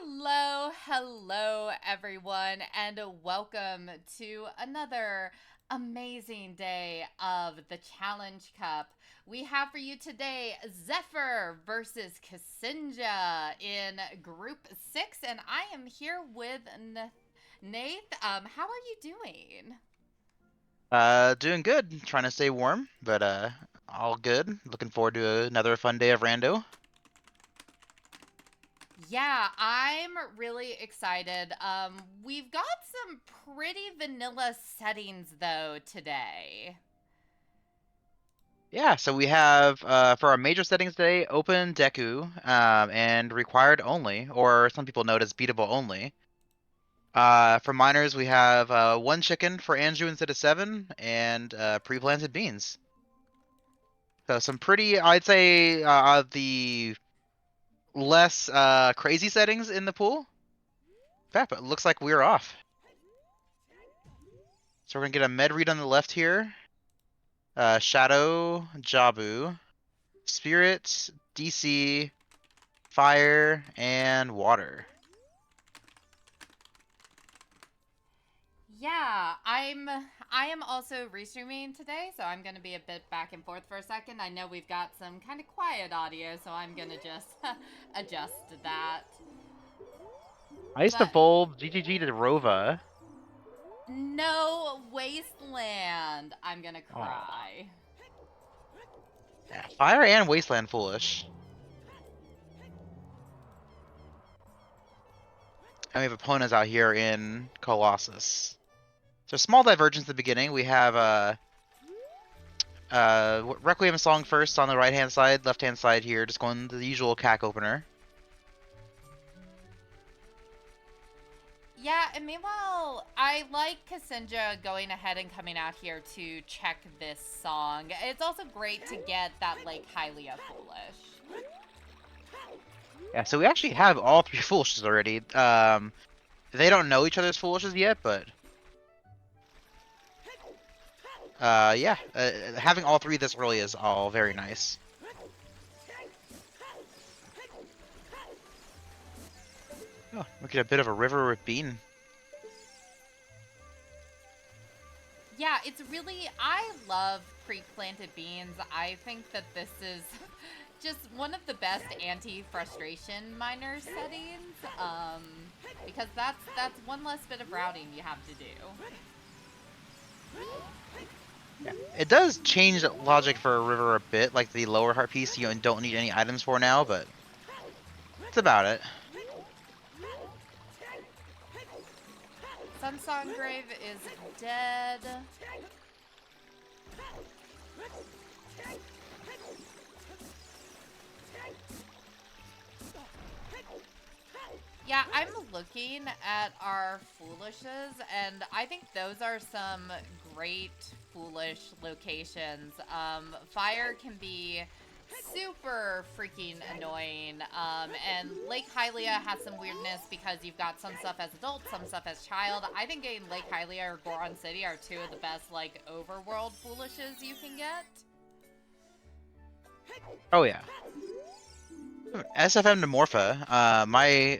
Hello, everyone, and welcome to another amazing day of the Challenge Cup. We have for you today Zephyr versus ksinjah in Group 6, and I am here with Nath. How are you doing? Doing good. Trying to stay warm, but all good. Looking forward to another fun day of rando. Yeah, I'm really excited. We've got some pretty vanilla settings though today. Yeah, so we have for our major settings today, open Deku, and required only, or some people know it as beatable only. For minors, we have one chicken for Anju instead of seven, and pre-planted beans. So some pretty, I'd say, the less crazy settings in the pool. Yeah, but it looks like we're off. So we're gonna get a med read on the left here. Shadow, Jabu, Spirit, DC, Fire, and Water. Yeah, I am also restreaming today, so I'm going to be a bit back and forth for a second. I know we've got some kind of quiet audio, so I'm going to just adjust that. Ice to But Bulb, GGG to Rova. no wasteland. I'm going to Aw. cry. Yeah, Fire and Wasteland foolish. And we have opponents out here in Colossus. So small divergence at the beginning. We have Requiem song first on the right hand side, left hand side here, just going the usual CAC opener. Yeah, and meanwhile, I like ksinjah going ahead and coming out here to check this song. It's also great to get that like Hylia foolish. Yeah, so we actually have all three foolishes already. They don't know each other's foolishes yet, but yeah, having all three this early is all very nice. Oh, we get a bit of a river with Bean. Yeah, it's really, I love pre-planted beans. I think that this is just one of the best anti-frustration miner settings, because that's one less bit of routing you have to do. Yeah, it does change logic for a river a bit, like the lower heart piece you don't need any items for now, but it's about it. Sunsong Grave is dead. Yeah, I'm looking at our foolishes, and I think those are some great foolish locations. Fire can be super freaking annoying, and Lake Hylia has some weirdness because you've got some stuff as adult, some stuff as child. I think getting Lake Hylia or Goron City are two of the best, like, overworld foolishes you can get. Oh yeah. SFM to Morpha. My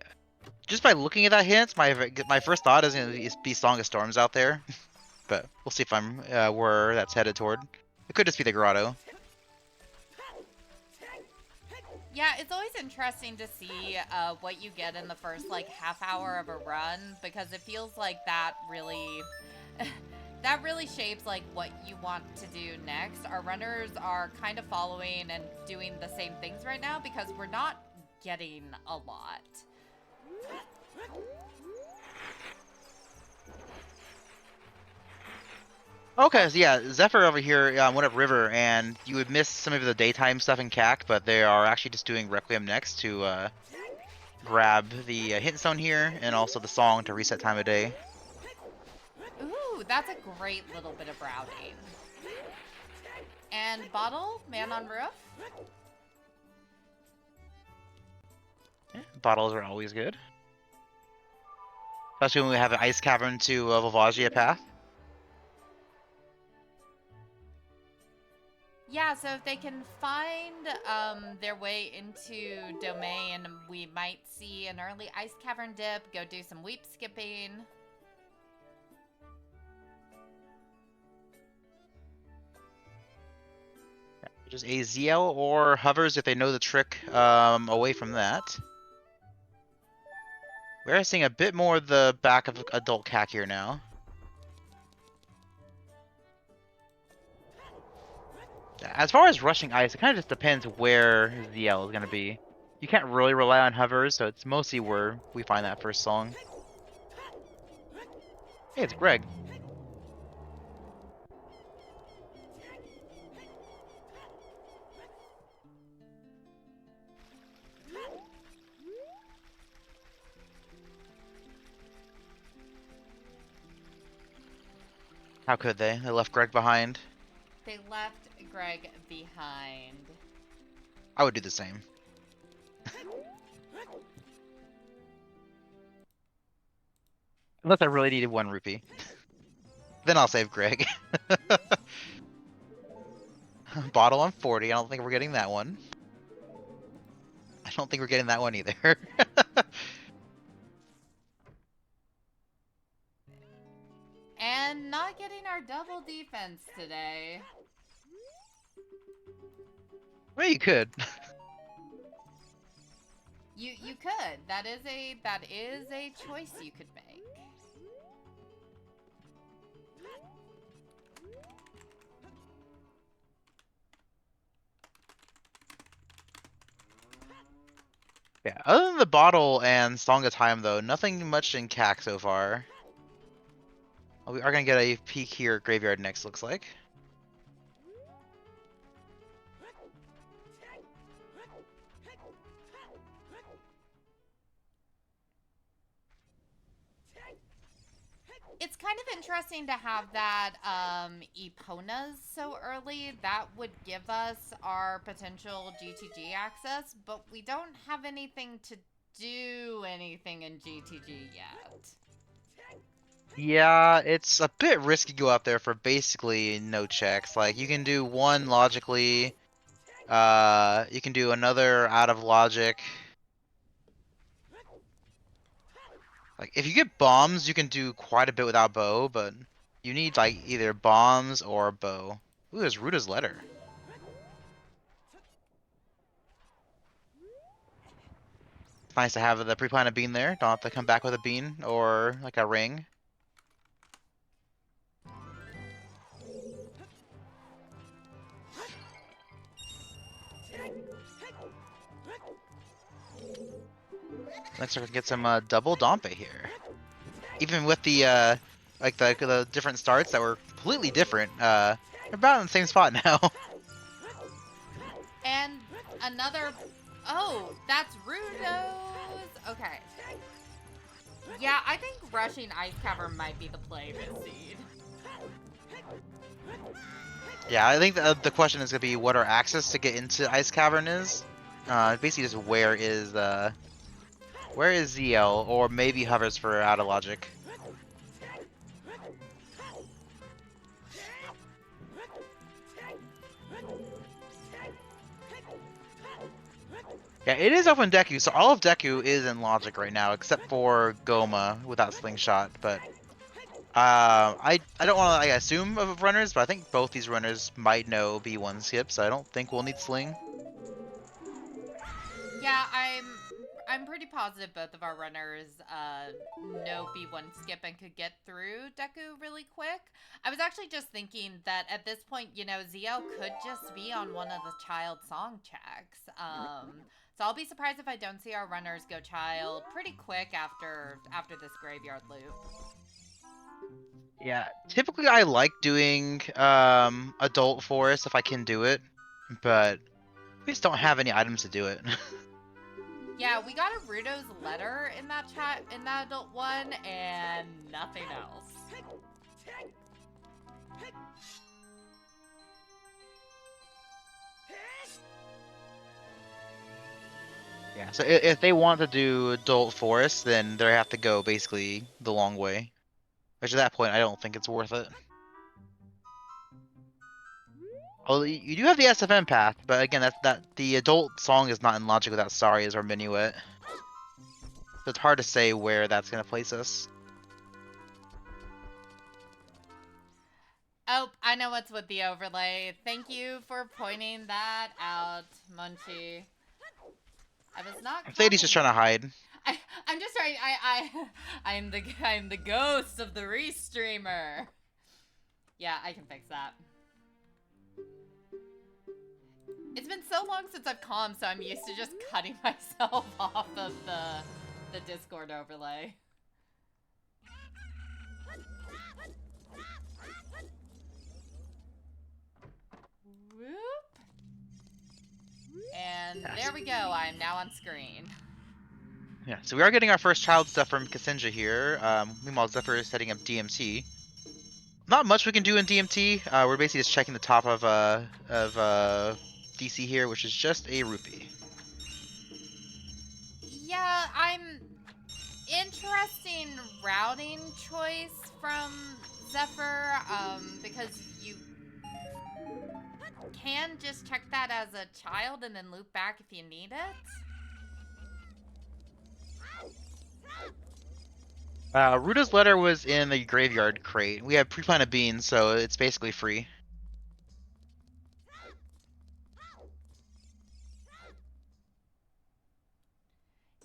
just by looking at that hint, my first thought is gonna be Song of Storms out there, but we'll see if I'm where that's headed toward. It could just be the grotto. Yeah, it's always interesting to see what you get in the first like half hour of a run because it feels like that really that really shapes like what you want to do next. Our runners are kind of following and doing the same things right now because we're not getting a lot. Okay, so yeah, Zephyr over here went up river, and you would miss some of the daytime stuff in CAC, but they are actually just doing Requiem next to grab the hint zone here, and also the song to reset time of day. Ooh, that's a great little bit of routing. And bottle, man on roof. Yeah, bottles are always good, especially when we have an ice cavern to Volvagia path. Yeah, so if they can find their way into Domain, we might see an early Ice Cavern dip, go do some weep skipping. Just a ZL or hovers if they know the trick away from that. We're seeing a bit more of the back of adult CAC here now. As far as rushing ice, it kind of just depends where ZL is going to be. You can't really rely on hovers, so it's mostly where we find that first song. Hey, it's Greg. How could they? They left Greg behind. They left Greg behind. I would do the same. Unless I really needed 1 rupee. Then I'll save Greg. Bottle on 40. I don't think we're getting that one. I don't think we're getting that one either. And not getting our double defense today. Well, you could. You could. That is a choice you could make. Yeah, other than the bottle and Song of Time, though, nothing much in CAC so far. We are going to get a peek here at Graveyard next, looks like. It's kind of interesting to have that Eponas so early. That would give us our potential GTG access, but we don't have anything to do anything in GTG yet. Yeah, it's a bit risky to go out there for basically no checks. Like, you can do one logically, you can do another out of logic. Like, if you get bombs, you can do quite a bit without bow, but you need, like, either bombs or bow. Ooh, there's Ruta's letter. It's nice to have the pre-planted bean there. Don't have to come back with a bean or, like, a ring. Next, we can get some double Dompe here. Even with the like the different starts that were completely different, they're about in the same spot now. And another... Oh, that's Rudos! Okay. Yeah, I think rushing Ice Cavern might be the play this seed. Yeah, I think the question is gonna be what our access to get into Ice Cavern is. Basically just where is ZL or maybe hovers for out of logic. Yeah, it is open Deku, so all of Deku is in logic right now, except for Goma without Slingshot. But I don't want to like, assume of runners, but I think both these runners might know B1 skip, so I don't think we'll need Sling. Yeah, I'm pretty positive both of our runners know B1 skip and could get through Deku really quick. I was actually just thinking that at this point, you know, ZL could just be on one of the child song checks. So I'll be surprised if I don't see our runners go child pretty quick after this graveyard loop. Yeah, typically I like doing adult forest if I can do it, but we just don't have any items to do it. Yeah, we got a Rudo's letter in that chat in that adult one and nothing else. Yeah, so if they want to do adult forest, then they have to go basically the long way. Which at that point, I don't think it's worth it. Oh, you do have the SFM path, but again, the adult song is not in logic without Sorry as our minuet. So it's hard to say where that's gonna place us. Oh, I know what's with the overlay. Thank you for pointing that out, Munchie. I was not Sadie's just trying to commenting. hide. I'm just trying. I'm the ghost of the restreamer. Yeah, I can fix that. It's been so long since I've calmed, so I'm used to just cutting myself off of the Discord overlay. Whoop. And Yes. there we go. I am now on screen. Yeah, so we are getting our first child stuff from ksinjah here. Meanwhile, Zephyr is setting up DMT. Not much we can do in DMT. We're basically just checking the top of DC here, which is just a rupee. Yeah, I'm interesting routing choice from Zephyr, because you can just check that as a child and then loop back if you need it. Ruta's letter was in the graveyard crate. We have pre-planted beans, so it's basically free.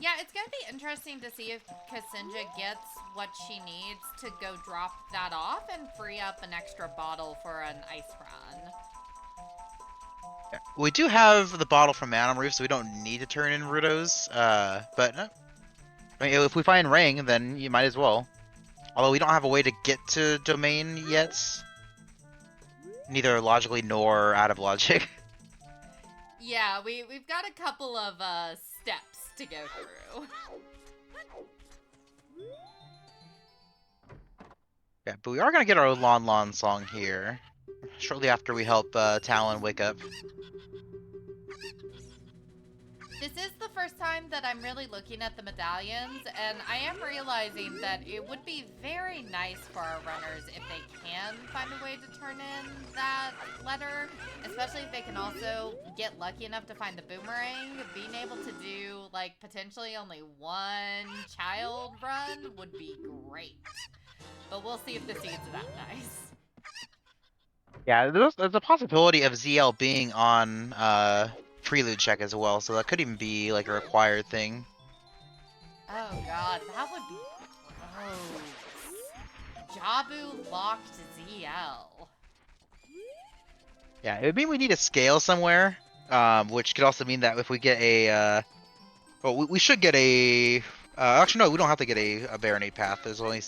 Yeah, it's gonna be interesting to see if ksinjah gets what she needs to go drop that off and free up an extra bottle for an ice run. Yeah. We do have the bottle from Manam Reef, so we don't need to turn in Ruto's. But I mean, if we find Ring, then you might as well. Although we don't have a way to get to Domain yet. Neither logically nor out of logic. Yeah, we've got a couple of steps to go through. Yeah, but we are gonna get our Lon Lon song here. Shortly after we help Talon wake up. This is the first time that I'm really looking at the medallions, and I am realizing that it would be very nice for our runners if they can find a way to turn in that letter, especially if they can also get lucky enough to find the boomerang. Being able to do, like, potentially only one child run would be great. But we'll see if the seeds are that nice. Yeah, there's a possibility of ZL being on Prelude check as well, so that could even be like a required thing. Oh god, that would be gross. Jabu locked ZL. Yeah, it would mean we need a scale somewhere, which could also mean that if we get a, well, we should get a. Actually, no, we don't have to get a Baronade path. There's only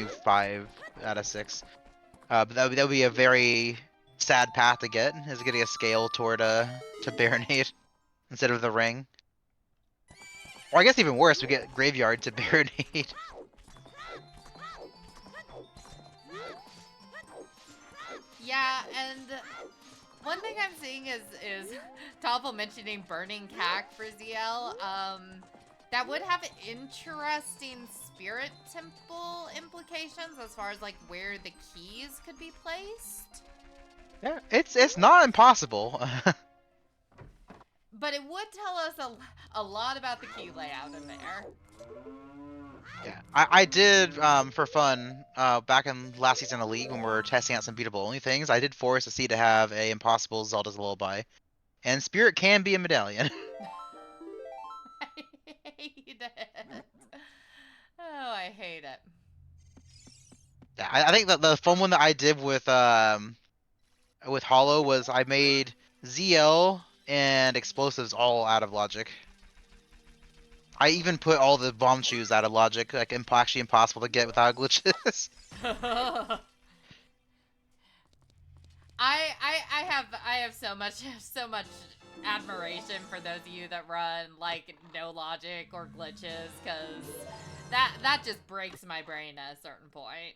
5 out of 6. But that would be a very sad path to get, is getting a scale toward to Baronade instead of the ring. Or I guess even worse, we get Graveyard to Baronade. Yeah, and one thing I'm seeing is Topple mentioning burning cack for ZL. That would have interesting spirit temple implications as far as like where the keys could be placed. Yeah, it's not impossible. But it would tell us a lot about the key layout in there. Yeah, I did for fun back in last season of League when we were testing out some beatable only things. I did force a C to have a impossible Zelda's Lullaby, and Spirit can be a medallion. I hate it. Oh, I hate it. Yeah, I think that the fun one that I did with Hollow was I made ZL and explosives all out of logic. I even put all the bomb shoes out of logic, like actually impossible to get without glitches. I have so much admiration for those of you that run like no logic or glitches, because that just breaks my brain at a certain point.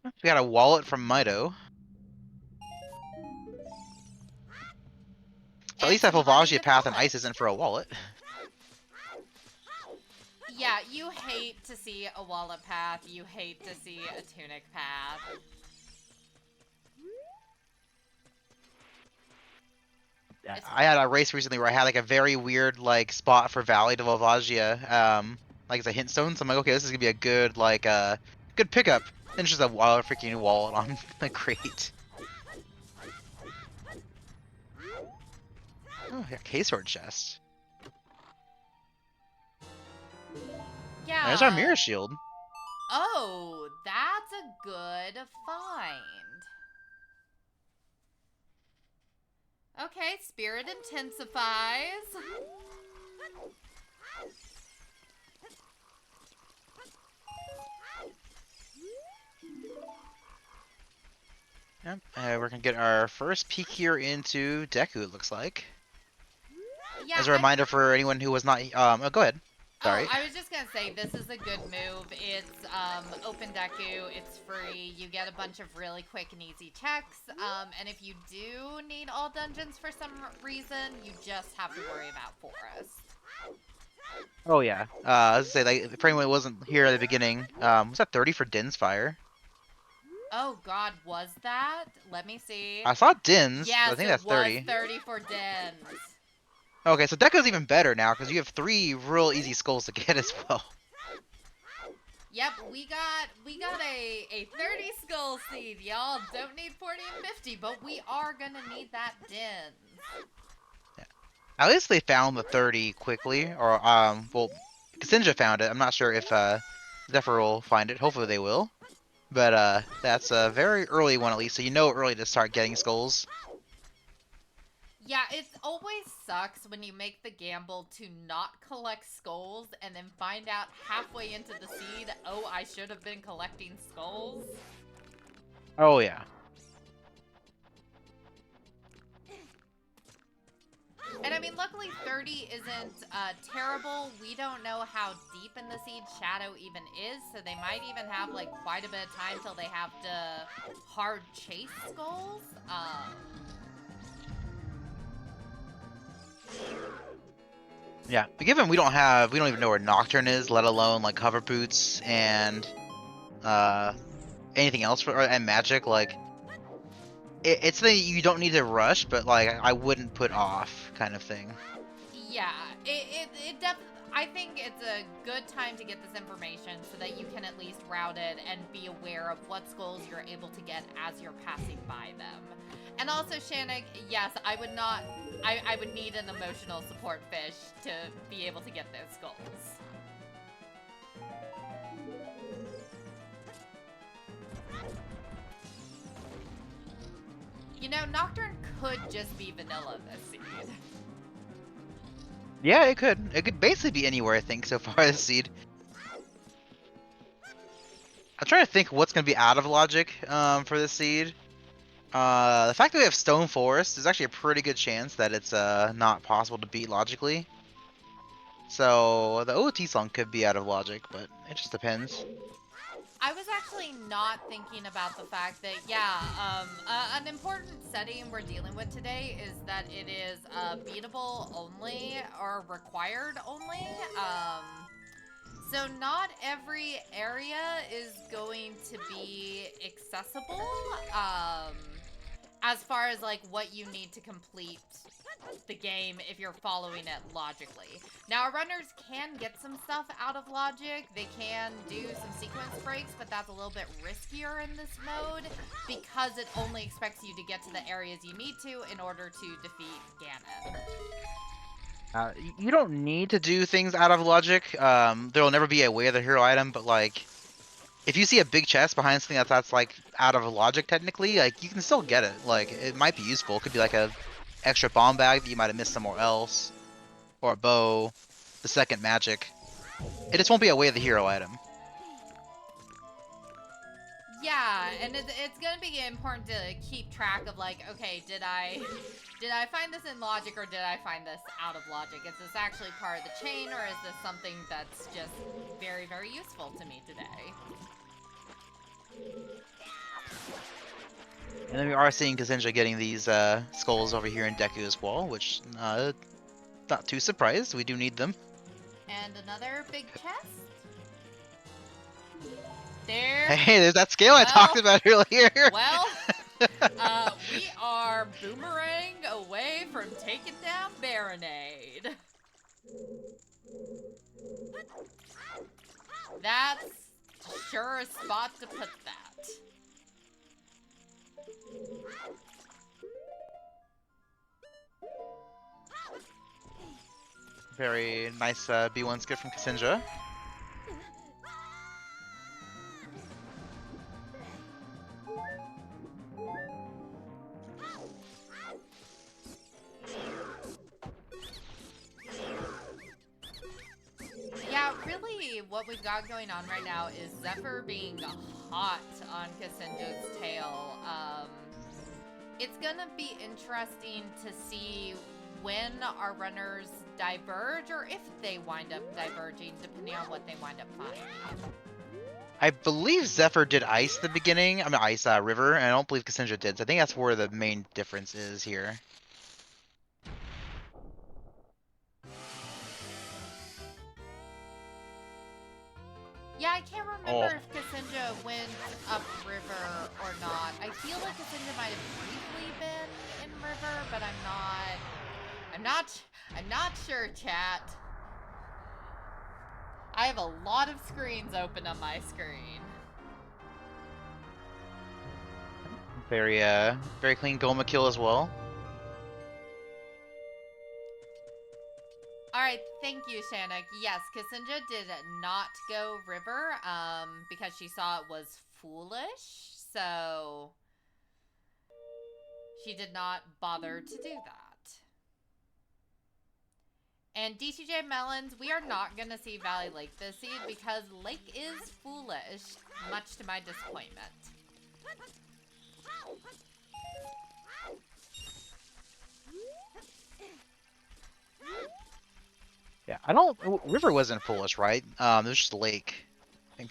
We got a wallet from Mido. So at least that And money Volvagia to path fill and ice it. isn't for a wallet. Yeah, you hate to see a wallet path. You hate to see a tunic path. It's I had a race recently where I had like a very weird like spot for Valley de Lavagia, like as a hint stone. So I'm like, okay, this is gonna be a good like good pickup. And it's just a wild freaking wallet on the crate. Oh, yeah, K-sword chest. There's our yeah. mirror shield. Oh, that's a good find. Okay, spirit intensifies. Yep. We're gonna get our first peek here into Deku. It looks like. Yeah, As a reminder for anyone who was not, oh, go ahead. Oh, Sorry. I was just gonna say, this is a good move. It's open Deku, it's free, you get a bunch of really quick and easy checks, and if you do need all dungeons for some reason, you just have to worry about Forest. Oh yeah. I was gonna say, like, for anyone who wasn't here at the beginning, was that 30 for Din's Fire? Oh god, was that? Let me see. I saw Din's, but I Yes, think it that's was 30. 30 for Dens. Okay, so Deku's even better now, because you have 3 real easy skulls to get as well. Yep, we got a 30 skull seed, y'all. Don't need 40 and 50, but we are gonna need that Dens. Yeah. At least they found the 30 quickly, or, well, ksinjah found it. I'm not sure if, Zephyr will find it. Hopefully they will. But, that's a very early one at least, so you know early to start getting skulls. Yeah, it always sucks when you make the gamble to not collect skulls and then find out halfway into the seed, oh, I should have been collecting skulls. Oh yeah. And I mean, luckily 30 isn't terrible. We don't know how deep in the seed Shadow even is, so they might even have like quite a bit of time till they have to hard chase skulls. Yeah, but given we don't even know where Nocturne is, let alone like Hover Boots and anything else and Magic, like it's something you don't need to rush, but like I wouldn't put off kind of thing. Yeah, it definitely. I think it's a good time to get this information so that you can at least route it and be aware of what skulls you're able to get as you're passing by them. And also, Shannick, yes, I would not. I would need an emotional support fish to be able to get those skulls. You know, Nocturne could just be vanilla this seed. Yeah, it could. It could basically be anywhere, I think, so far this seed. I'm trying to think what's gonna be out of logic for this seed. The fact that we have Stone Forest is actually a pretty good chance that it's not possible to beat logically. So the OOT song could be out of logic, but it just depends. I was actually not thinking about the fact that, yeah, an important setting we're dealing with today is that it is beatable only or required only. So not every area is going to be accessible as far as like what you need to complete the game if you're following it logically. Now, our runners can get some stuff out of logic. They can do some sequence breaks, but that's a little bit riskier in this mode because it only expects you to get to the areas you need to in order to defeat Ganon. You don't need to do things out of logic. There will never be a way of the hero item, but like, if you see a big chest behind something that's like out of logic technically, like you can still get it. Like it might be useful. It could be like a extra bomb bag that you might have missed somewhere else, or a bow, the second magic. It just won't be a way of the hero item. Yeah, and it's gonna be important to keep track of like, okay, did I find this in logic or did I find this out of logic? Is this actually part of the chain or is this something that's just very, very useful to me today? And then we are seeing ksinjah getting these skulls over here in Deku as well, which not too surprised. We do need them. And another big chest. There. Hey, there's that scale I talked about earlier. Well, We are boomerang away from taking down Baronade. That's sure a spot to put that. Very nice B1 skip from ksinjah. Yeah, really what we've got going on right now is Zephyr being hot on ksinjah's tail. It's gonna be interesting to see when our runners diverge or if they wind up diverging, depending on what they wind up finding. I believe Zephyr did ice at the beginning. I mean, ice river, and I don't believe ksinjah did. So I think that's where the main difference is here. Yeah, I can't remember if ksinjah went upriver or not. I feel like ksinjah might have briefly been in river, but I'm not sure, chat. I have a lot of screens open on my screen. Very clean Goma kill as well. Alright, thank you, Shannock. Yes, ksinjah did not go river, because she saw it was foolish, so she did not bother to do that. And DCJ Melons, we are not going to see Valley Lake this seed because Lake is foolish, much to my disappointment. Yeah, River wasn't foolish, right? It was just Lake. I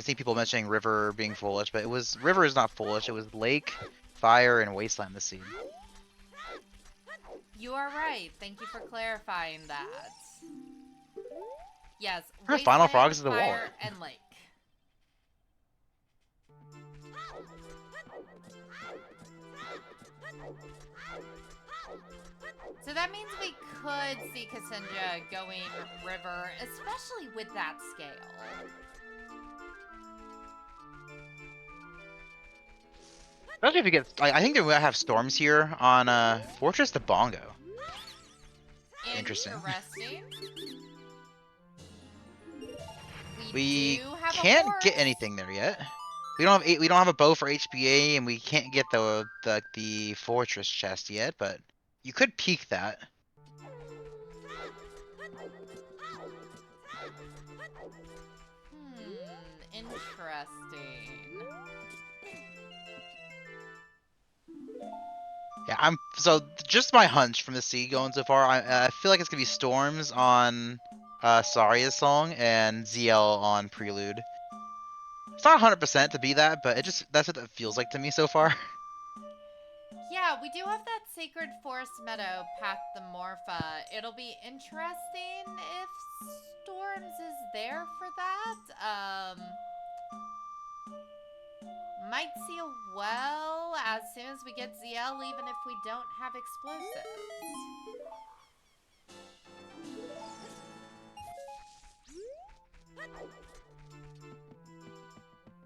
see people mentioning River being foolish, but River is not foolish. It was Lake, Fire, and Wasteland this seed. You are right. Thank you for clarifying that. Yes, Her Final Frogs is the Fire, wallet. and Lake. So that means we could see ksinjah going river, especially with that scale. Especially if you get, I think they might have storms here on Fortress to Bongo. Interesting. We can't get anything there yet. We don't have a bow for HPA, and we can't get the fortress chest yet. But you could peek that. Interesting. Yeah, so just my hunch from the sea going so far. I feel like it's gonna be storms on Saria's song and ZL on Prelude. It's not 100% to be that, but that's what it feels like to me so far. Yeah, we do have that Sacred Forest Meadow, Path the Morpha. It'll be interesting if Storms is there for that. Might seal well as soon as we get ZL, even if we don't have explosives.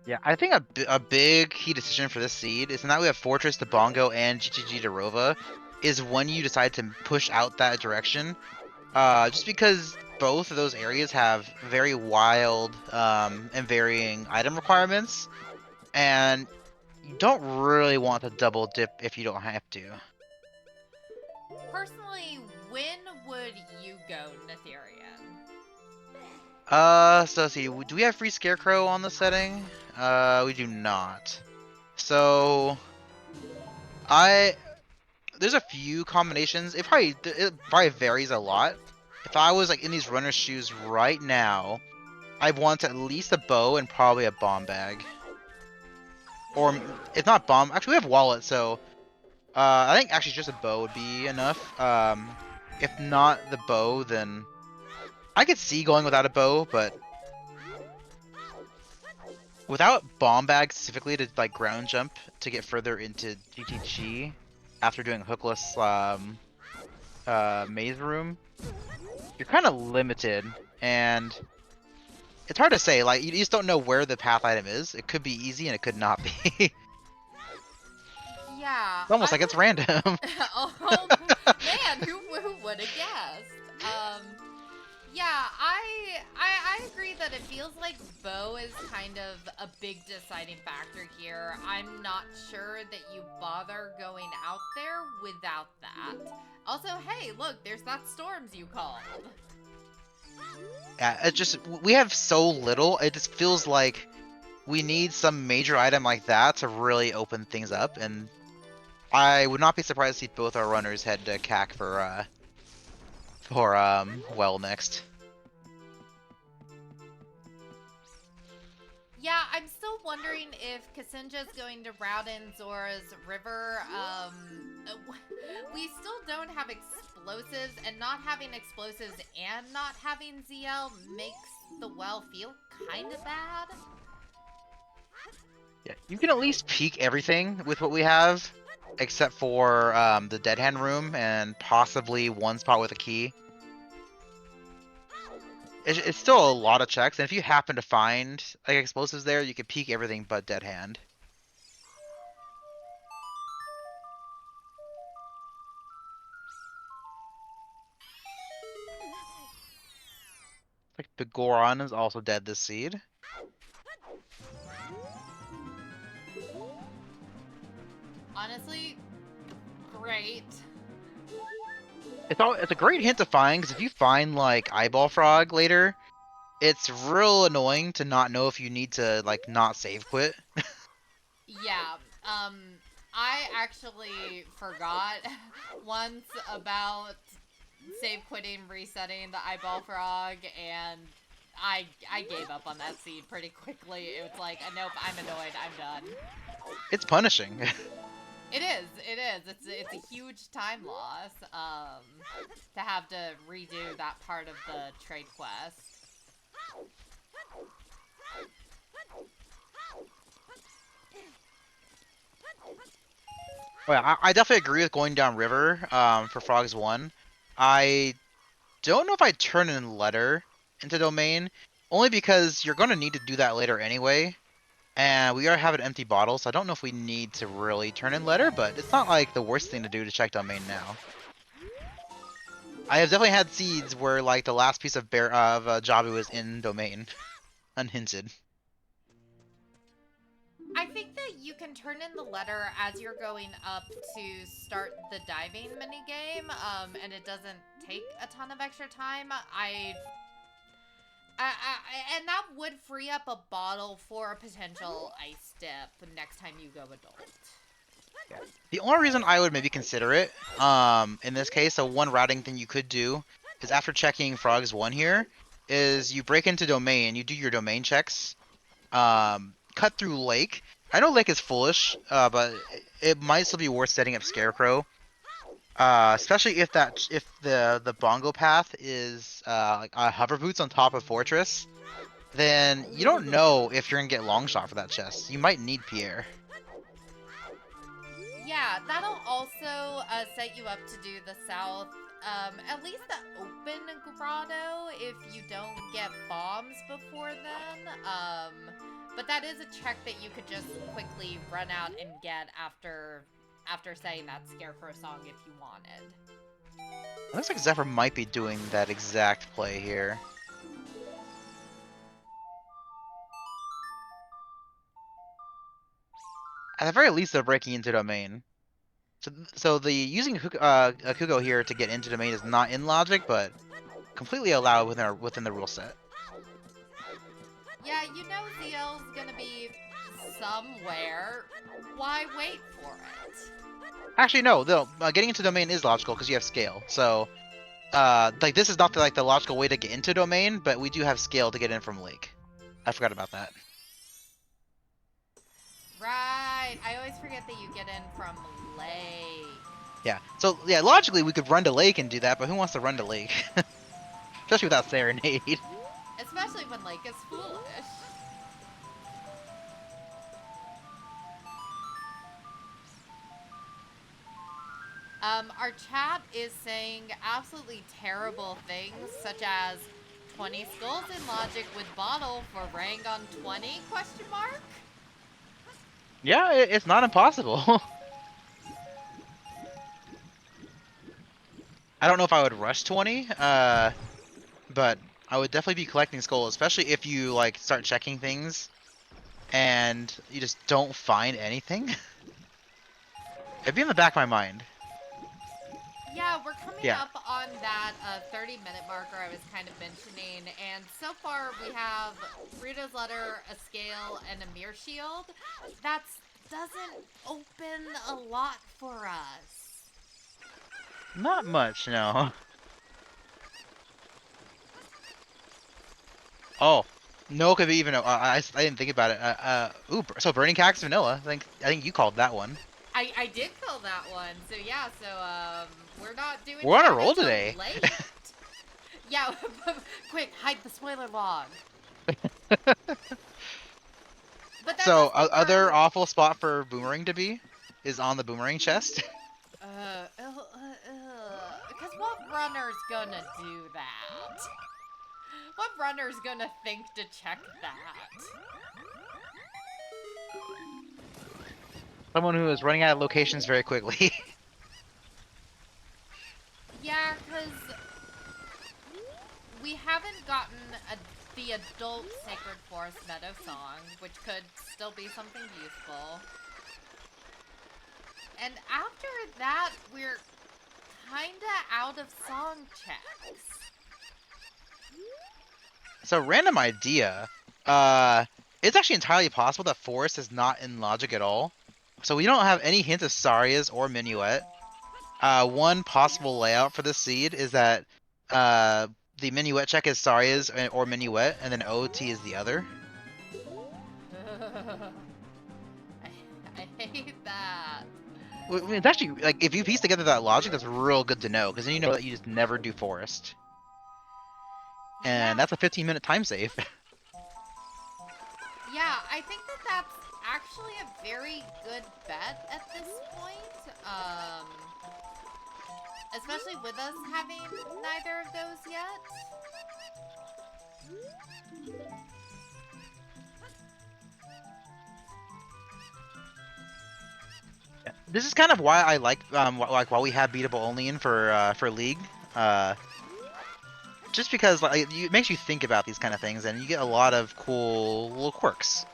Yeah, I think a big key decision for this seed is now we have Fortress to Bongo and GGG to Rova, is when you decide to push out that direction. Just because both of those areas have very wild and varying item requirements, and you don't really want to double dip if you don't have to. Personally, when would you go, Natheirean? So let's see, do we have free Scarecrow on the setting? We do not. So, there's a few combinations. It probably varies a lot. If I was like in these runner's shoes right now, I'd want at least a bow and probably a bomb bag. Or it's not bomb. Actually, we have wallet, so I think actually just a bow would be enough. If not the bow, then I could see going without a bow, but Without bomb bag specifically to like ground jump to get further into GTG after doing hookless maze room, you're kind of limited, and it's hard to say. Like you just don't know where the path item is. It could be easy and it could not be. It's Yeah, almost like it's random. Oh man, who would have guessed? Yeah, I agree that it feels like bow is kind of a big deciding factor here. I'm not sure that you bother going out there without that. Also, hey, look, there's that storms you called. Yeah, it just we have so little. It just feels like we need some major item like that to really open things up, and I would not be surprised to see both our runners head to CAC for well next. Yeah, I'm still wondering if Ksinjah's going to route in Zora's River. We still don't have explosives, and not having explosives and not having ZL makes the well feel kind of bad. Yeah, you can at least peek everything with what we have, except for the dead hand room and possibly one spot with a key. It's still a lot of checks, and if you happen to find like explosives there, you can peek everything but dead hand. Like the Goron is also dead this seed. Honestly, great. It's a great hint to find, because if you find like Eyeball Frog later, it's real annoying to not know if you need to like not save quit. Yeah, I actually forgot once about save quitting, resetting the eyeball frog, and I gave up on that seed pretty quickly. It was like, nope, I'm annoyed, I'm done. It's punishing. It is. It's a huge time loss, to have to redo that part of the trade quest. Oh, yeah, I definitely agree with going down river for Frogs 1. I don't know if I turn in letter into domain, only because you're going to need to do that later anyway. And we already have an empty bottle, so I don't know if we need to really turn in letter, but it's not like the worst thing to do to check domain now. I have definitely had seeds where like the last piece of Jabu was in domain, unhinted. I think that you can turn in the letter as you're going up to start the diving minigame, and it doesn't take a ton of extra time. And that would free up a bottle for a potential ice dip next time you go adult. Yeah. The only reason I would maybe consider it, in this case, so one routing thing you could do is after checking Frogs 1 here, is you break into domain, you do your domain checks, cut through Lake. I know Lake is foolish, but it might still be worth setting up Scarecrow. Especially if the bongo path is like hover boots on top of Fortress, then you don't know if you're gonna get long shot for that chest. You might need Pierre. Yeah, that'll also set you up to do the south, at least the open grotto if you don't get bombs before then. But that is a check that you could just quickly run out and get after saying that Scarecrow song if you wanted. It looks like Zephyr might be doing that exact play here. At the very least, they're breaking into domain. So the using Cucco here to get into domain is not in logic, but completely allowed within the rule set. Yeah, you know ZL's gonna be somewhere. Why wait for it? Actually, no. Getting into domain is logical because you have scale. So, like this is not the logical way to get into domain, but we do have scale to get in from Lake. I forgot about that. Right. I always forget that you get in from Lake. Yeah. So yeah, logically we could run to Lake and do that, but who wants to run to Lake? Especially without Serenade. Especially when Lake is foolish. Our chat is saying absolutely terrible things, such as 20 skulls in logic with bottle for rank on 20, question mark? Yeah, it's not impossible. I don't know if I would rush 20, but I would definitely be collecting skulls, especially if you like start checking things and you just don't find anything. It'd be in the back of my mind. Yeah, we're coming Yeah. up on that 30-minute marker I was kind of mentioning, and so far we have Rita's letter, a scale, and a mirror shield. That doesn't open a lot for us. Not much, no. Oh, no could be even. I didn't think about it. Ooh, so burning cactus vanilla. I think you called that one. I did call that one, so yeah, we're not doing We're on a time roll until today. late. Yeah, quick, hide the spoiler log. But that So does mean other we're awful spot for boomerang to be is on the boomerang chest. because what runner's gonna do that? What runner's gonna think to check that? Someone who is running out of locations very quickly. Yeah, because we haven't gotten the adult Sacred Forest Meadow song, which could still be something useful. And after that, we're kinda out of song checks. So random idea. It's actually entirely possible that Forest is not in logic at all. So we don't have any hint of Sarias or Minuet. One possible layout for this seed is that the Minuet check is Sarias or Minuet, and then OT is the other. I hate that. I mean, it's actually like if you piece together that logic, that's real good to know because then you know that you just never do Forest, and Yeah, that's a 15-minute time save. yeah, I think that that's actually a very good bet at this point. Especially with us having neither of those yet. This is kind of why I like while we have beatable only in for League. Just because like it makes you think about these kind of things and you get a lot of cool little quirks.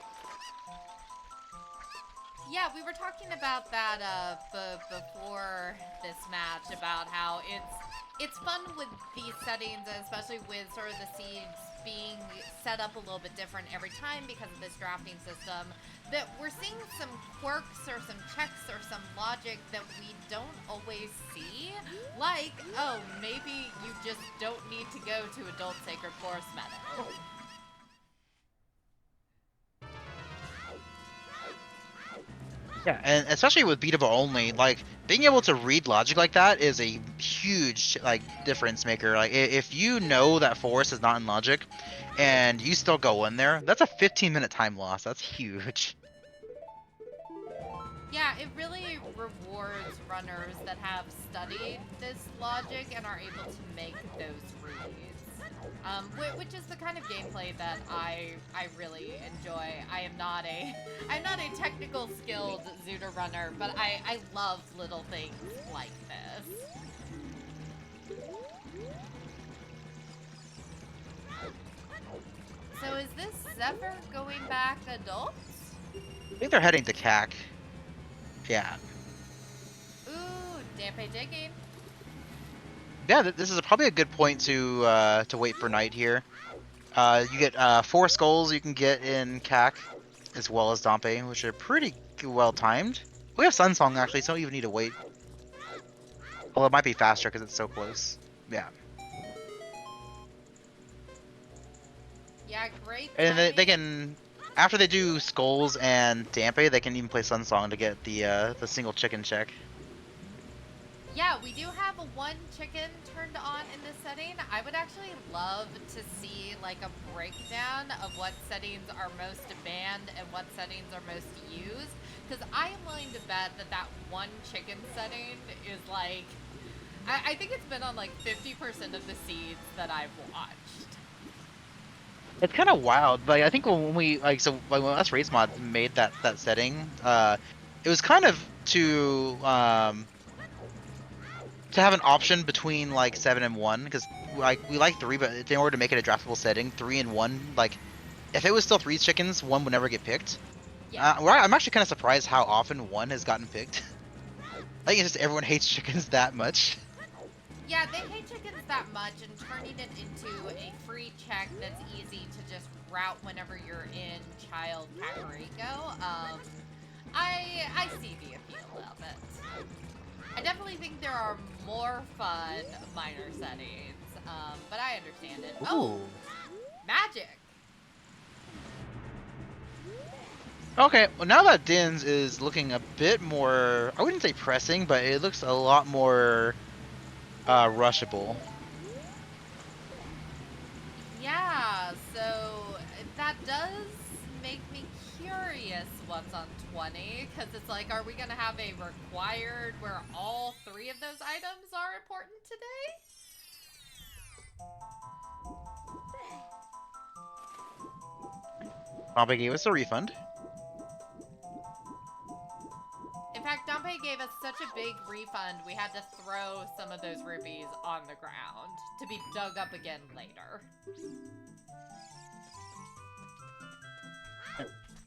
Yeah, we were talking about that before this match about how it's fun with these settings, especially with sort of the seeds being set up a little bit different every time because of this drafting system. That we're seeing some quirks or some checks or some logic that we don't always see. Like, oh, maybe you just don't need to go to Adult Sacred Forest Meadow. Yeah, and especially with beatable only, like being able to read logic like that is a huge like difference maker. Like if you know that Forest is not in logic, and you still go in there, that's a 15-minute time loss. That's huge. Yeah, it really rewards runners that have studied this logic and are able to make those reads. Which is the kind of gameplay that I really enjoy. I'm not a technical skilled Zuda runner, but I love little things like this. So is this Zephyr going back adults? I think they're heading to CAC. Yeah. Ooh, Dampe digging. Yeah, this is probably a good point to wait for night here. You get 4 skulls you can get in CAC, as well as Dompe, which are pretty well timed. We have Sun Song actually, so don't even need to wait. Although it might be faster because it's so close. Yeah. Yeah, great And timing. they can, after they do skulls and Dampe, they can even play Sun Song to get the single chicken check. Yeah, we do have one chicken turned on in this setting. I would actually love to see like a breakdown of what settings are most banned and what settings are most used. Because I am willing to bet that that one chicken setting is like, I think it's been on like 50% of the seeds that I've watched. It's kind of wild. Like I think when we when us race mods made that setting, it was kind of to have an option between like 7 and 1 because like we like 3, but in order to make it a draftable setting, 3 and 1, like if it was still 3 chickens, 1 would never get picked. Yeah. I'm actually kind of surprised how often 1 has gotten picked. I think it's just everyone hates chickens that much. Yeah, they hate chickens that much, and turning it into a free check that's easy to just route whenever you're in Child Kakariko, I see the appeal of it. I definitely think there are more fun minor settings, but I understand it. Oh, Ooh. magic! Okay, well now that Din's is looking a bit more, I wouldn't say pressing, but it looks a lot more rushable. Yeah, so that does make me curious what's on 20, because it's like, are we going to have a required where all 3 of those items are important today? Papa gave us a refund. In fact, Dompe gave us such a big refund, we had to throw some of those rupees on the ground to be dug up again later.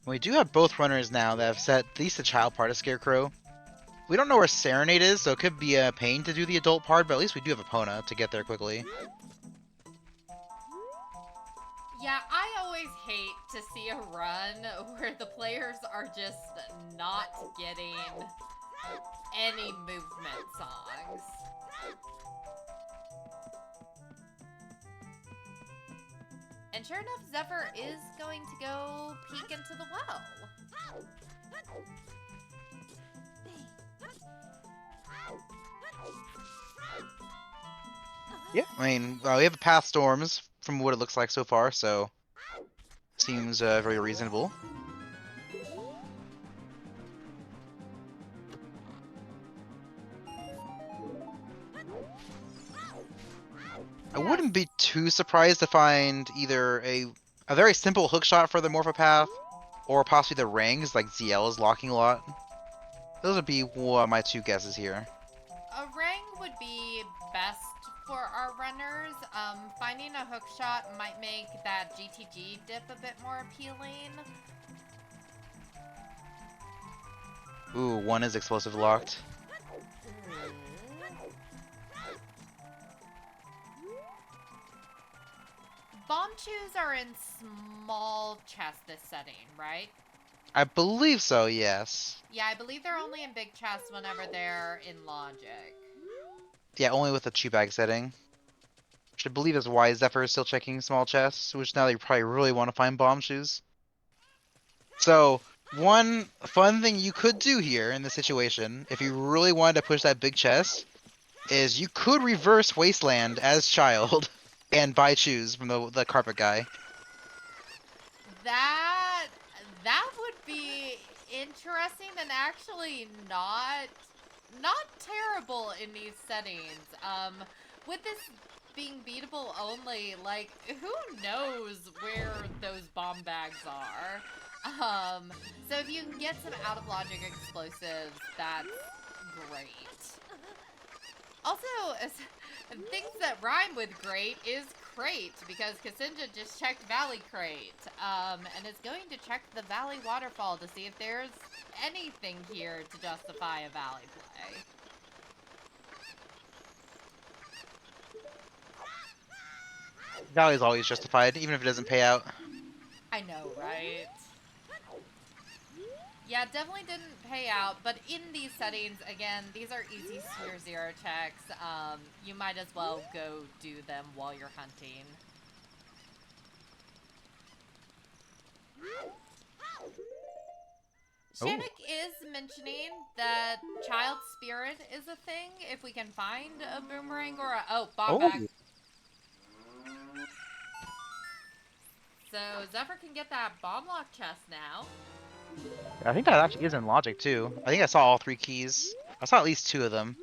We do have both runners now that have set at least the child part of Scarecrow. We don't know where Serenade is, so it could be a pain to do the adult part, but at least we do have Epona to get there quickly. Yeah, I always hate to see a run where the players are just not getting any movement songs. And sure enough, Zephyr is going to go peek into the well. Yeah, I mean, we have Path Storms from what it looks like so far, so seems very reasonable. I Yes. wouldn't be too surprised to find either a very simple hookshot for the Morphopath, or possibly the Rangs, like ZL is locking a lot. Those would be my 2 guesses here. A Rang would be best for our runners. Finding a hook shot might make that GTG dip a bit more appealing. Ooh, 1 is explosive locked. Bomb chews are in small chests this setting, right? I believe so, yes. Yeah, I believe they're only in big chests whenever they're in logic. Yeah, only with the 2-bag setting. Which I believe is why Zephyr is still checking small chests, which now they probably really want to find bomb shoes. So, one fun thing you could do here in this situation, if you really wanted to push that big chest, is you could reverse Wasteland as Child and buy shoes from the carpet guy. That that would be interesting and actually not terrible in these settings. With this being beatable only, like who knows where those bomb bags are? So if you can get some out of logic explosives, that's great. Also, things that rhyme with great is crate, because ksinjah just checked Valley Crate, and is going to check the Valley Waterfall to see if there's anything here to justify a Valley play. Valley's always justified, even if it doesn't pay out. I know, right? Yeah, definitely didn't pay out, but in these settings, again, these are easy tier 0 checks. You might as well go do them while you're hunting. Oh. Shamik is mentioning that child spirit is a thing if we can find a boomerang or a... Oh, bomb bag. So Zephyr can get that bomb lock chest now. I think that actually is in logic too. I think I saw all 3 keys. I saw at least 2 of them.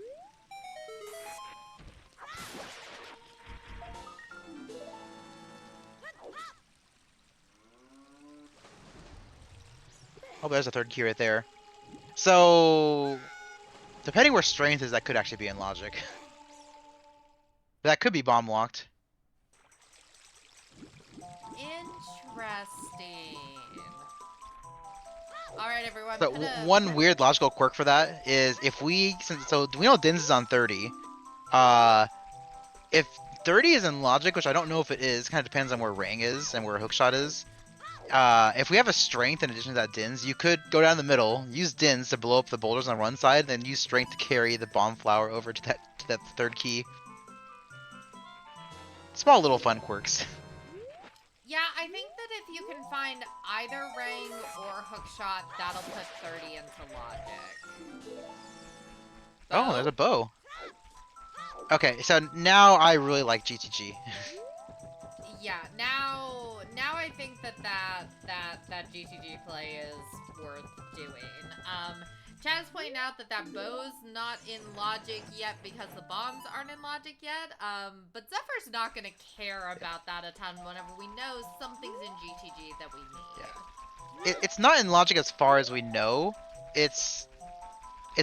Oh, there's a 3rd key right there. So, depending where strength is, that could actually be in logic. That could be bomb locked. Interesting. All right, everyone. So one weird logical quirk for that is if we, so we know Dins is on 30. If 30 is in logic, which I don't know if it is, kind of depends on where Rang is and where Hookshot is. If we have a strength in addition to that Dins, you could go down the middle, use Dins to blow up the boulders on one side, and then use strength to carry the bomb flower over to that 3rd key. Small little fun quirks. Yeah, I think that if you can find either Rang or Hookshot, that'll put 30 into logic. Oh, there's a bow. Okay, so now I really like GTG. Yeah, now I think that GTG play is worth doing. Chad's pointing out that bow's not in logic yet because the bombs aren't in logic yet. But Zephyr's not gonna care about that a ton whenever we know something's in GTG that we need. Yeah. It's not in logic as far as we know. It's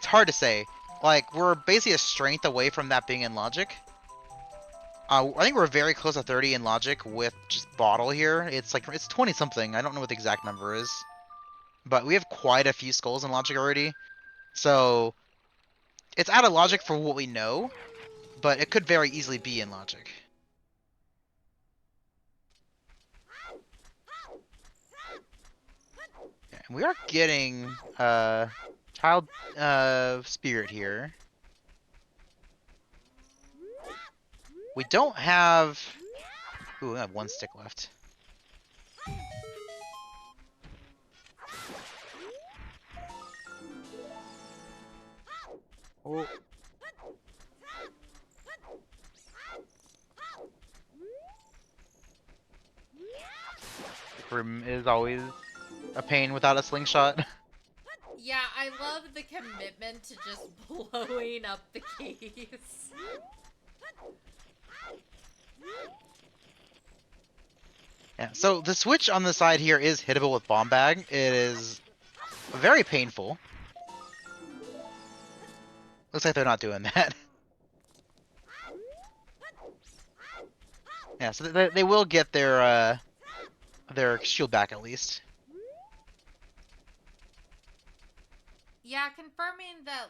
hard to say. Like, we're basically a strength away from that being in logic. I think we're very close to 30 in logic with just bottle here. It's 20 something. I don't know what the exact number is. But we have quite a few skulls in logic already. So it's out of logic for what we know, but it could very easily be in logic. Yeah, and we are getting child spirit here. We don't have... Ooh, I have 1 stick left. Oh. Room is always a pain without a slingshot. Yeah, I love the commitment to just blowing up the keys. Yeah, so the switch on the side here is hittable with bomb bag. It is very painful. Looks like they're not doing that. Yeah, so they will get their shield back at least. Yeah, confirming that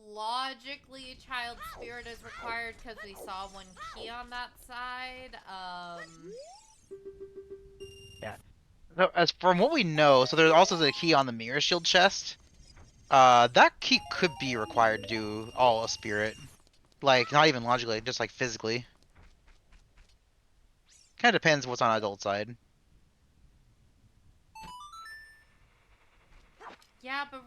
logically child spirit is required because we saw 1 key on that side. Yeah. So as from what we know, so there's also the key on the mirror shield chest. That key could be required to do all a spirit. Like, not even logically, just like physically. Kind of depends what's on adult side. Yeah, but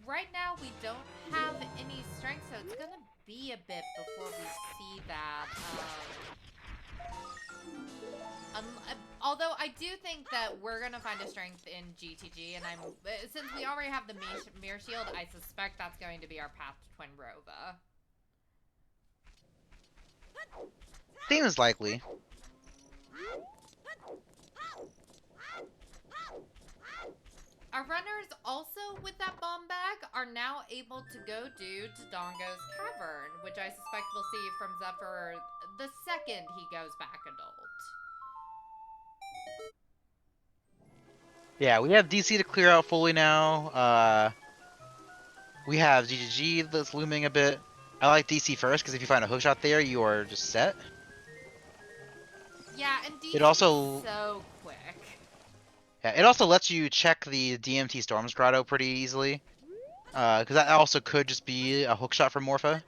right now we don't have any strength, so it's gonna be a bit before we see that. Although I do think that we're gonna find a strength in GTG, and since we already have the mirror shield, I suspect that's going to be our path to Twin Rova. Seems likely. Our runners also with that bomb bag are now able to go do Dodongo's Cavern, which I suspect we'll see from Zephyr the second he goes back adult. Yeah, we have DC to clear out fully now. We have GGG that's looming a bit. I like DC first, because if you find a hookshot there, you are just set. Yeah, and DC It also... is so quick. Yeah, it also lets you check the DMT Storms Grotto pretty easily. Because that also could just be a hookshot from Morpha.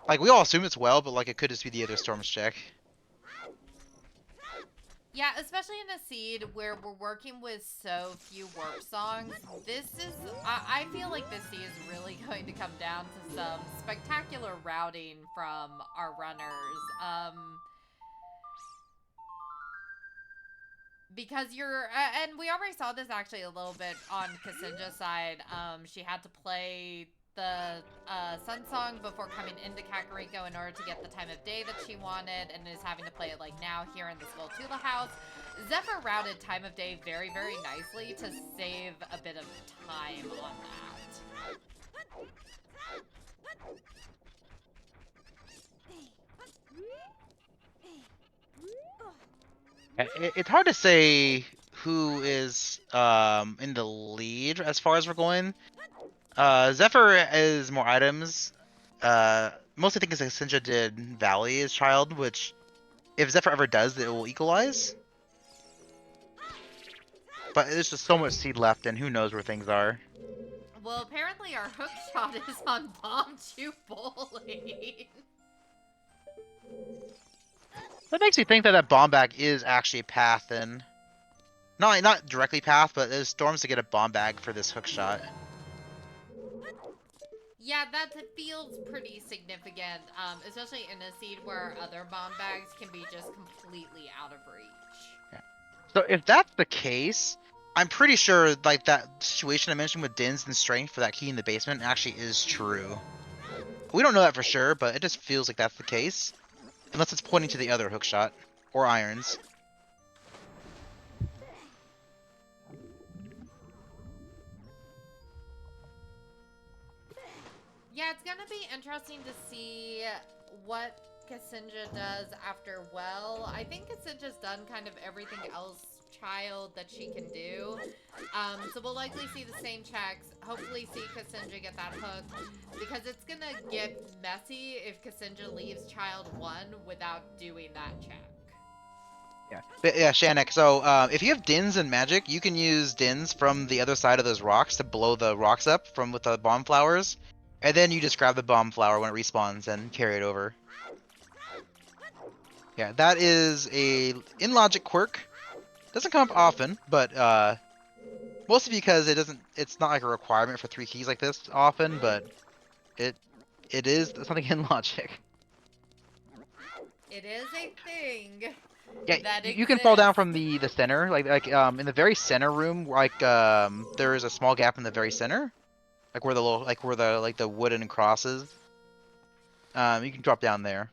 Like, we all assume it's well, but like it could just be the other Storms check. Yeah, especially in a seed where we're working with so few warp songs. This is, I feel like this seed is really going to come down to some spectacular routing from our runners. Because and we already saw this actually a little bit on Ksinjah's side. She had to play the Sun Song before coming into Kakariko in order to get the time of day that she wanted, and is having to play it like now here in the Skulltula house. Zephyr routed time of day very, very nicely to save a bit of time on that. It's hard to say who is in the lead as far as we're going. Zephyr is more items. Mostly think it's like Ksinjah did Valley as child, which if Zephyr ever does, it will equalize. But there's just so much seed left, and who knows where things are. Well, apparently our hook shot is on Bomb Chew Bowling. That makes me think that that bomb bag is actually path, and not directly path, but there's storms to get a bomb bag for this hook shot. Yeah, that feels pretty significant, especially in a seed where other bomb bags can be just completely out of reach. Yeah. So if that's the case, I'm pretty sure like that situation I mentioned with Dins and Strength for that key in the basement actually is true. We don't know that for sure, but it just feels like that's the case. Unless it's pointing to the other hook shot. Or irons. Yeah, it's gonna be interesting to see what Ksinjah does after Well. I think Ksinjah's done kind of everything else child that she can do. So we'll likely see the same checks. Hopefully see Ksinjah get that hook. Because it's gonna get messy if Ksinjah leaves child 1 without doing that check. Yeah, but yeah, Shanek. So if you have Dins and magic, you can use Dins from the other side of those rocks to blow the rocks up from with the bomb flowers, and then you just grab the bomb flower when it respawns and carry it over. Yeah, that is a in logic quirk. Doesn't come up often, but mostly because it's not like a requirement for 3 keys like this often, but it is something in logic. It is a thing. Yeah, That you can fall down exists. from the center, like in the very center room, like there is a small gap in the very center, like where the little where the wooden crosses. You can drop down there.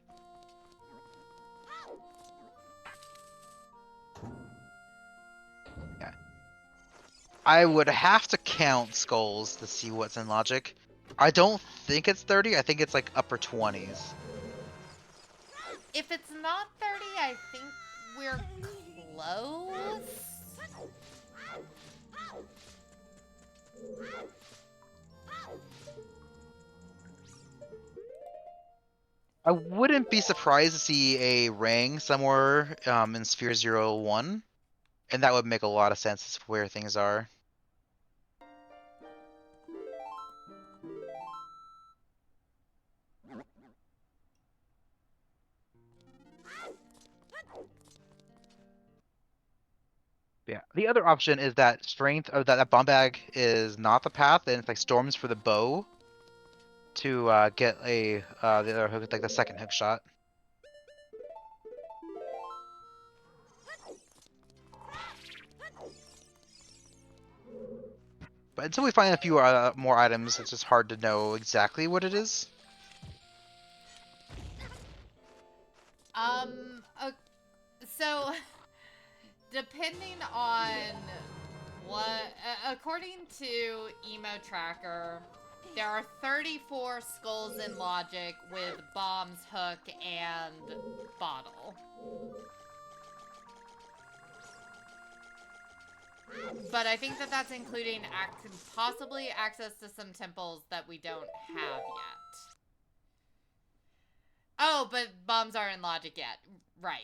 Yeah, I would have to count skulls to see what's in logic. I don't think it's 30. I think it's like upper 20s. If it's not 30, I think we're close. I wouldn't be surprised to see a Rang somewhere in Sphere 01, and that would make a lot of sense as to where things are. Yeah. The other option is that strength or that bomb bag is not the path, and it's like storms for the bow to get a the other hook, like the second hook shot. But until we find a few more items, it's just hard to know exactly what it is. So depending on what, according to Emo Tracker, there are 34 skulls in logic with bombs, hook, and bottle. But I think that that's including possibly access to some temples that we don't have yet. Oh, but bombs are in logic yet. Right.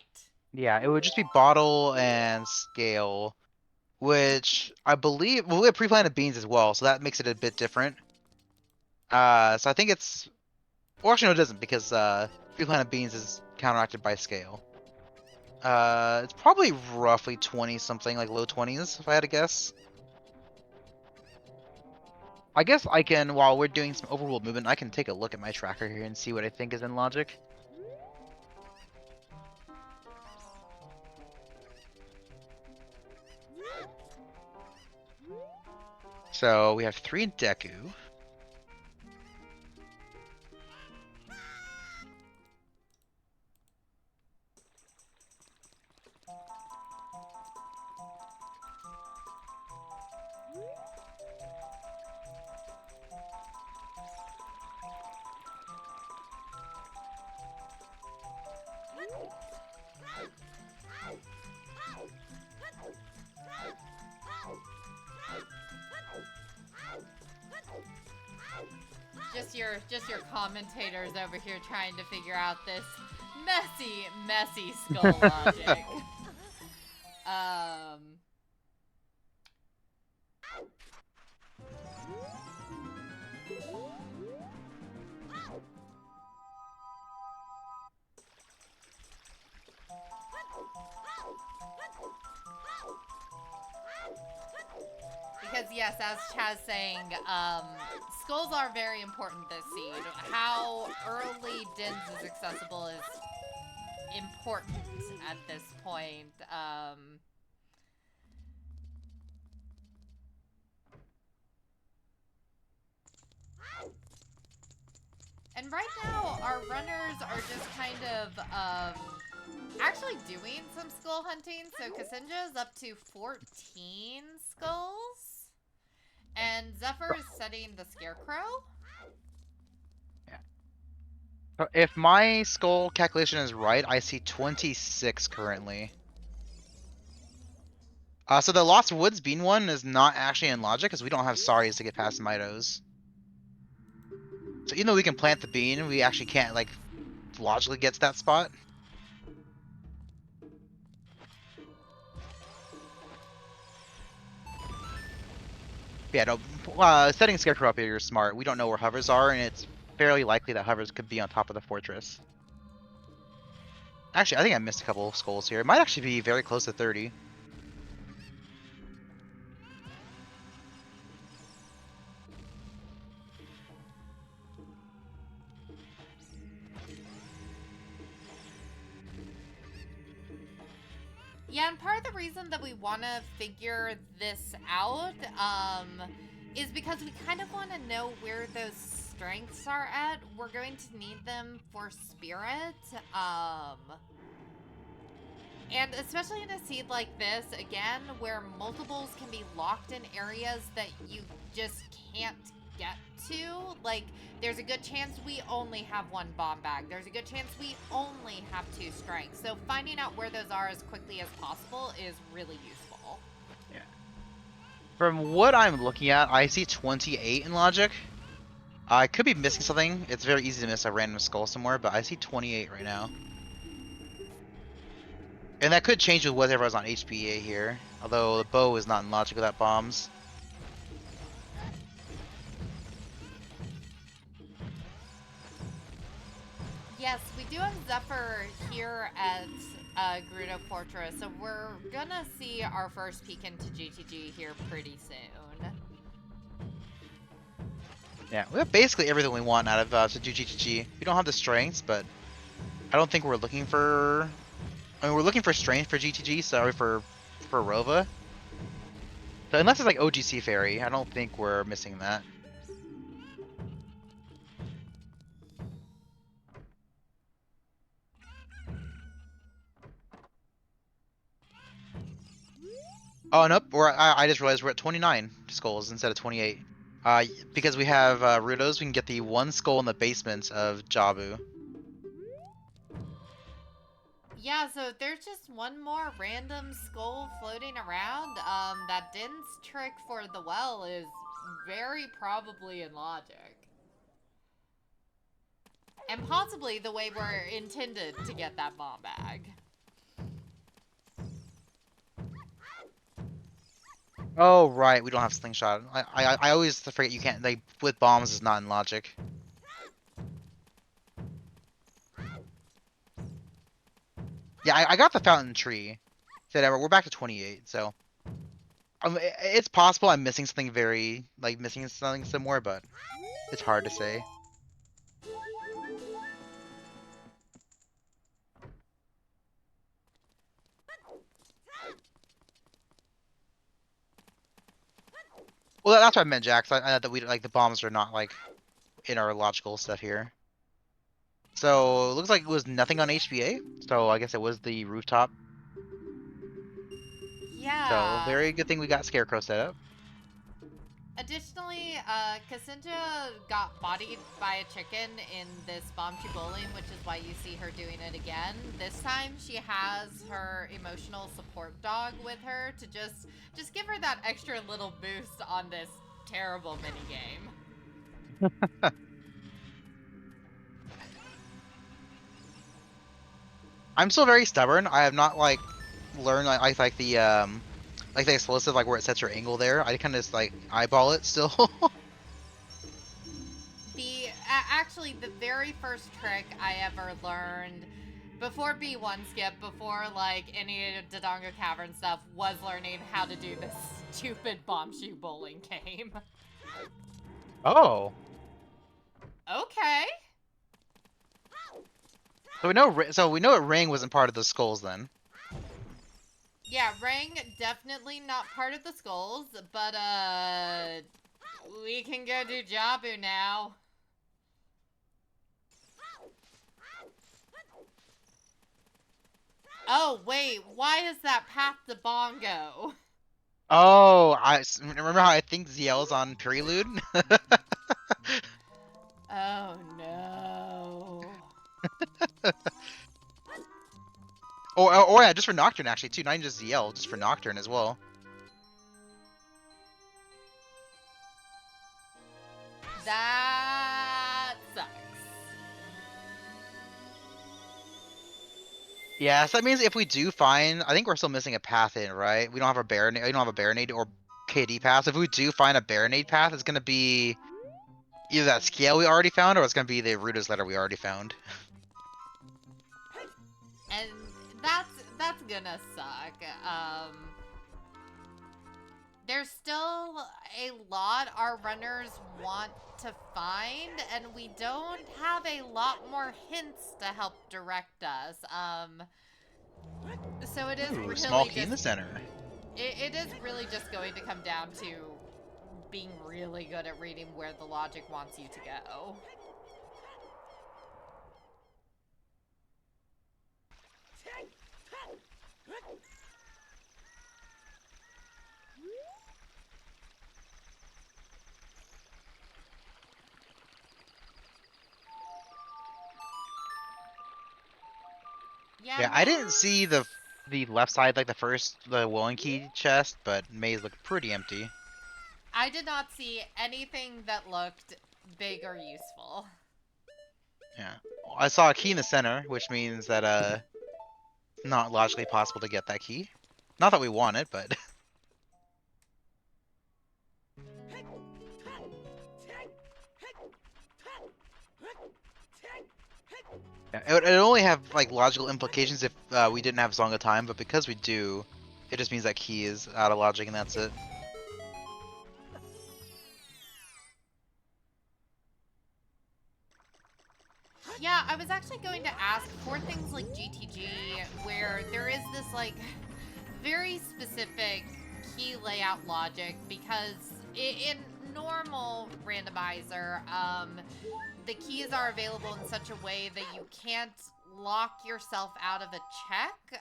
Yeah, it would just be bottle and scale, which I believe, well, we have pre-planted beans as well, so that makes it a bit different. So I think it's, well, actually no, it doesn't, because pre-planted beans is counteracted by scale. It's probably roughly 20 something, like low 20s, if I had to guess. I guess I can, while we're doing some overworld movement, I can take a look at my tracker here and see what I think is in logic. So we have 3 Deku. Just your commentators over here trying to figure out this messy skull logic. Because yes, as Chaz saying, skulls are very important this seed. How early Dins is accessible is important at this point. And right now, our runners are just kind of actually doing some skull hunting. So ksinjah is up to 14 skulls. And Zephyr is setting the Scarecrow. Yeah. So if my skull calculation is right, I see 26 currently. So the Lost Woods Bean one is not actually in logic because we don't have Saris to get past Mitos. So even though we can plant the bean, we actually can't like logically get to that spot. Yeah, no. Setting Scarecrow up here is smart. We don't know where hovers are, and it's fairly likely that hovers could be on top of the fortress. Actually, I think I missed a couple of skulls here. It might actually be very close to 30. Yeah, and part of the reason that we want to figure this out is because we kind of want to know where those strengths are at. We're going to need them for Spirit. And especially in a seed like this, again, where multiples can be locked in areas that you just can't get to. Like, there's a good chance we only have 1 bomb bag. There's a good chance we only have 2 strengths. So finding out where those are as quickly as possible is really useful. Yeah. From what I'm looking at, I see 28 in logic. I could be missing something. It's very easy to miss a random skull somewhere, but I see 28 right now. And that could change with whatever's on HPA here. Although the bow is not in logic without bombs. Yes, we do have Zephyr here at Gerudo Fortress, so we're gonna see our first peek into GTG here pretty soon. Yeah, we have basically everything we want out of to do GTG. We don't have the strengths, but I don't think we're looking for... I mean, we're looking for strength for GTG, sorry for Rova. So unless it's like OGC Fairy, I don't think we're missing that. Oh, nope. I just realized we're at 29 skulls instead of 28. Because we have Rudos, we can get the 1 skull in the basement of Jabu. Yeah, so there's just one more random skull floating around. That Din's trick for the well is very probably in logic. And possibly the way we're intended to get that bomb bag. Oh, right, we don't have slingshot. I always forget you can't, like, with bombs is not in logic. Yeah, I got the fountain tree. Whatever. We're back to 28, so it's possible I'm missing something missing something somewhere, but it's hard to say. Well, that's what I meant, Jax. I know that we like the bombs are not like in our logical stuff here. So it looks like it was nothing on HBA. So I guess it was the rooftop. So Yeah. very good thing we got Scarecrow set up. Additionally, Ksinjah got bodied by a chicken in this bombshy bowling, which is why you see her doing it again. This time she has her emotional support dog with her to just give her that extra little boost on this terrible minigame. I'm still very stubborn. I have not learned like the explosive where it sets your angle there. I kind of just eyeball it still. Actually, the very first trick I ever learned before B1 skip, before any Dodongo Cavern stuff, was learning how to do this stupid bombshoe bowling game. Oh. Okay. So we know a ring wasn't part of the skulls then. Yeah, ring definitely not part of the skulls, but we can go do Jabu now. Oh, wait, why is that path to Bongo? Oh, remember how I think ZL's on Prelude? Oh, no. Or yeah, just for Nocturne actually too, not even just ZL, just for Nocturne as well. That sucks. Yeah, so that means if we do find, I think we're still missing a path in, right? We don't have a Baronade, we don't have a Baronade or KD path. If we do find a Baronade path, it's gonna be either that scale we already found, or it's gonna be the Ruda's letter we already found. And that's gonna suck. There's still a lot our runners want to find, and we don't have a lot more hints to help direct us. So it is Ooh, really small key just in the center. it is really just going to come down to being really good at reading where the logic wants you to go. Yeah, I didn't see the left side, like the Willing Key chest, but Maze looked pretty empty. I did not see anything that looked big or useful. Yeah, I saw a key in the center, which means that not logically possible to get that key. Not that we want it, but yeah, it would only have logical implications if we didn't have Song of Time, but because we do, it just means that key is out of logic and that's it. Yeah, I was actually going to ask for things like GTG, where there is this, very specific key layout logic, because in normal randomizer, the keys are available in such a way that you can't lock yourself out of a check.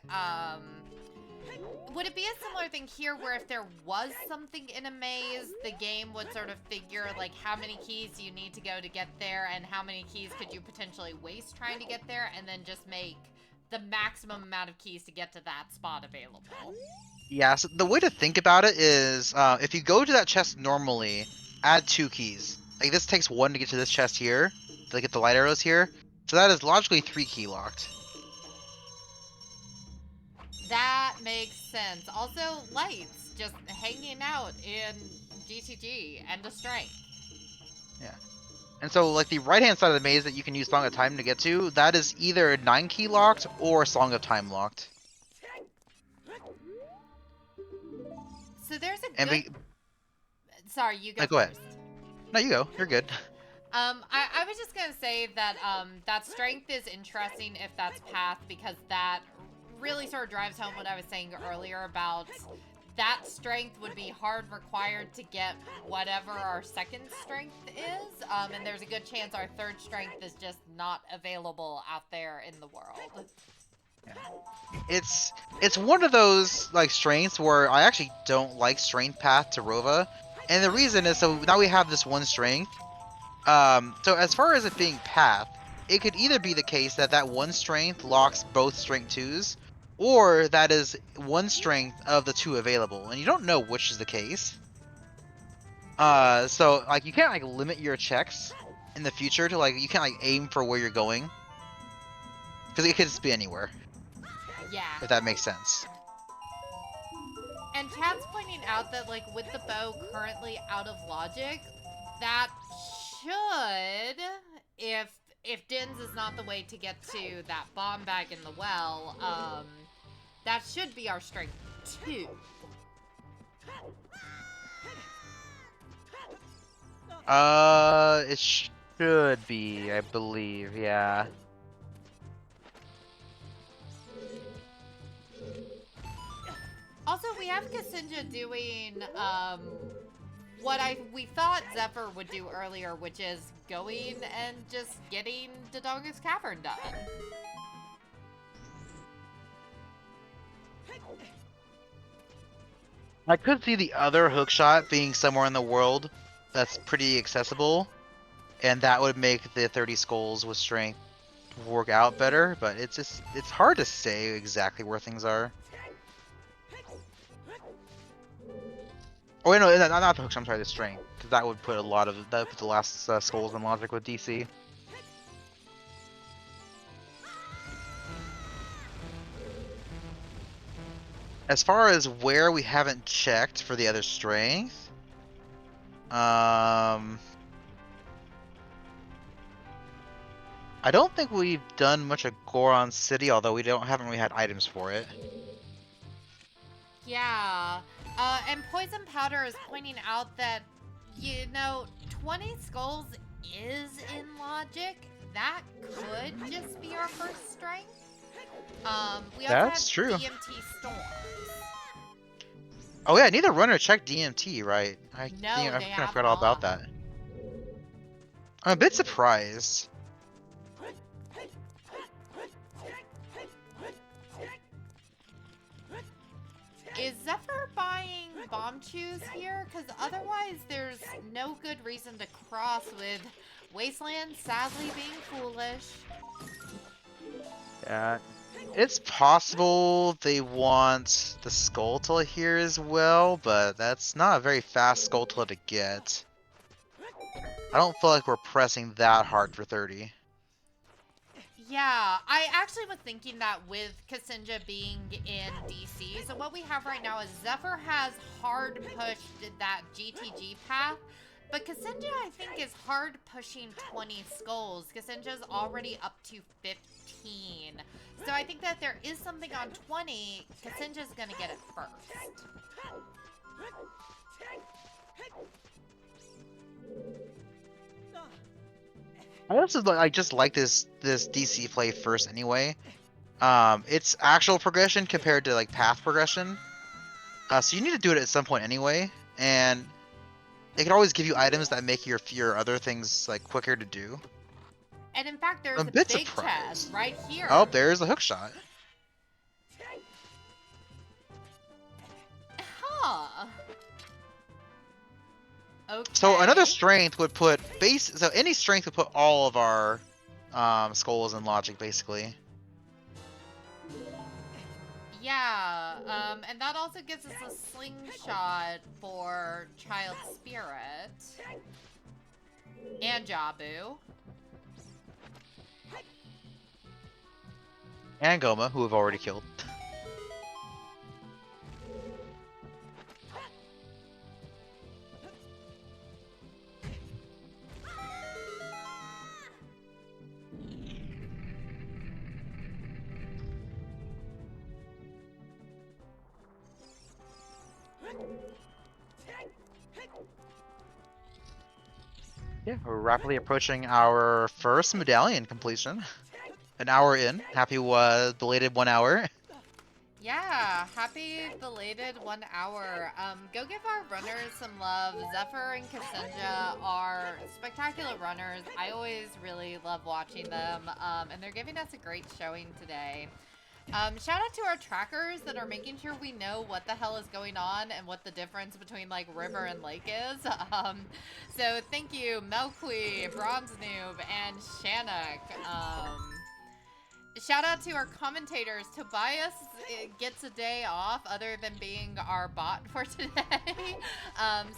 Would it be a similar thing here where if there was something in a maze, the game would sort of figure how many keys do you need to go to get there and how many keys could you potentially waste trying to get there, and then just make the maximum amount of keys to get to that spot available? Yeah, so the way to think about it is if you go to that chest normally, add 2 keys. Like this takes 1 to get to this chest here, to get the light arrows here. So that is logically 3 key locked. That makes sense. Also, lights just hanging out in GTG and a strength. Yeah. And so, like, the right-hand side of the maze that you can use Song of Time to get to, that is either 9-key locked or Song of Time locked. So there's a And good... Sorry, you go go ahead. first. No, you go. You're good. I was just gonna say that that strength is interesting if that's path, because that really sort of drives home what I was saying earlier about that strength would be hard required to get whatever our second strength is, and there's a good chance our third strength is just not available out there in the world. Yeah. It's one of those like strengths where I actually don't like strength path to Rova, and the reason is so now we have this one strength. So as far as it being path, it could either be the case that that one strength locks both strength 2s, or that is one strength of the 2 available, and you don't know which is the case. So like you can't like limit your checks in the future to like you can't like aim for where you're going, because it could just be anywhere. Yeah. If that makes sense. And Chad's pointing out that, like, with the bow currently out of logic, that should, if Dins is not the way to get to that bomb bag in the well, that should be our strength 2. It should be, I believe, yeah. Also, we have Ksinjah doing, what we thought Zephyr would do earlier, which is going and just getting Dodongo's Cavern done. I could see the other hookshot being somewhere in the world that's pretty accessible, and that would make the 30 skulls with strength work out better, but it's hard to say exactly where things are. Oh wait, no, not the hookshot, I'm sorry, the strength, because that would put that would put the last skulls in logic with DC. As far as where we haven't checked for the other strength, I don't think we've done much of Goron City, although haven't really had items for it. Yeah, and Poison Powder is pointing out that, 20 skulls is in logic. That could just be our first strength. We also That's have true. DMT Storms. Oh yeah, neither runner checked DMT, right? I forgot all about that. I'm a bit surprised. Is Zephyr buying bomb chews here? Because otherwise there's no good reason to cross with Wasteland sadly being foolish. Yeah, it's possible they want the Skulltula here as well, but that's not a very fast Skulltula to get. I don't feel like we're pressing that hard for 30. Yeah, I actually was thinking that with Ksinjah being in DC. So what we have right now is Zephyr has hard pushed that GTG path, but Ksinjah I think is hard pushing 20 skulls. Ksinjah's already up to 15. So I think that there is something on 20. Ksinjah's gonna get it first. I just like this DC play first anyway. It's actual progression compared to like path progression. So you need to do it at some point anyway, and it can always give you items that make your other things like quicker to do. And in fact, there's I'm a a bit big surprised. chest right here. Oh, there's a hookshot. Huh. Okay. So another strength would put so any strength would put all of our skulls in logic basically. Yeah, and that also gives us a slingshot for Child Spirit. And Jabu. And Goma, who we've already killed. Yeah, we're rapidly approaching our first medallion completion. An hour in. Happy belated 1 hour. Yeah, happy belated 1 hour. Go give our runners some love. Zephyr and ksinjah are spectacular runners. I always really love watching them, and they're giving us a great showing today. Shout out to our trackers that are making sure we know what the hell is going on and what the difference between like river and lake is. So thank you, Melqui, Bronze Noob, and Shannock. Shout out to our commentators. Tobias gets a day off other than being our bot for today.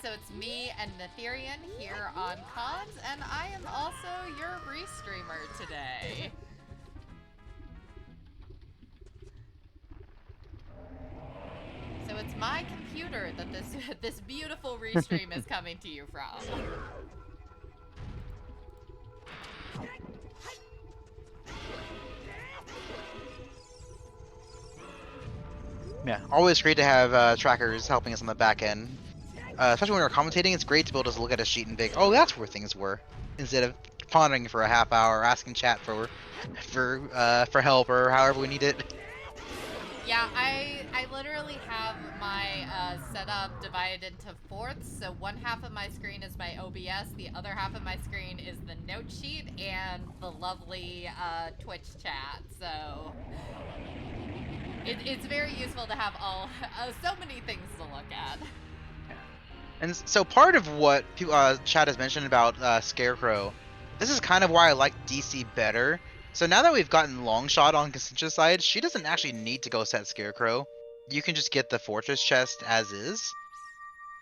So it's me and Natheirean here on comms, and I am also your restreamer today. So it's my computer that this beautiful restream is coming to you from. Yeah, always great to have trackers helping us on the back end. Especially when we're commentating, it's great to be able to just look at a sheet and think, oh, that's where things were, instead of pondering for a half hour, or asking chat for help or however we need it. Yeah, I literally have my setup divided into fourths. So one half of my screen is my OBS, the other half of my screen is the note sheet and the lovely Twitch chat. So it's very useful to have all so many things to look at. And so part of what chat has mentioned about Scarecrow, this is kind of why I like DC better. So now that we've gotten Longshot on ksinjah's side, she doesn't actually need to go set Scarecrow. You can just get the Fortress chest as is.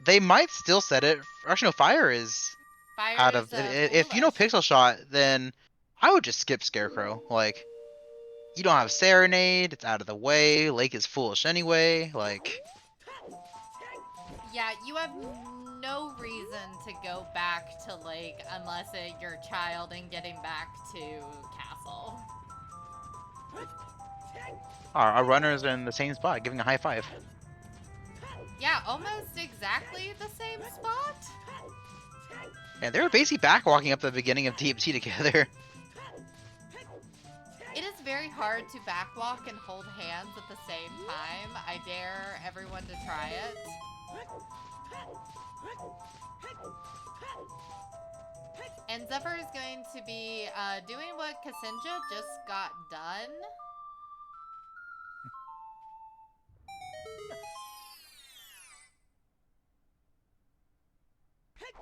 They might still set it. Actually, no, Fire is Fire out is of... If you know foolish. Pixel Shot, then I would just skip Scarecrow. Like, you don't have Serenade, it's out of the way, Lake is foolish anyway, like... Yeah, you have no reason to go back to Lake unless you're a child and getting back to Castle. Our runners are in the same spot, giving a high five. Yeah, almost exactly the same spot. Yeah, they were basically backwalking up the beginning of DMT together. It is very hard to backwalk and hold hands at the same time. I dare everyone to try it. And Zephyr is going to be doing what ksinjah just got done.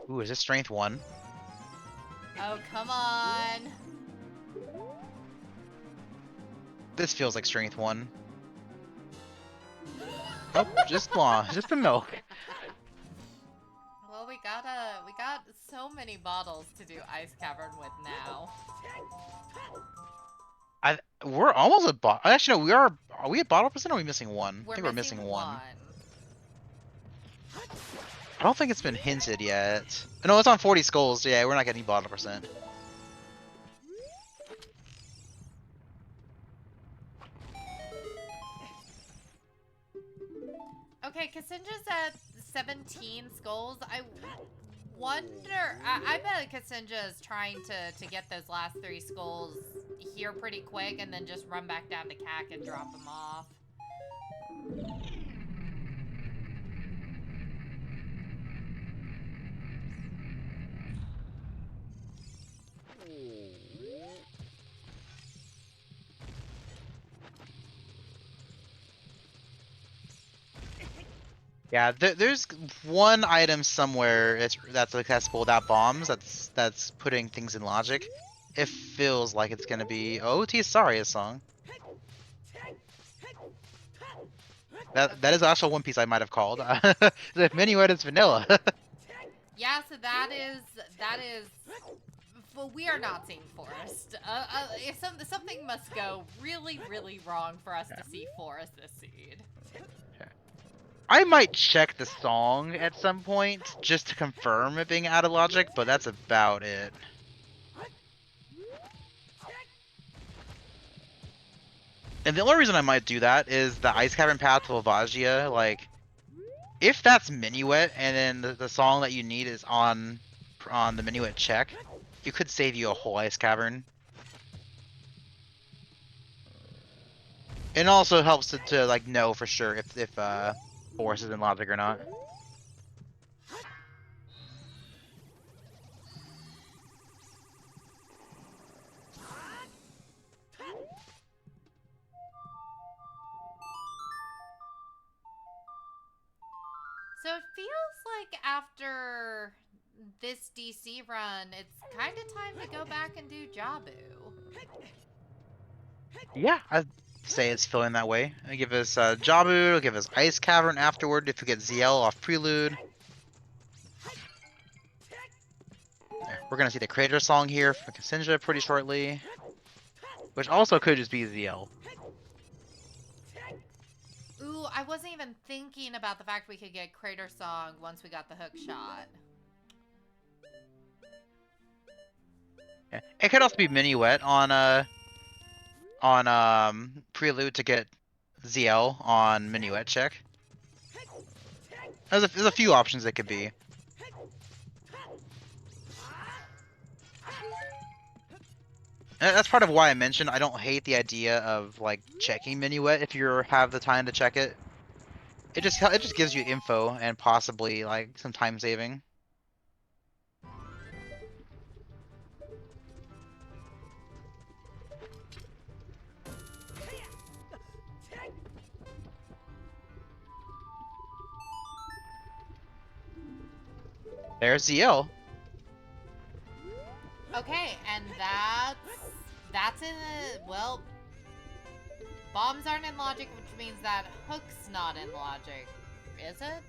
Ooh, is this strength 1? Oh, come on. This feels like strength 1. Oh, just the milk. Well, we got so many bottles to do Ice Cavern with now. We're almost at bottle. Actually, no, we are. Are we at bottle percent? Or are we missing 1? I think we're missing 1. I don't think it's been hinted yet. No, it's on 40 skulls. Yeah, we're not getting bottle percent. Okay, ksinjah's at 17 skulls. I wonder... I bet ksinjah is trying to get those last 3 skulls here pretty quick and then just run back down to CAC and drop them off. Yeah, there's one item somewhere that's accessible without bombs. That's putting things in logic. It feels like it's gonna be OoT Randomizer song. That is also one piece I might have called. The Minuet is vanilla. Yeah, so that is. Well, we are not seeing Forest. If something must go really, really wrong for us to see Forest this seed. I might check the song at some point just to confirm it being out of logic, but that's about it. And the only reason I might do that is the Ice Cavern path to Lavagia, like, if that's Minuet, and then the song that you need is on the Minuet check, you could save you a whole ice cavern. It also helps to like know for sure if Force is in logic or not. So it feels like after this DC run, it's kind of time to go back and do Jabu. Yeah, I'd say it's feeling that way. I give us Jabu, give us Ice Cavern afterward if we get ZL off Prelude. We're gonna see the Creator Song here from ksinjah pretty shortly, which also could just be ZL. Ooh, I wasn't even thinking about the fact we could get Crater Song once we got the hook shot. Yeah. It could also be Minuet on Prelude to get ZL on Minuet check. There's a few options it could be. And that's part of why I mentioned I don't hate the idea of like checking Minuet if you have the time to check it. It just gives you info and possibly like some time saving. There's ZL. Okay, and that's in the, well, bombs aren't in logic, which means that hook's not in logic. Is it?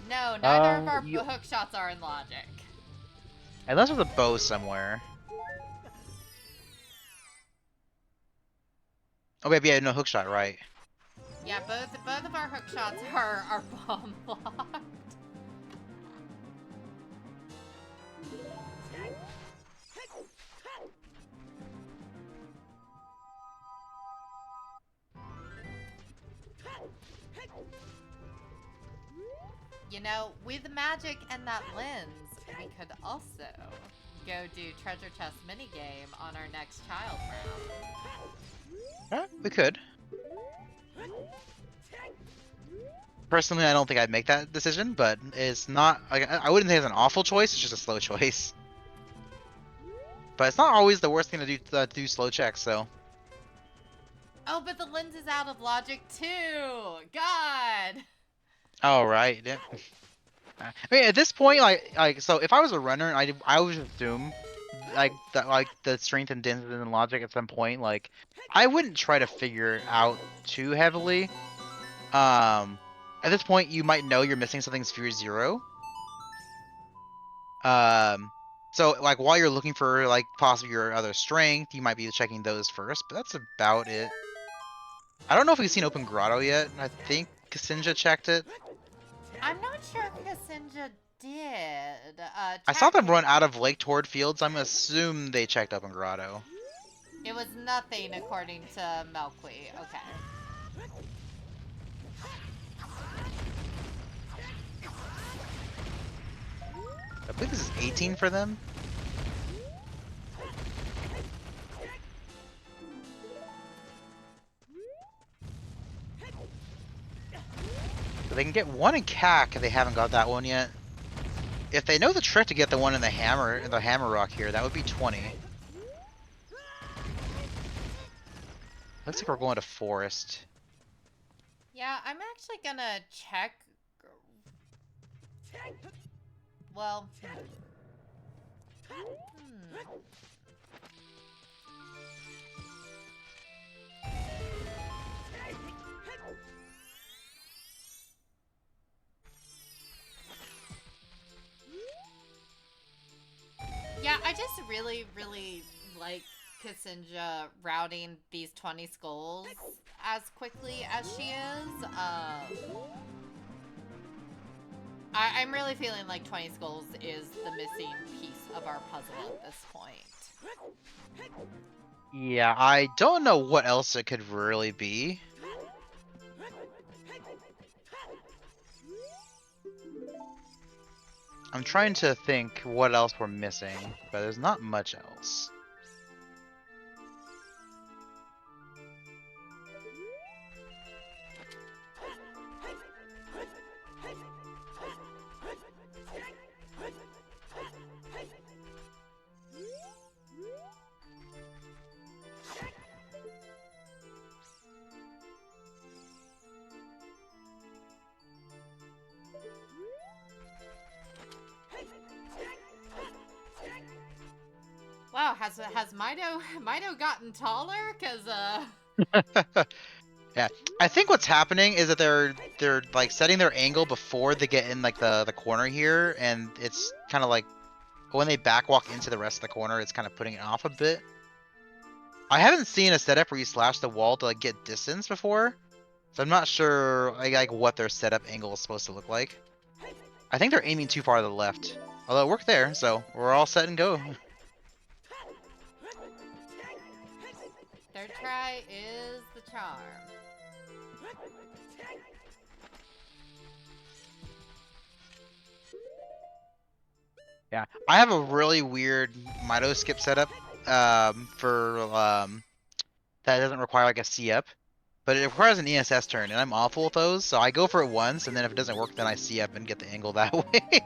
No, neither of our hook shots are in logic. Unless there's a bow somewhere. Oh wait, yeah, no hook shot, right? Yeah, both of our hook shots are bomb blocked. You know, with magic and that lens, we could also go do treasure chest minigame on our next child round. We could. Personally, I don't think I'd make that decision, but it's not. Like, I wouldn't say it's an awful choice. It's just a slow choice. But it's not always the worst thing to do slow checks. So. Oh, but the lens is out of logic too. God. Oh right. Yeah. I mean, at this point, so if I was a runner, I would assume like that, like the strength and density and logic at some point, like I wouldn't try to figure it out too heavily. At this point, you might know you're missing something sphere 0. So like while you're looking for like possibly your other strength, you might be checking those first, but that's about it. I don't know if we've seen Open Grotto yet. I think ksinjah checked it. I'm not sure if ksinjah did. I saw them run out of Lake toward fields. I'm gonna assume they checked Open Grotto. It was nothing according to Milkweed. Okay. I believe this is 18 for them. So they can get one in CAC if they haven't got that one yet. If they know the trick to get the one in the hammer rock here, that would be 20. Looks like we're going to forest. Yeah, I'm actually gonna check. Well. Yeah, I just really, really like ksinjah routing these 20 skulls as quickly as she is. I'm really feeling like 20 skulls is the missing piece of our puzzle at this point. Yeah, I don't know what else it could really be. I'm trying to think what else we're missing, but there's not much else. Wow, has Mido gotten taller? Cause Yeah, I think what's happening is that they're like setting their angle before they get in like the corner here, and it's kind of like when they back walk into the rest of the corner, it's kind of putting it off a bit. I haven't seen a setup where you slash the wall to like get distance before, so I'm not sure like what their setup angle is supposed to look like. I think they're aiming too far to the left, although it worked there, so we're all set and go. third try is the charm. Yeah, I have a really weird Mido skip setup for that doesn't require like a C up, but it requires an ESS turn, and I'm awful with those, so I go for it once, and then if it doesn't work, then I C up and get the angle that way.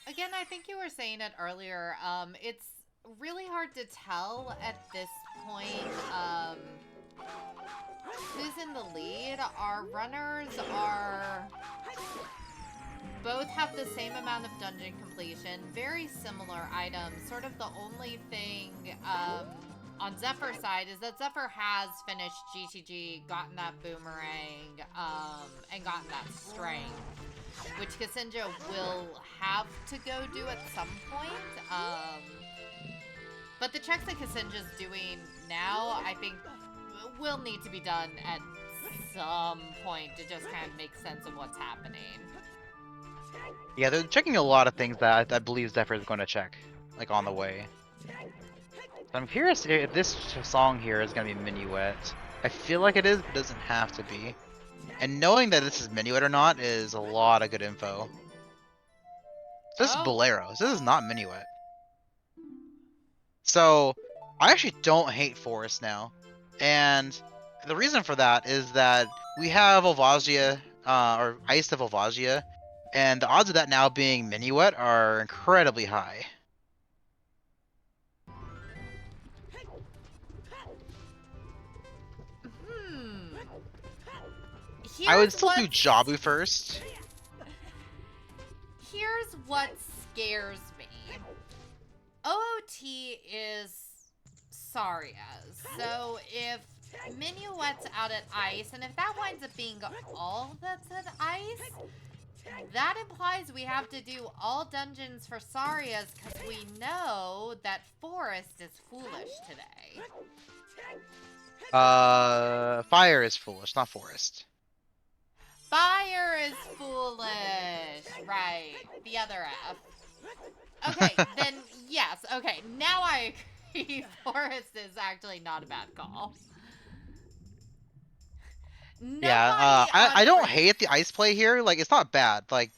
Again, I think you were saying it earlier. It's really hard to tell at this point who's in the lead. Our runners are both have the same amount of dungeon completion, very similar items. Sort of the only thing on Zephyr's side is that Zephyr has finished GTG, gotten that boomerang, and gotten that strength, which ksinjah will have to go do at some point. But the checks that ksinjah's doing now, I think, will need to be done at some point to just kind of make sense of what's happening. Yeah, they're checking a lot of things that I believe Zephyr is going to check, like on the way. So I'm curious if this song here is going to be Minuet. I feel like it is, but it doesn't have to be. And knowing that this is Minuet or not is a lot of good info. So this is Bolero. So this is not Minuet. So I actually don't hate Forest now. And the reason for that is that we have Volvagia, or Ice of Volvagia, and the odds of that now being Minuet are incredibly high. I would still do Jabu first. Here's what scares me. OOT is Saria's. So if Minuet's out at ice, and if that winds up being all that's at ice, that implies we have to do all dungeons for Saria's because we know that Forest is foolish today. Fire is foolish, not Forest. Fire is foolish. Right. The other F. Okay, then yes. Okay, now I agree. Forest is actually not a bad call. Yeah, I don't hate the ice play here. Like, it's not bad. Like,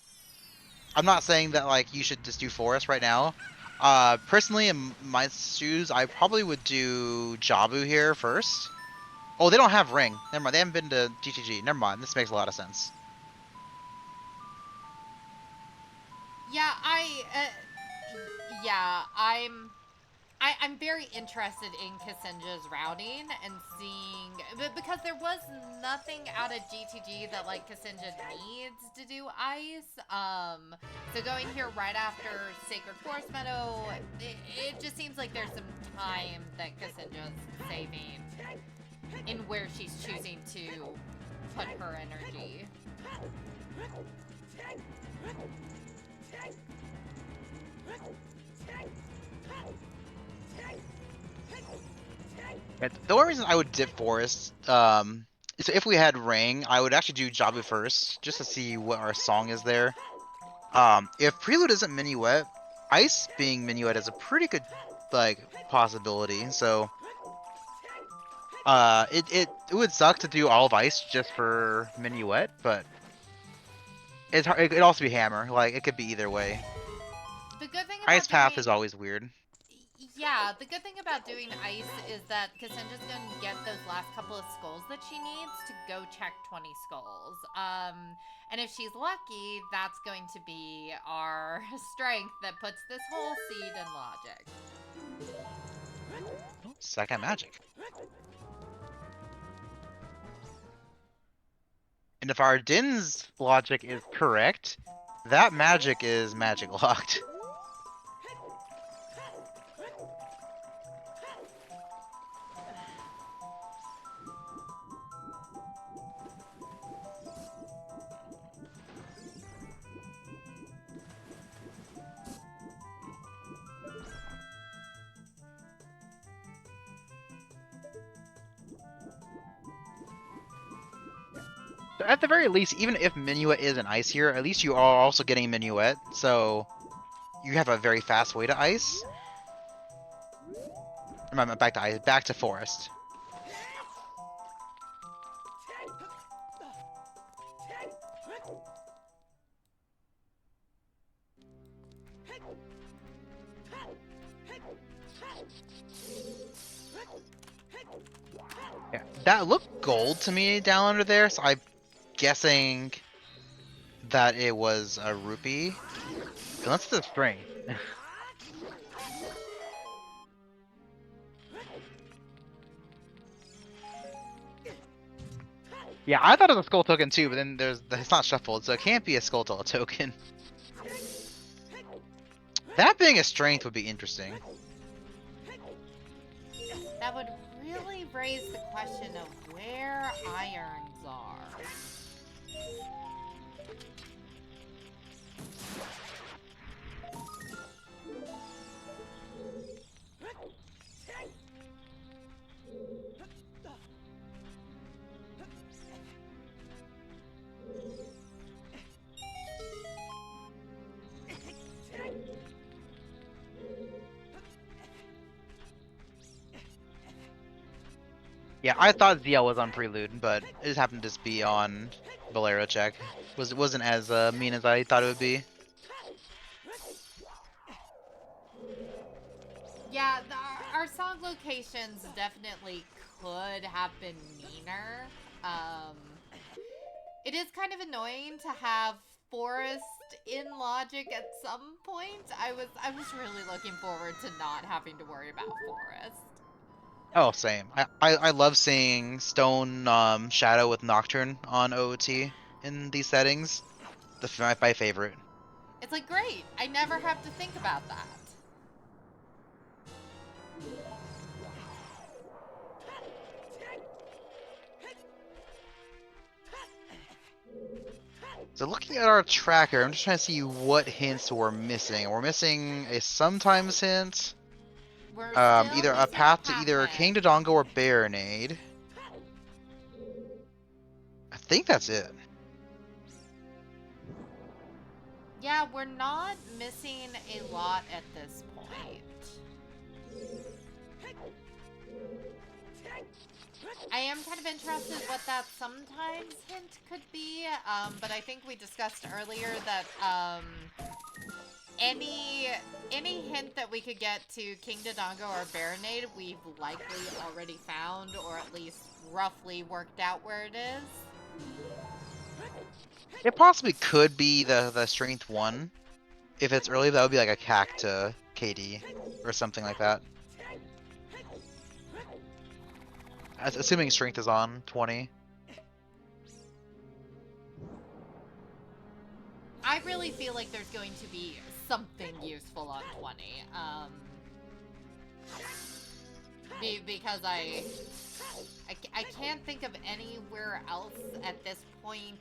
I'm not saying that, like, you should just do Forest right now. Personally, in my shoes, I probably would do Jabu here first. Oh, they don't have Ring. Never mind. They haven't been to GTG. Never mind. This makes a lot of sense. Yeah, I'm very interested in ksinjah's routing and seeing, but because there was nothing out of GTG that like ksinjah needs to do ice. So going here right after Sacred Forest Meadow, it just seems like there's some time that ksinjah's saving in where she's choosing to put her energy. The only reason I would dip Forest, is if we had Ring, I would actually do Jabu first, just to see what our song is there. If Prelude isn't Minuet, Ice being Minuet is a pretty good, like, possibility. So, it would suck to do all of Ice just for Minuet, but it's hard, it could also be Hammer. Like, it could be either way. The good thing Ice about Path doing is always weird. Yeah, the good thing about doing ice is that Cassandra's gonna get those last couple of skulls that she needs to go check 20 skulls. And if she's lucky, that's going to be our strength that puts this whole seed in logic. Second magic. And if our Din's logic is correct, that magic is magic locked. So at the very least, even if Minuet is an ice here, at least you are also getting Minuet, so you have a very fast way to ice. Back to ice, back to Forest. Yeah, that looked gold to me down under there, so I'm guessing that it was a rupee. Unless it's a string. Yeah, I thought it was a skull token too, but then it's not shuffled, so it can't be a Skulltula token. That being a strength would be interesting. That would really raise the question of where irons are. Yeah, I thought ZL was on Prelude, but it just happened to just be on Bolero check. Wasn't as mean as I thought it would be. Yeah, our song locations definitely could have been meaner. It is kind of annoying to have Forest in logic at some point. I was really looking forward to not having to worry about Forest. Oh, same. I love seeing Stone Shadow with Nocturne on OOT in these settings. My favorite. It's like, great, I never have to think about that. So looking at our tracker, I'm just trying to see what hints we're missing. We're missing a sometimes hint. We're still Either a missing path the to either path King Dodongo or Baronade. I think that's it. Yeah, we're not missing a lot at this point. I am kind of interested what that sometimes hint could be, but I think we discussed earlier that any hint that we could get to King Dodongo or Baronade, we've likely already found, or at least roughly worked out where it is. It possibly could be the Strength 1. If it's early, that would be like a CAC to KD or something like that. Assuming Strength is on 20. I really feel like there's going to be something useful on 20. Because I can't think of anywhere else at this point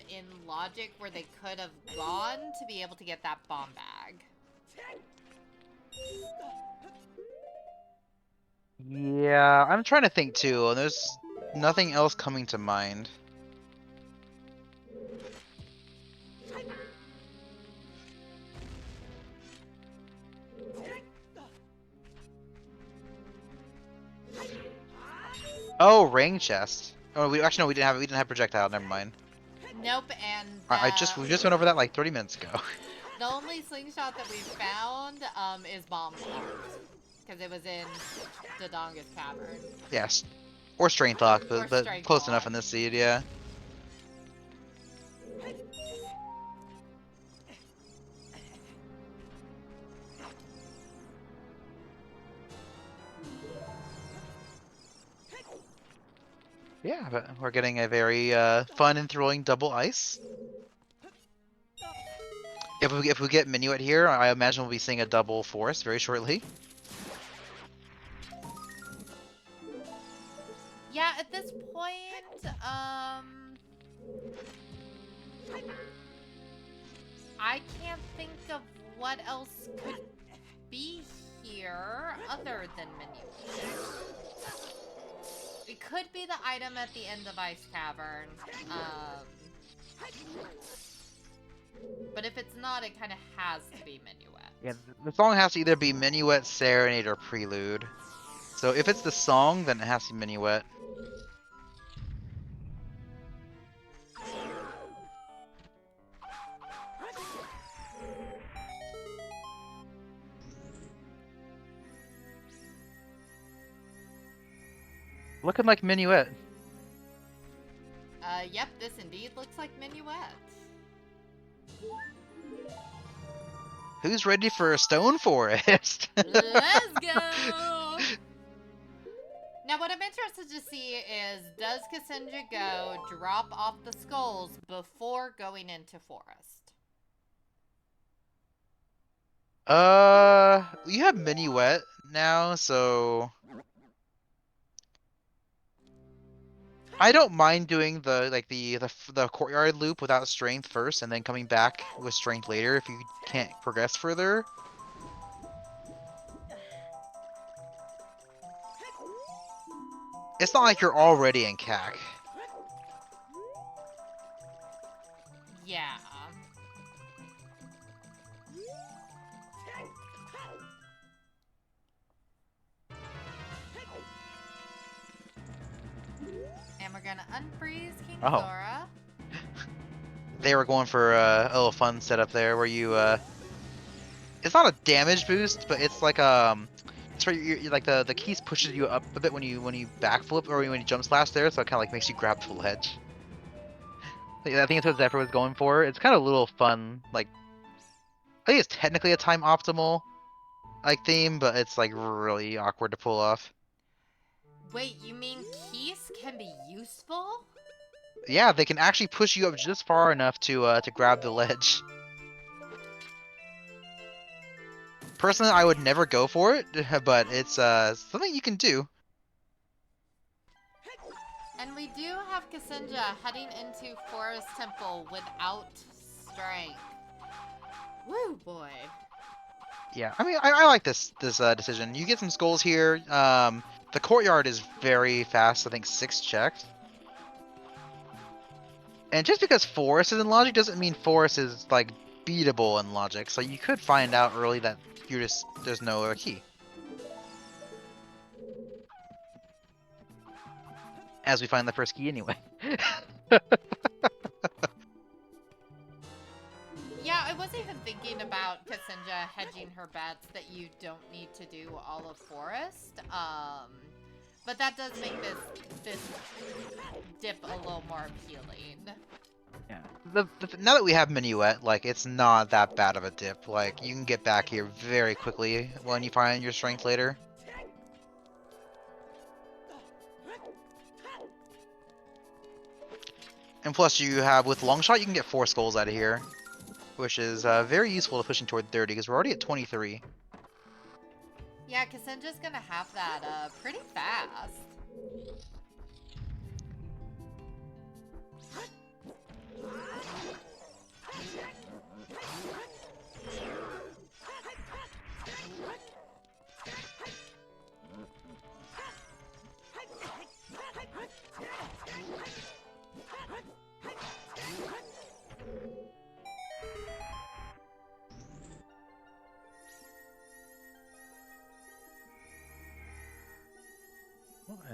in logic where they could have gone to be able to get that bomb bag. Yeah, I'm trying to think too, and there's nothing else coming to mind. Oh, rain chest. Oh, we actually no, we didn't have projectile. Never mind. Nope, and We just went over that like 30 minutes ago. the only slingshot that we found is bomb because it was in Dodonga's cavern. Yes, or strength lock, Or but strength close enough lock. in this seed, yeah. Yeah, but we're getting a very fun and thrilling double ice. If we get Minuet here, I imagine we'll be seeing a double forest very shortly. Yeah, at this point, I can't think of what else could be here other than Minuet. It could be the item at the end of Ice Cavern. But if it's not, it kind of has to be Minuet. Yeah, the song has to either be Minuet, Serenade, or Prelude. So if it's the song, then it has to be Minuet. Looking like Minuet. Yep, this indeed looks like Minuet. Who's ready for a stone forest? Let's go! Now, what I'm interested to see is, does ksinjah go drop off the skulls before going into forest? You have Minuet now, so I don't mind doing the courtyard loop without strength first, and then coming back with strength later if you can't progress further. It's not like you're already in CAC. Yeah. And we're gonna unfreeze King Oh. Sora. They were going for a little fun setup there where you it's not a damage boost, but it's like it's where you're like the keys pushes you up a bit when you backflip or when you jump slash there, so it kind of like makes you grab the ledge. I think it's what Zephyr was going for. It's kind of a little fun, like I think it's technically a time optimal like theme, but it's like really awkward to pull off. Wait, you mean keys can be useful? Yeah, they can actually push you up just far enough to grab the ledge. Personally, I would never go for it, but it's something you can do. And we do have ksinjah heading into Forest Temple without strength. Woo, boy. Yeah, I mean, I like this decision. You get some skulls here. The courtyard is very fast. I think 6 checks. And just because Forest is in logic doesn't mean Forest is like beatable in logic. So you could find out early that there's no key. As we find the first key anyway. Yeah, I was even thinking about ksinjah hedging her bets that you don't need to do all of Forest. But that does make this dip a little more appealing. Yeah. Now that we have Minuet, like, it's not that bad of a dip. Like, you can get back here very quickly when you find your strength later. And plus, you have, with Longshot, you can get 4 skulls out of here. Which is very useful to pushing toward 30, because we're already at 23. Yeah, ksinjah's gonna have that pretty fast.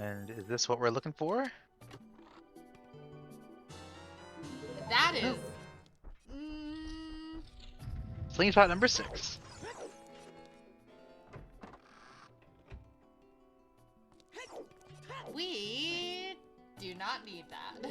And is this what we're looking for? That is... Oh. Mm, Slingshot number 6. we do not need that.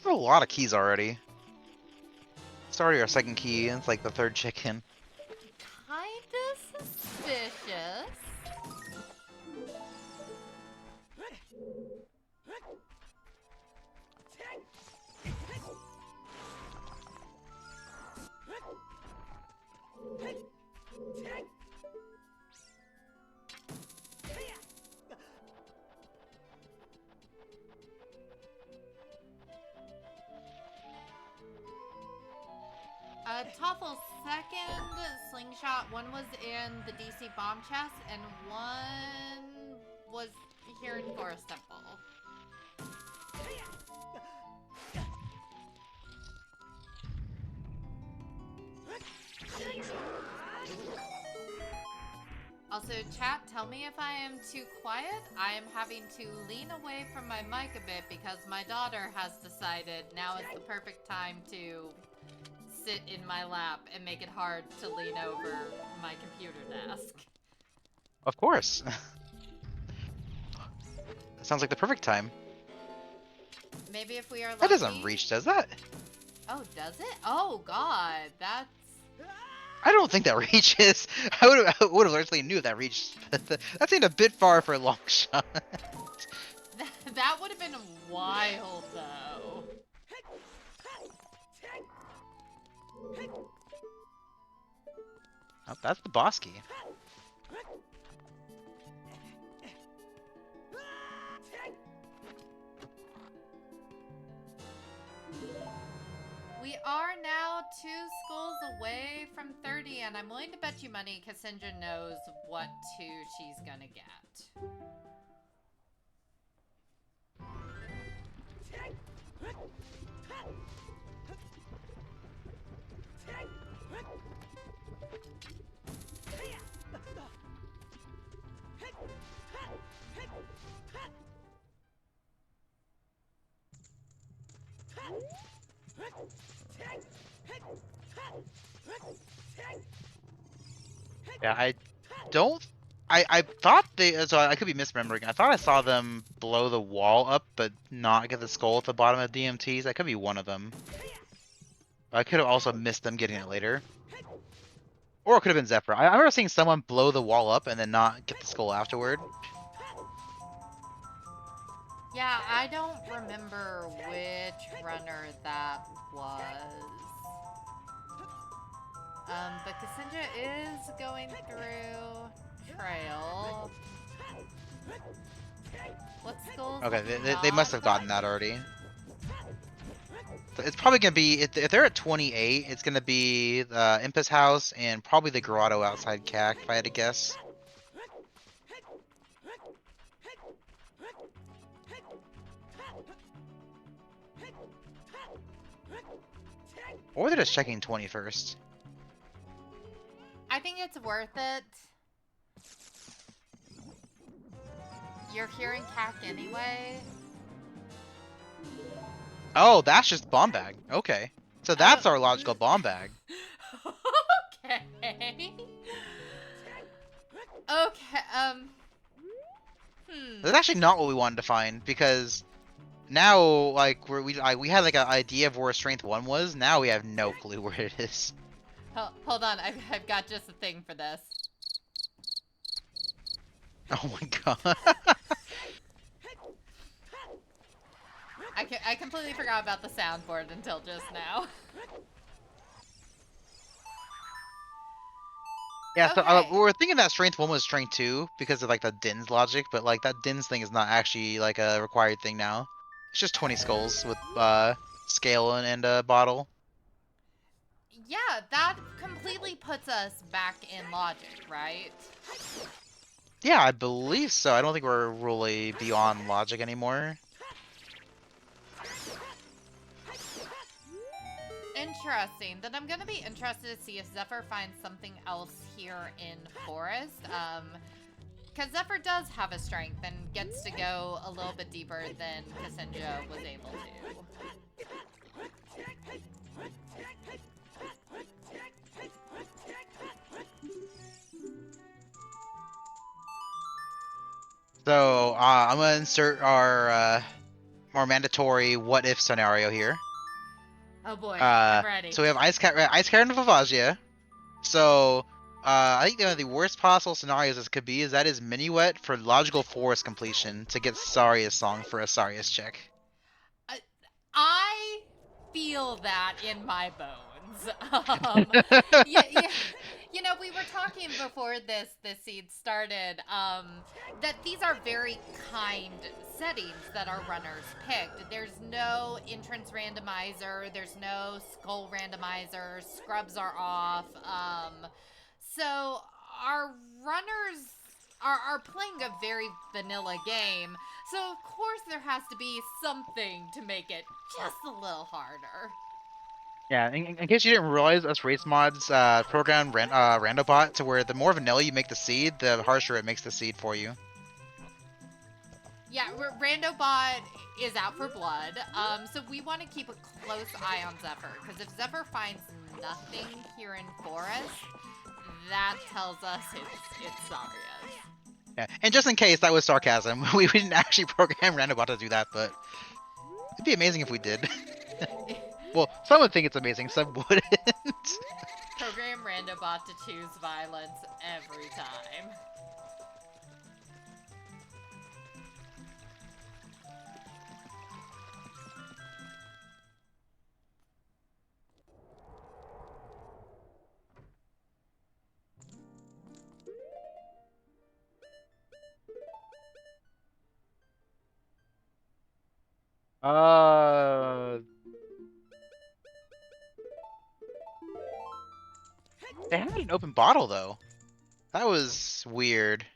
There's a lot of keys already. It's already our second key, and it's like the third chicken. Kinda suspicious. Toffle second, slingshot. One was in the DC bomb chest, and one was here in Forest Temple. Also, chat, tell me if I am too quiet. I am having to lean away from my mic a bit because my daughter has decided now is the perfect time to sit in my lap and make it hard to lean over my computer desk. Of course. That sounds like the perfect time. Maybe if we are lucky. That doesn't reach, does that? Oh, does it? Oh god, that's... I don't think that reaches. I would have actually knew that reached. That seemed a bit far for a long shot. that would have been wild, though. Oh, that's the boss key. We are now 2 skulls away from 30, and I'm willing to bet you money Ksinjah knows what 2 she's gonna get. Yeah, I thought they. So I could be misremembering. I thought I saw them blow the wall up, but not get the skull at the bottom of DMTs. That could be one of them. I could have also missed them getting it later. Or it could have been Zephyr. I remember seeing someone blow the wall up and then not get the skull afterward. Yeah, I don't remember which runner that was. But Ksinjah is going through Trail. What skulls? Okay, they must have gotten that already. So it's probably going to be, if they're at 28, it's going to be the Impus House and probably the Grotto outside CAC, if I had to guess. Or they're just checking 20 first. I think it's worth it. You're hearing CAC anyway. Oh, that's just bomb bag. Okay. So that's our logical bomb bag. Okay. Okay, That's actually not what we wanted to find, because now, like, we had like an idea of where strength 1 was. Now we have no clue where it is. Hold on, I've got just a thing for this. Oh my god. I completely forgot about the soundboard until just now. Yeah, so Okay. we were thinking that strength 1 was strength 2 because of like the DINS logic, but like that DINS thing is not actually like a required thing now. It's just 20 skulls with scale and bottle. Yeah, that completely puts us back in logic, right? Yeah, I believe so. I don't think we're really beyond logic anymore. Interesting. Then I'm gonna be interested to see if Zephyr finds something else here in Forest. Because Zephyr does have a strength and gets to go a little bit deeper than ksinjah was able to. So I'm gonna insert our more mandatory what if scenario here. Oh boy, I'm ready. So we have Ice Cat and Vavagia. So I think one of the worst possible scenarios this could be is that is Minuet for logical forest completion to get Saria's song for a Saria's check. I feel that in my bones. Yeah, yeah. You know, we were talking before this seed started that these are very kind settings that our runners picked. There's no entrance randomizer, there's no skull randomizer, scrubs are off. So our runners are playing a very vanilla game. So of course there has to be something to make it just a little harder. Yeah, in case you didn't realize, us race mods programmed Randobot to where the more vanilla you make the seed, the harsher it makes the seed for you. Yeah, Randobot is out for blood, so we want to keep a close eye on Zephyr, because if Zephyr finds nothing here in Forest, that tells us it's Saria's. Yeah, and just in case that was sarcasm, we didn't actually program Randobot to do that, but it'd be amazing if we did. Well, some would think it's amazing, some wouldn't. Program Randobot to choose violence every time. They had an open bottle though. That was weird.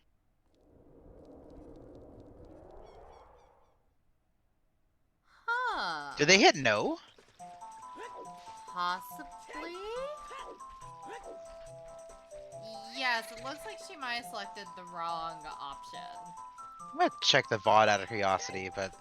Huh. Did they hit no? Possibly? Yes, it looks like she might have selected the wrong option. I'm gonna check the VOD out of curiosity, but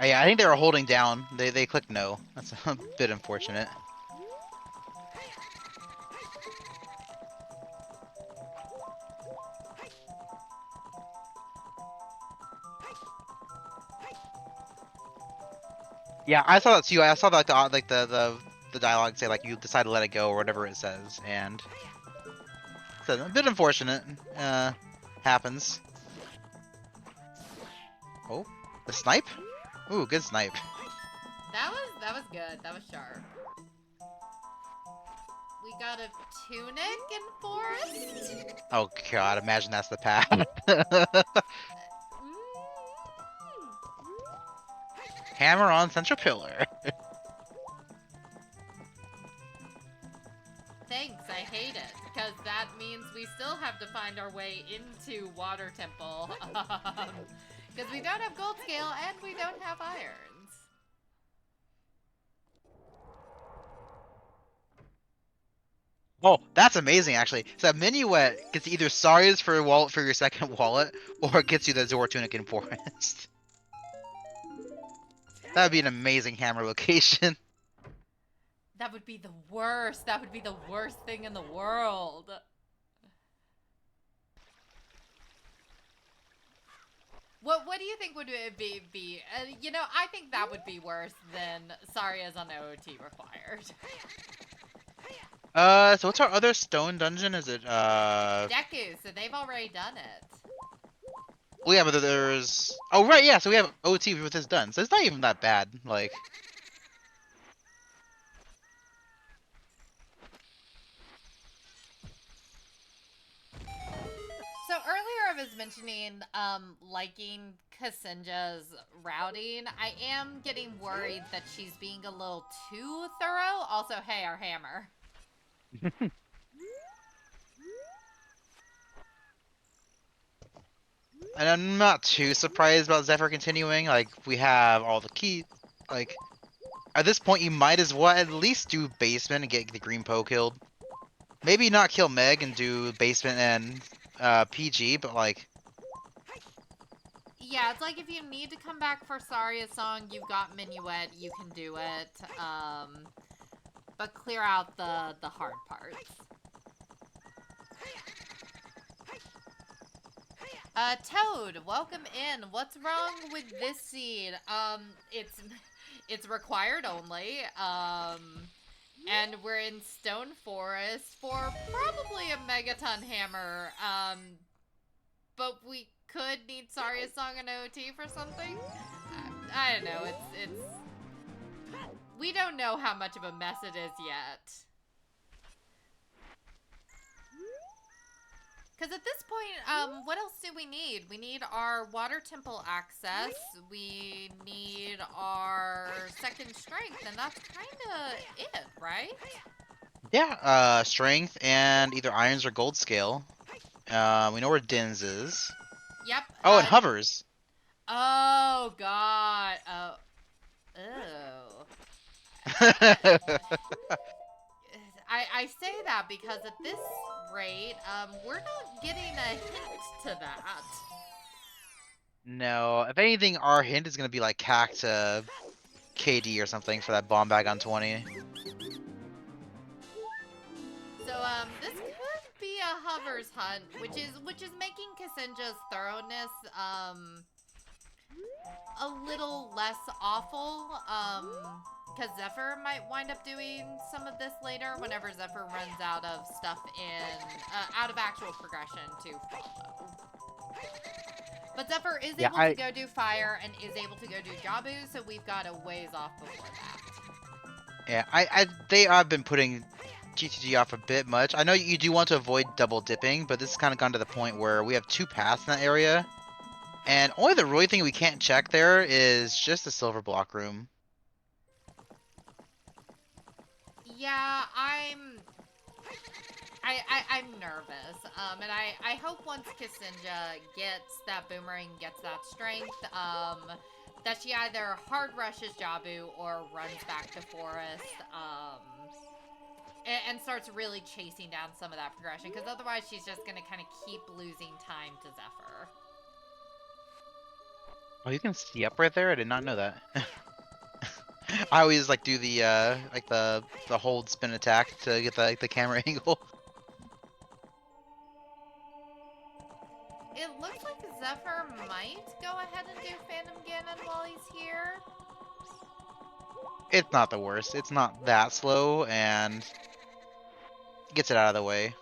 yeah, I think they were holding down. They clicked no. That's a bit unfortunate. Yeah, I saw that too. I saw like the dialogue say like you decide to let it go or whatever it says, and so a bit unfortunate. Happens. Oh, the snipe? Ooh, good snipe. That was good. That was sharp. We got a tunic in Forest. Oh god, imagine that's the path. Hammer on central pillar. Thanks, I hate it, because that means we still have to find our way into Water Temple. Because we don't have gold scale and we don't have irons. Oh, that's amazing actually. So Minuet gets either Saria's for your wallet for your second wallet, or it gets you the Zora Tunic in Forest. That would be an amazing hammer location. That would be the worst. That would be the worst thing in the world. What do you think would it be? You know, I think that would be worse than Saria's on OOT required. So what's our other stone dungeon? Is it Deku, so they've already done it. well, yeah, but there's oh right, yeah, so we have OT with this done. So it's not even that bad, like So earlier I was mentioning liking Ksinjah's routing, I am getting worried that she's being a little too thorough. Also, hey, our hammer. And I'm not too surprised about Zephyr continuing. Like, we have all the keys. Like, at this point, you might as well at least do basement and get the green Poe killed. Maybe not kill Meg and do basement and PG, but like... Yeah, it's like if you need to come back for Saria's song, you've got Minuet, you can do it. But clear out the hard parts. Toad, welcome in. What's wrong with this seed? It's required only. And we're in Stone Forest for probably a megaton hammer. But we could need Saria's song and OT for something. I don't know. It's. We don't know how much of a mess it is yet. Because at this point, what else do we need? We need our water temple access. We need our second strength, and that's kind of it, right? Yeah, strength and either irons or gold scale. We know where Din's is. Yep. Oh, and hovers. Oh, God. Oh. I say that because at this rate, we're not getting a hint to that. No, if anything, our hint is gonna be like CAC to KD or something for that bomb bag on 20. So, this could be a hovers hunt, which is making Ksinjah's thoroughness, a little less awful, because Zephyr might wind up doing some of this later whenever Zephyr runs out of stuff out of actual progression to follow. But Zephyr is able to go do fire and is able to go do Jabu, so we've got a ways off before that. Yeah, they have been putting GTG off a bit much. I know you do want to avoid double dipping, but this has kind of gone to the point where we have 2 paths in that area. And only the really thing we can't check there is just the silver block room. Yeah, I'm nervous. And I hope once Ksinjah gets that boomerang, gets that strength, that she either hard rushes Jabu or runs back to Forest, and starts really chasing down some of that progression, because otherwise she's just going to kind of keep losing time to Zephyr. Oh, you can see up right there? I did not know that. I always like do the the hold spin attack to get the camera angle. It looks like Zephyr might go ahead and do Phantom Ganon while he's here. It's not the worst. It's not that slow and gets it out of the way.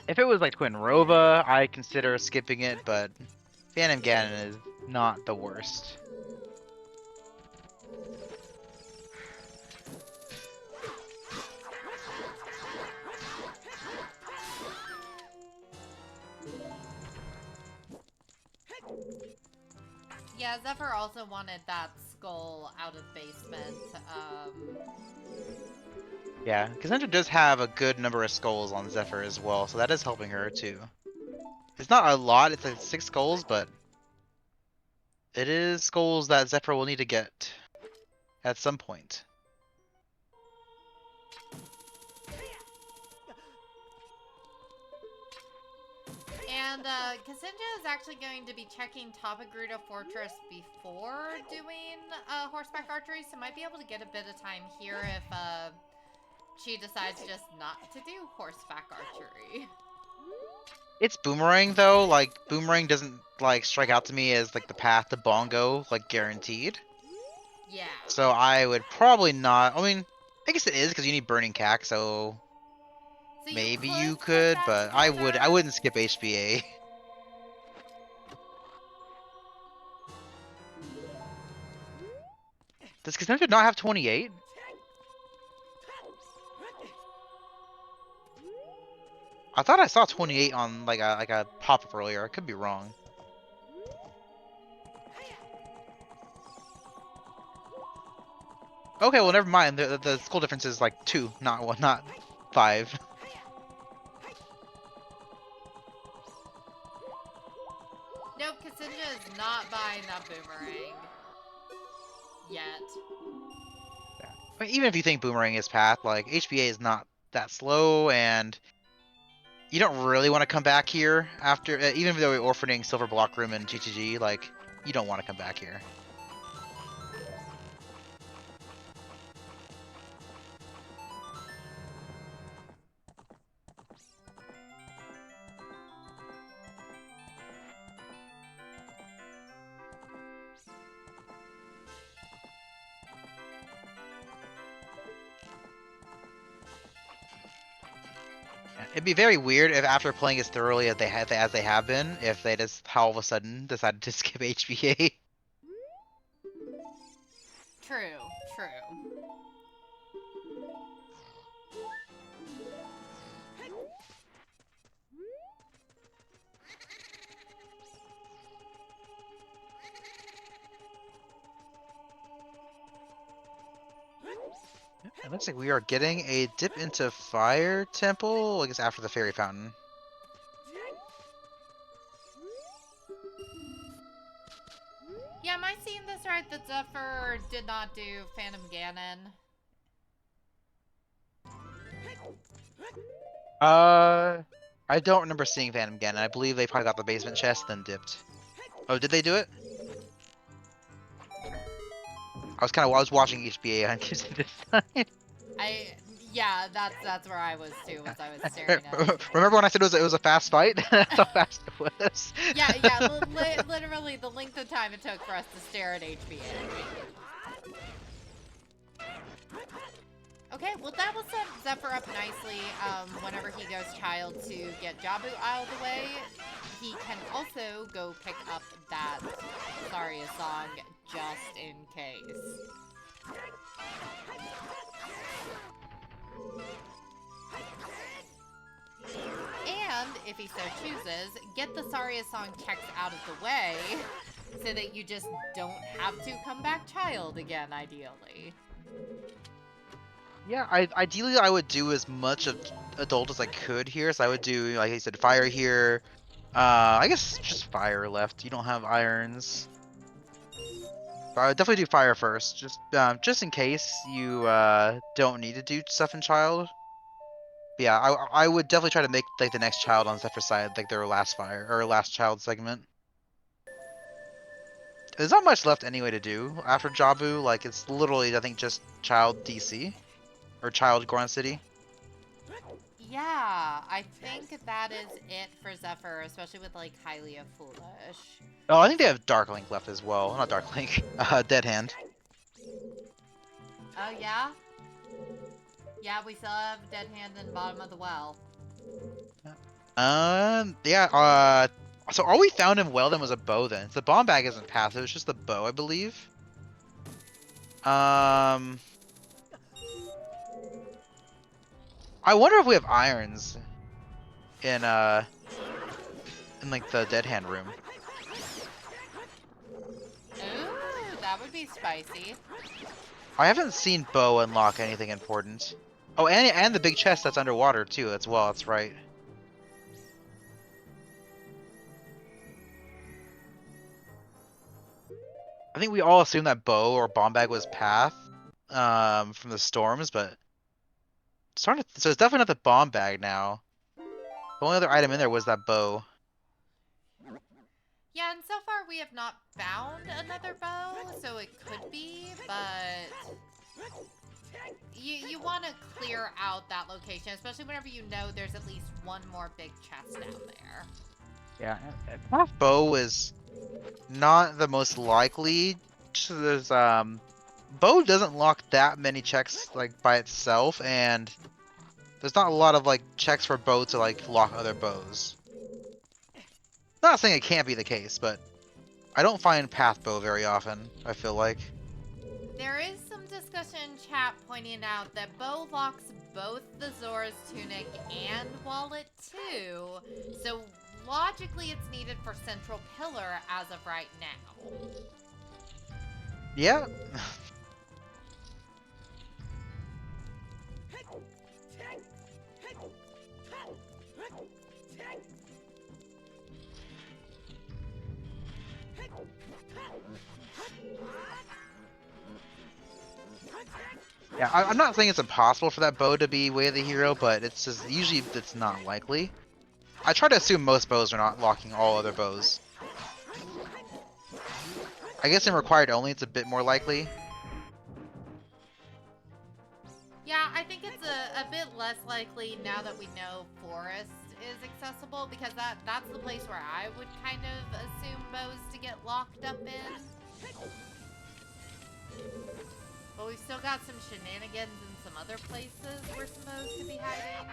If it was like Twin Rova, I consider skipping it, but Phantom Ganon is not the worst. Yeah, Zephyr also wanted that skull out of basement. Yeah, Cassandra does have a good number of skulls on Zephyr as well, so that is helping her too. It's not a lot, it's like 6 skulls, but it is skulls that Zephyr will need to get at some point. And Ksinjah is actually going to be checking Tapagruta Fortress before doing horseback archery, so might be able to get a bit of time here if she decides just not to do horseback archery. It's Boomerang though, like Boomerang doesn't like strike out to me as like the path to Bongo, like guaranteed. Yeah. So I would probably not, I mean, I guess it is because you need Burning Cack, so maybe you could, but I wouldn't skip HBA. Does Cassandra not have 28? I thought I saw 28 on like a pop-up earlier. I could be wrong. Okay, well, never mind. The school difference is like 2, not 1, not 5. Nope, ksinjah is not buying that boomerang. Yet. Yeah. I mean, even if you think Boomerang is path, like, HBA is not that slow, and you don't really want to come back here after, even though we're orphaning Silver Block Room and GTG, like, you don't want to come back here. It'd be very weird if after playing as thoroughly as they have been, if they just all of a sudden decided to skip HBA. True, true. It looks like we are getting a dip into Fire Temple, I guess after the Fairy Fountain. Yeah, am I seeing this right? That Zephyr did not do Phantom Ganon? I don't remember seeing Phantom Ganon. I believe they probably got the basement chest, then dipped. Oh, did they do it? I was watching HBA on this time. Yeah, that's where I was too, as I was staring at it. Remember when I said it was a fast fight? That's how fast it was. Yeah, literally the length of time it took for us to stare at HBA. Okay, well that will set Zephyr up nicely. Whenever he goes child to get Jabu out of the way, he can also go pick up that Saria song just in case. And, if he so chooses, get the Saria song text out of the way so that you just don't have to come back child again, ideally. Yeah, ideally I would do as much of adult as I could here. So I would do, like I said, fire here. I guess just fire left. You don't have irons. But I would definitely do fire first, just in case you don't need to do stuff in child. But yeah, I would definitely try to make like the next child on Zephyr's side like their last fire or last child segment. There's not much left anyway to do after Jabu. Like it's literally I think just child DC or child Goron City. Yeah, I think that is it for Zephyr, especially with like Hylia Foolish. Oh, I think they have Dark Link left as well. Not Dark Link, Dead Hand. Oh yeah? Yeah, we still have Dead Hand in the bottom of the well. Yeah, so all we found in Weldon was a bow then. The bomb bag isn't path, it was just the bow, I believe. I wonder if we have irons in like the Dead Hand room. Ooh, that would be spicy. I haven't seen bow unlock anything important. Oh, and the big chest that's underwater too, as well, that's right. I think we all assumed that bow or bomb bag was path from the storms, but so it's definitely not the bomb bag now. The only other item in there was that bow. Yeah, and so far we have not found another bow, so it could be, but you want to clear out that location, especially whenever you know there's at least one more big chest down there. Yeah, path bow is not the most likely. There's bow doesn't lock that many checks like by itself, and there's not a lot of like checks for bow to like lock other bows. Not saying it can't be the case, but I don't find path bow very often, I feel like. There is some discussion in chat pointing out that bow locks both the Zora's Tunic and Wallet too, so logically it's needed for Central Pillar as of right now. Yeah. Yeah, I'm not saying it's impossible for that bow to be Way of the Hero, but it's just usually it's not likely. I try to assume most bows are not locking all other bows. I guess in required only, it's a bit more likely. Yeah, I think it's a bit less likely now that we know Forest is accessible, because that's the place where I would kind of assume bows to get locked up in. But we've still got some shenanigans in some other places where some bows could be hiding.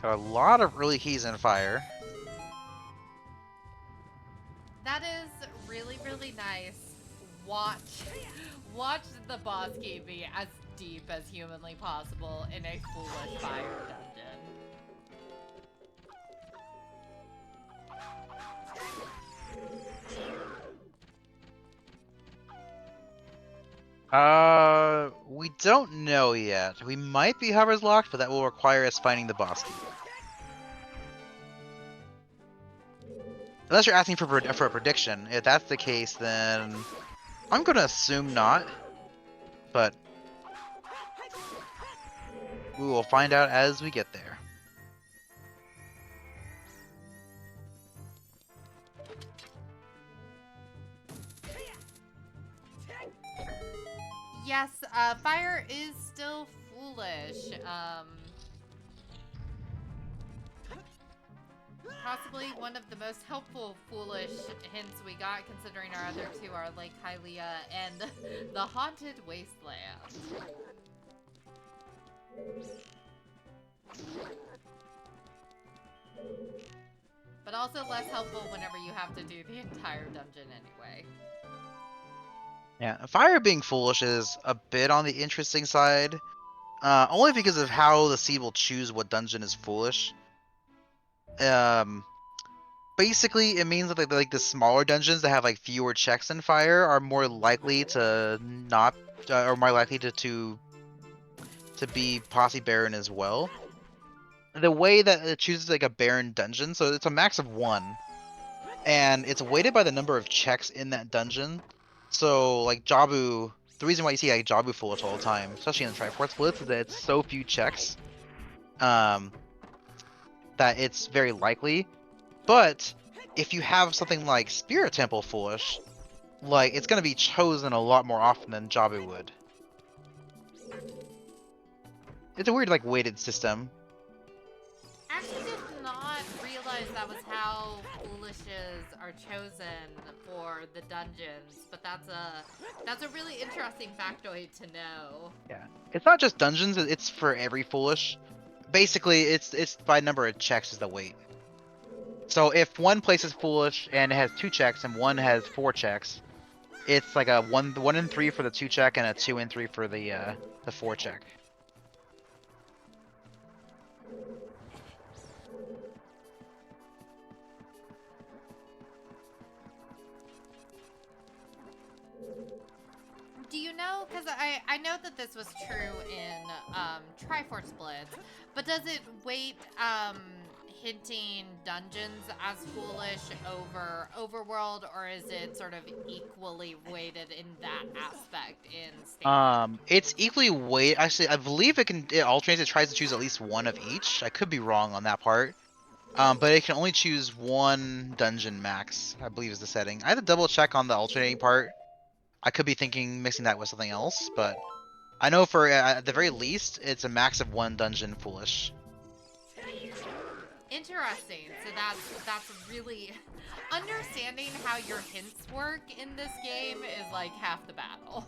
Got a lot of early keys in fire. That is really, really nice. Watch the boss key be as deep as humanly possible in a foolish fire dungeon. We don't know yet. We might be hovers locked, but that will require us finding the boss key. Unless you're asking for a prediction. If that's the case, then I'm gonna assume not. But we will find out as we get there. Yes, fire is still foolish. Possibly one of the most helpful foolish hints we got, considering our other two are Lake Hylia and the Haunted Wasteland. But also less helpful whenever you have to do the entire dungeon anyway. Yeah, fire being foolish is a bit on the interesting side. Only because of how the seed will choose what dungeon is foolish. Basically, it means that like the smaller dungeons that have like fewer checks than fire are more likely to not, or more likely to be posse barren as well. The way that it chooses like a barren dungeon, so it's a max of 1, and it's weighted by the number of checks in that dungeon. So like Jabu, the reason why you see like Jabu foolish all the time, especially in the Triforce splits, is that it's so few checks, that it's very likely. But if you have something like Spirit Temple foolish, like it's gonna be chosen a lot more often than Jabu would. It's a weird like weighted system. Actually did not realize that was how foolishes are chosen for the dungeons, but that's a really interesting factoid to know. Yeah, it's not just dungeons; it's for every foolish. Basically, it's by number of checks is the weight. So if one place is foolish and it has 2 checks and one has 4 checks, it's like a 1 in 3 for the 2 check and a 2 in 3 for the 4 check. Do you know, because I know that this was true in Triforce splits, but does it weight hinting dungeons as foolish over overworld, or is it sort of equally weighted in that aspect in standard? It's equally weighted. Actually, I believe it alternates. It tries to choose at least one of each. I could be wrong on that part. But it can only choose 1 dungeon max, I believe is the setting. I had to double check on the alternating part. I could be mixing that with something else, but I know for at the very least, it's a max of 1 dungeon foolish. Interesting. So that's really Understanding how your hints work in this game is like half the battle.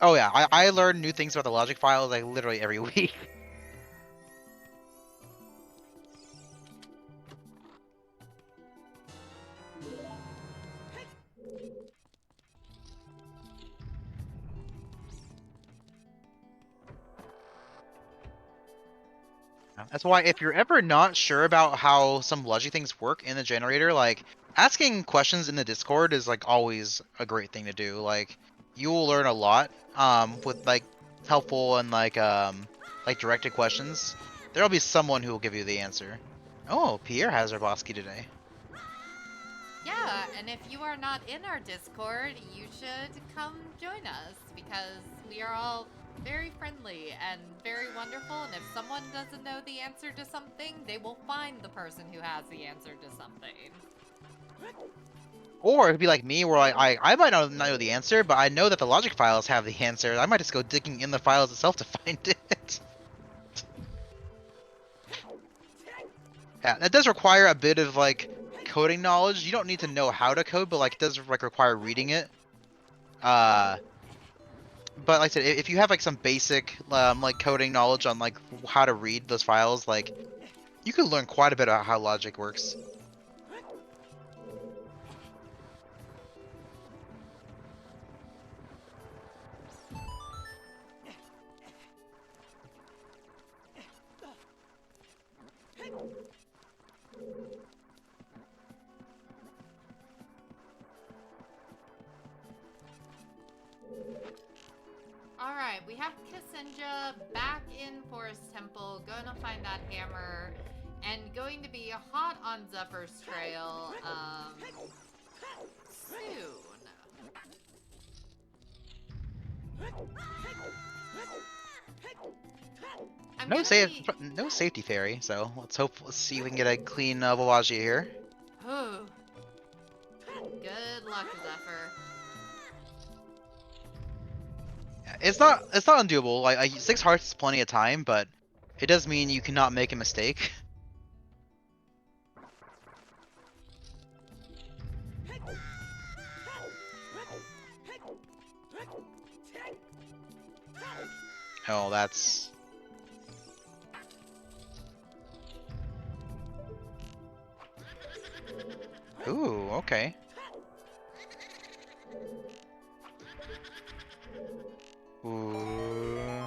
Oh yeah, I learn new things about the logic files like literally every week. That's why if you're ever not sure about how some logic things work in the generator, like asking questions in the Discord is like always a great thing to do. Like you will learn a lot with like helpful and like directed questions. There'll be someone who will give you the answer. Oh, Pierre has her boss key today. Yeah, and if you are not in our Discord, you should come join us because we are all very friendly and very wonderful. And if someone doesn't know the answer to something, they will find the person who has the answer to something. Or it'd be like me, where I might not know the answer, but I know that the logic files have the answer. I might just go digging in the files itself to find it. Yeah, that does require a bit of like coding knowledge. You don't need to know how to code, but like it does like require reading it. Uh, but like I said, if you have like some basic like coding knowledge on like how to read those files, like you can learn quite a bit about how logic works. Alright, we have Ksinjah back in Forest Temple, going to find that hammer, and going to be hot on Zephyr's trail, soon. No safety fairy, so let's see if we can get a clean Vavagia here. Oh. Good luck, Zephyr. It's not undoable. Like 6 hearts is plenty of time, but it does mean you cannot make a mistake. Oh, that's... Ooh, okay. Ooh.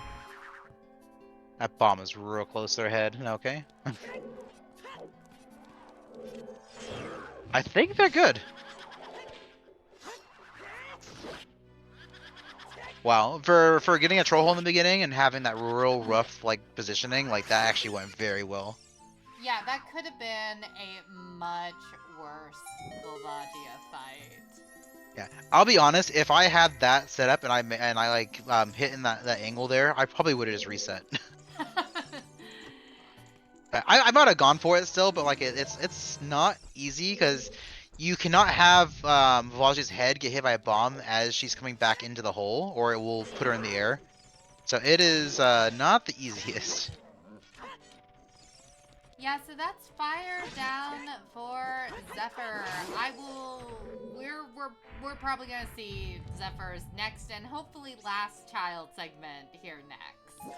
That bomb is real close to their head. Okay. I think they're good. Wow, for getting a troll hole in the beginning and having that real rough like positioning, like that actually went very well. Yeah, that could have been a much worse Volvagia fight. Yeah, I'll be honest. If I had that set up and I like hit in that angle there, I probably would have just reset. I might have gone for it still, but like it's not easy because you cannot have Vavagi's head get hit by a bomb as she's coming back into the hole, or it will put her in the air. So it is not the easiest. Yeah, so that's fire down for Zephyr. We're probably gonna see Zephyr's next and hopefully last child segment here next.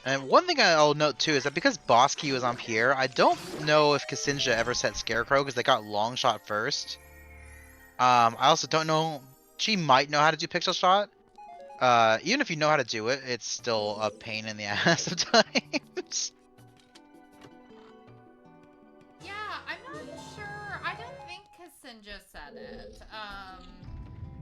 And one thing I'll note too is that because Boss Key was on Pierre, I don't know if ksinjah ever set Scarecrow because they got long shot first. I also don't know. She might know how to do pixel shot. Even if you know how to do it, it's still a pain in the ass sometimes. Yeah, I'm not sure. I don't think Ksinjah said it.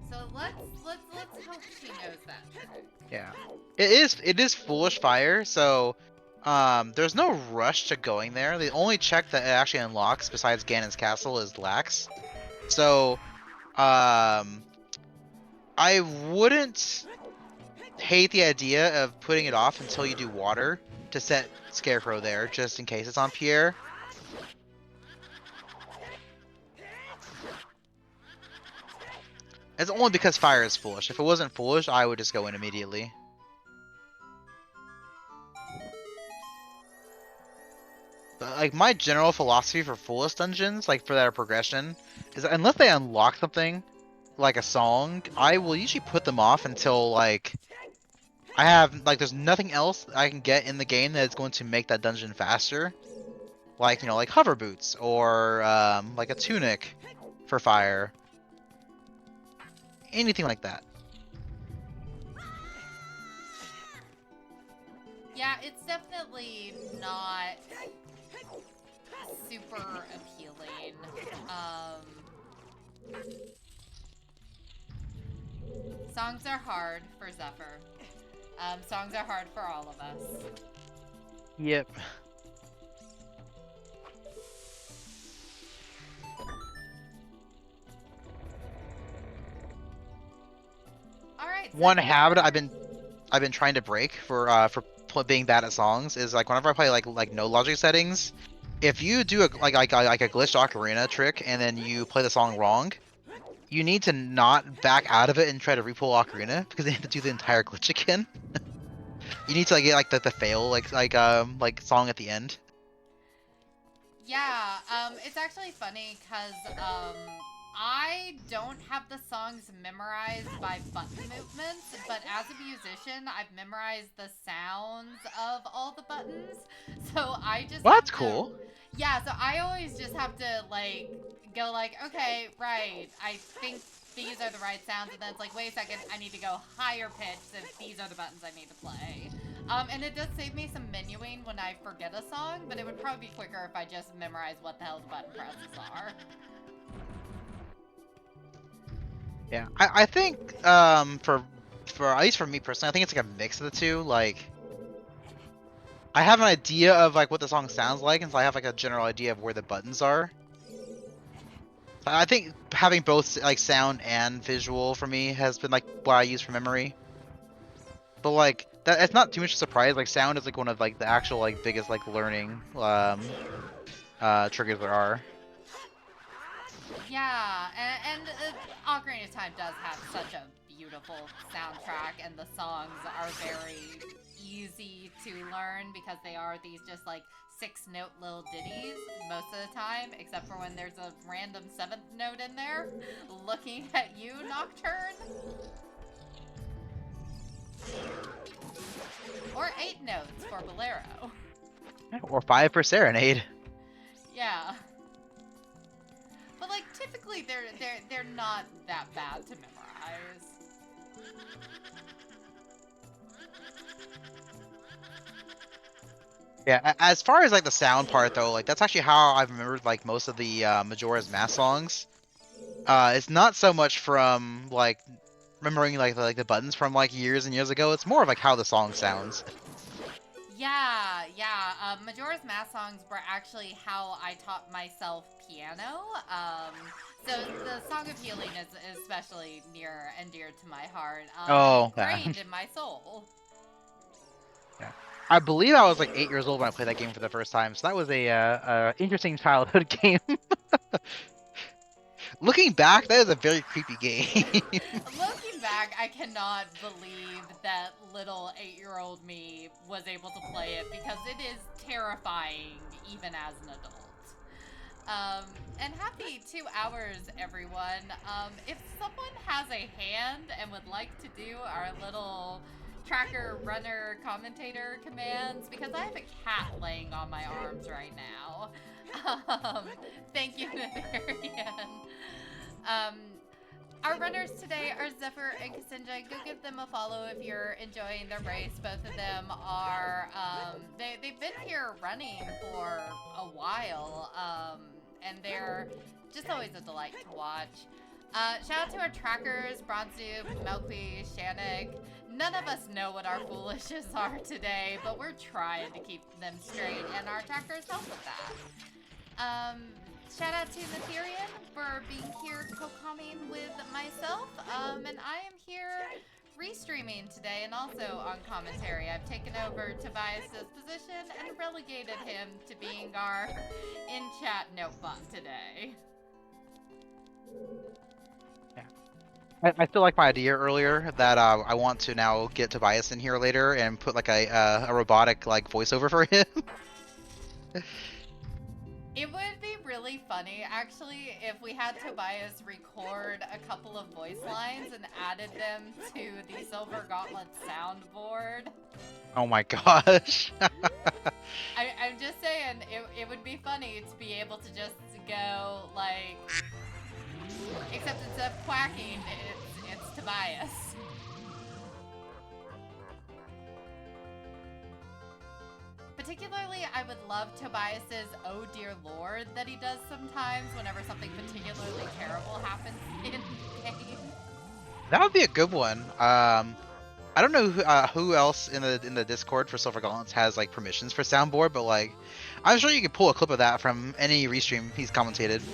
So let's hope she knows that trick. Yeah, it is foolish fire, so there's no rush to going there. The only check that it actually unlocks besides Ganon's castle is Lax. So I wouldn't hate the idea of putting it off until you do water to set Scarecrow there, just in case it's on Pierre. It's only because fire is foolish. If it wasn't foolish, I would just go in immediately. But, like, my general philosophy for foolish dungeons, like for their progression, is that unless they unlock something, like a song, I will usually put them off until, like, I have, like, there's nothing else I can get in the game that is going to make that dungeon faster. Like, you know, like hover boots, or, like a tunic for fire. Anything like that. Yeah, it's definitely not super appealing. Songs are hard for Zephyr. Songs are hard for all of us. Yep. All right. One Zephyr. habit I've been trying to break for being bad at songs is like whenever I play like no logic settings, if you do a like a glitched ocarina trick and then you play the song wrong, you need to not back out of it and try to repull ocarina because they have to do the entire glitch again. You need to like get like the fail like song at the end. Yeah, it's actually funny because I don't have the songs memorized by button movements, but as a musician, I've memorized the sounds of all the buttons. So I just Well, have that's to, cool. yeah, so I always just have to like go like, okay, right, I think these are the right sounds, and then it's like, wait a second, I need to go higher pitch since these are the buttons I need to play. And it does save me some menuing when I forget a song, but it would probably be quicker if I just memorize what the hell the button presses are. Yeah, I think for at least for me personally, I think it's like a mix of the two. Like I have an idea of like what the song sounds like, and so I have like a general idea of where the buttons are. I think having both like sound and visual for me has been like what I use for memory. But like that, it's not too much of a surprise. Like sound is like one of like the actual like biggest like learning triggers there are. Yeah, and Ocarina of Time does have such a beautiful soundtrack, and the songs are very easy to learn because they are these just like 6-note little ditties most of the time, except for when there's a random 7th note in there looking at you, Nocturne. Or 8 notes for Bolero. Or 5 for Serenade. Yeah. But like typically they're not that bad to memorize. Yeah, as far as like the sound part though, like that's actually how I've remembered like most of the Majora's Mask songs. It's not so much from like remembering like the buttons from like years and years ago. It's more of like how the song sounds. Yeah. Majora's Mask songs were actually how I taught myself piano. So the Song of Healing is especially near and dear to my heart, and Oh, yeah. ingrained in my soul. Yeah. I believe I was like 8 years old when I played that game for the first time, so that was a interesting childhood game. Looking back, that is a very creepy game. Looking back, I cannot believe that little 8-year-old me was able to play it because it is terrifying even as an adult. And happy 2 hours, everyone. If someone has a hand and would like to do our little tracker runner commentator commands, because I have a cat laying on my arms right now. Thank you, Natheirean. Our runners today are Zephyr and Ksinjah. Go give them a follow if you're enjoying the race. Both of them are, they've been here running for a while, and they're just always a delight to watch. Shout out to our trackers, Bronzu, Melqui, Shannick. None of us know what our foolishes are today, but we're trying to keep them straight, and our trackers help with that. Shout out to Natheirean for being here co-commenting with myself, and I am here restreaming today and also on commentary. I've taken over Tobias's position and relegated him to being our in-chat notebot today. I still like my idea earlier that I want to now get Tobias in here later and put like a robotic like voiceover for him. It would be really funny, actually, if we had Tobias record a couple of voice lines and added them to the Silver Gauntlet soundboard. Oh my gosh. I'm just saying, it would be funny to be able to just go, like, except instead of quacking, it's Tobias. Particularly, I would love Tobias's "Oh dear Lord" that he does sometimes whenever something particularly terrible happens in game. That would be a good one. I don't know who else in the Discord for Silver Gauntlets has like permissions for soundboard, but like, I'm sure you could pull a clip of that from any restream he's commentated. He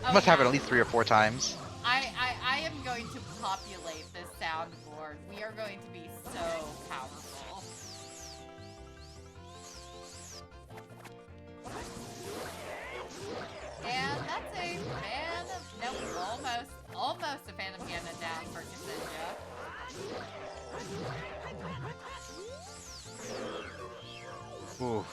Oh must have it yeah, at least 3 or 4 times. I am going to populate this soundboard. We are going to be so powerful. And that's a almost a Phantom Ganon down for ksinjah. Ooh.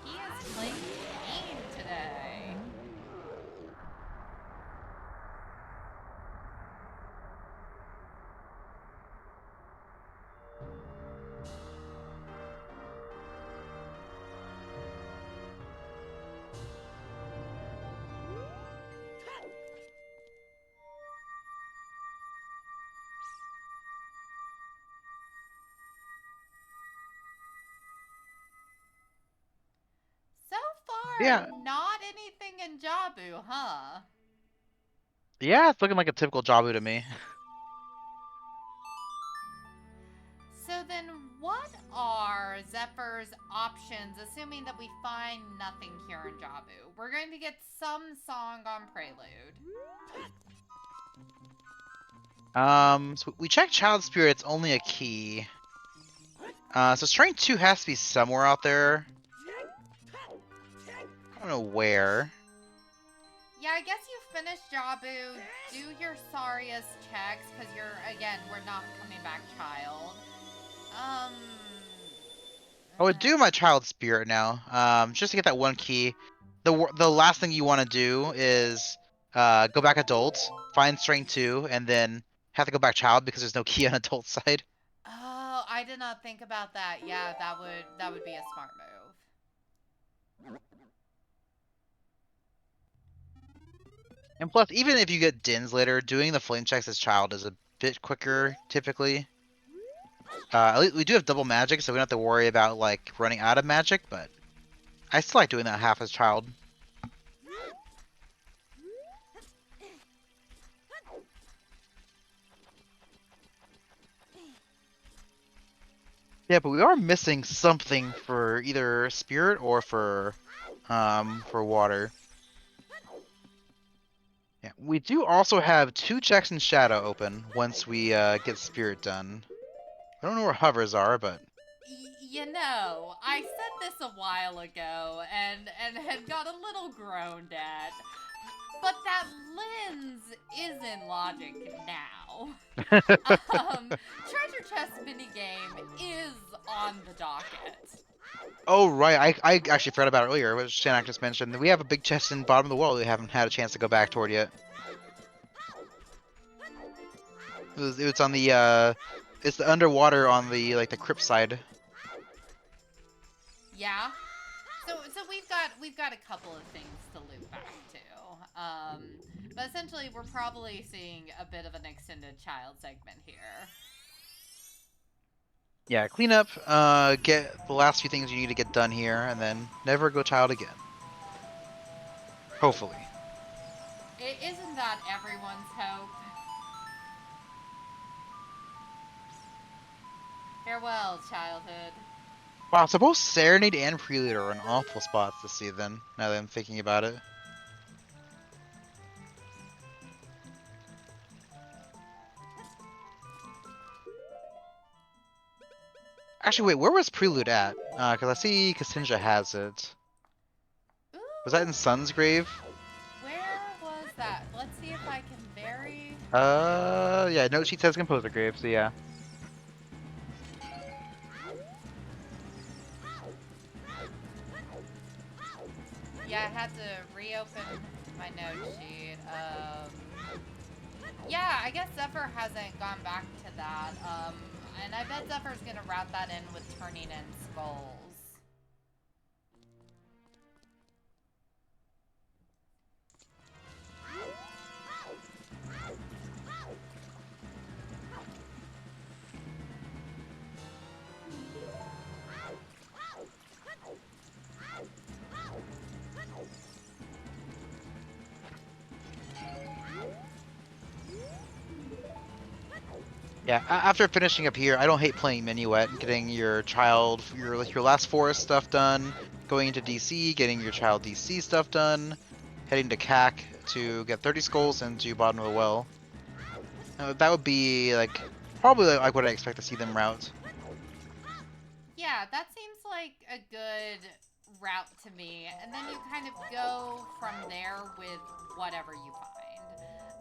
He is playing mean today. So far, Yeah, not anything in Jabu, huh? yeah, it's looking like a typical Jabu to me. So then what are Zephyr's options, assuming that we find nothing here in Jabu? We're going to get some song on Prelude. So we checked Child Spirit's only a key. So Strain 2 has to be somewhere out there. I don't know where. Yeah, I guess you finished Jabu. Do your sorriest checks, because we're not coming back child. I would do my Child Spirit now, just to get that one key. The last thing you want to do is go back adult, find Strain 2, and then have to go back child because there's no key on adult side. Oh, I did not think about that. Yeah, that would be a smart move. And plus, even if you get Dins later, doing the flame checks as child is a bit quicker, typically. At least we do have double magic, so we don't have to worry about like running out of magic, but I still like doing that half as child. Yeah, but we are missing something for either spirit or for water. Yeah, we do also have 2 checks in shadow open once we get spirit done. I don't know where hovers are, but I said this a while ago and had got a little groaned at. But that lens is in logic now. Treasure chest minigame is on the docket. oh right, I actually forgot about it earlier. What Shanak just mentioned. We have a big chest in the bottom of the world we haven't had a chance to go back toward yet. It's on the it's the underwater on the like the crypt side. Yeah. So we've got a couple of things to loop back to. But essentially we're probably seeing a bit of an extended child segment here. Yeah, clean up, get the last few things you need to get done here, and then never go child again. Hopefully. Isn't that everyone's hope? Farewell, childhood. Wow, so both Serenade and Prelude are in awful spots to see then, now that I'm thinking about it. Actually, wait, where was Prelude at? Because I see ksinjah has it. Was that in Sun's grave? Where was that? Let's see if I can vary. Yeah, note sheet says composer grave, so yeah. Yeah, I had to reopen my note sheet. Yeah, I guess Zephyr hasn't gone back to that. And I bet Zephyr's gonna route that in with turning in skulls. Yeah, after finishing up here, I don't hate playing Minuet and getting your child, your last forest stuff done, going into DC, getting your child DC stuff done, heading to CAC to get 30 skulls and to bottom of the well. That would be like probably like what I expect to see them route. Yeah, that seems like a good route to me. And then you kind of go from there with whatever you find.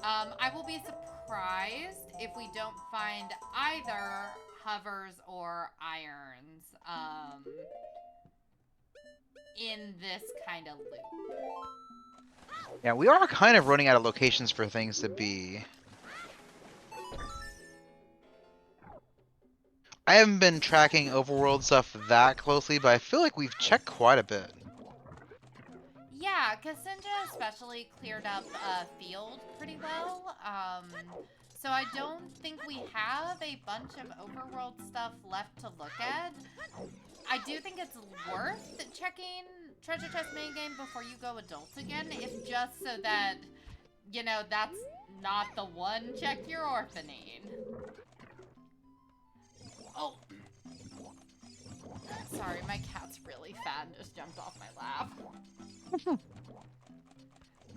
I will be surprised if we don't find either hovers or irons in this kind of loop. Yeah, we are kind of running out of locations for things to be. I haven't been tracking overworld stuff that closely, but I feel like we've checked quite a bit. Yeah, ksinjah especially cleared up field pretty well. So I don't think we have a bunch of overworld stuff left to look at. I do think it's worth checking treasure chest main game before you go adult again, if just so that, you know, that's not the one check you're orphaning. Oh. Sorry, my cat's really fat and just jumped off my lap.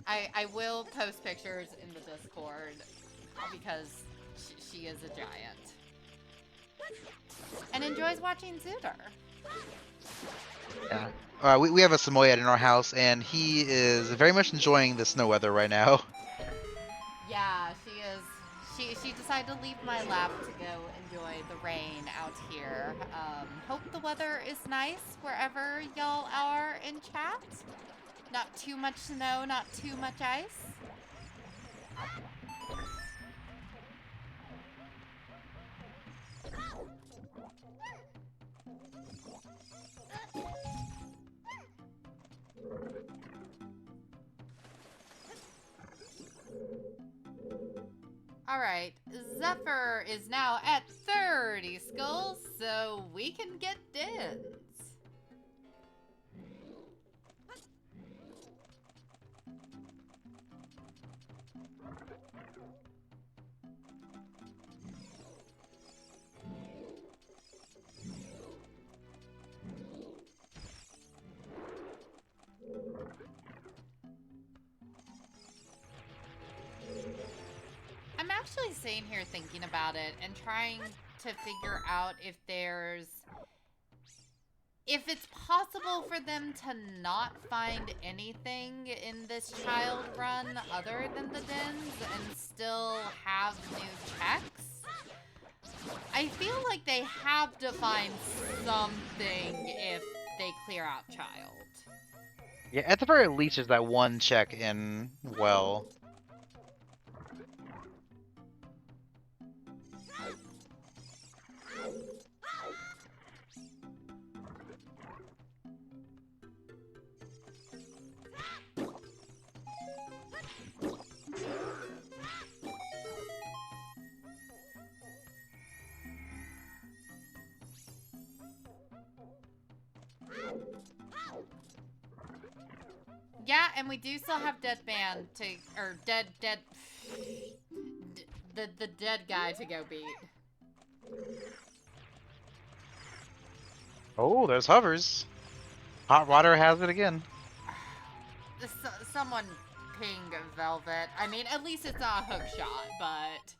I will post pictures in the Discord because she is a giant. And enjoys watching Zooter. Yeah. We have a Samoyed in our house, and he is very much enjoying the snow weather right now. Yeah, she is. She decided to leave my lap to go enjoy the rain out here. Hope the weather is nice wherever y'all are in chat. Not too much snow, not too much ice. Alright, Zephyr is now at 30 skulls, so we can get dens. I'm actually sitting here thinking about it and trying to figure out if it's possible for them to not find anything in this child run other than the dens and still have new checks. I feel like they have to find something if they clear out child. Yeah, at the very least, there's that one check in well. Yeah, and we do still have the dead guy to go beat. Oh, there's hovers. Hot water has it again. Someone ping Velvet. I mean, at least it's not a hook shot, but...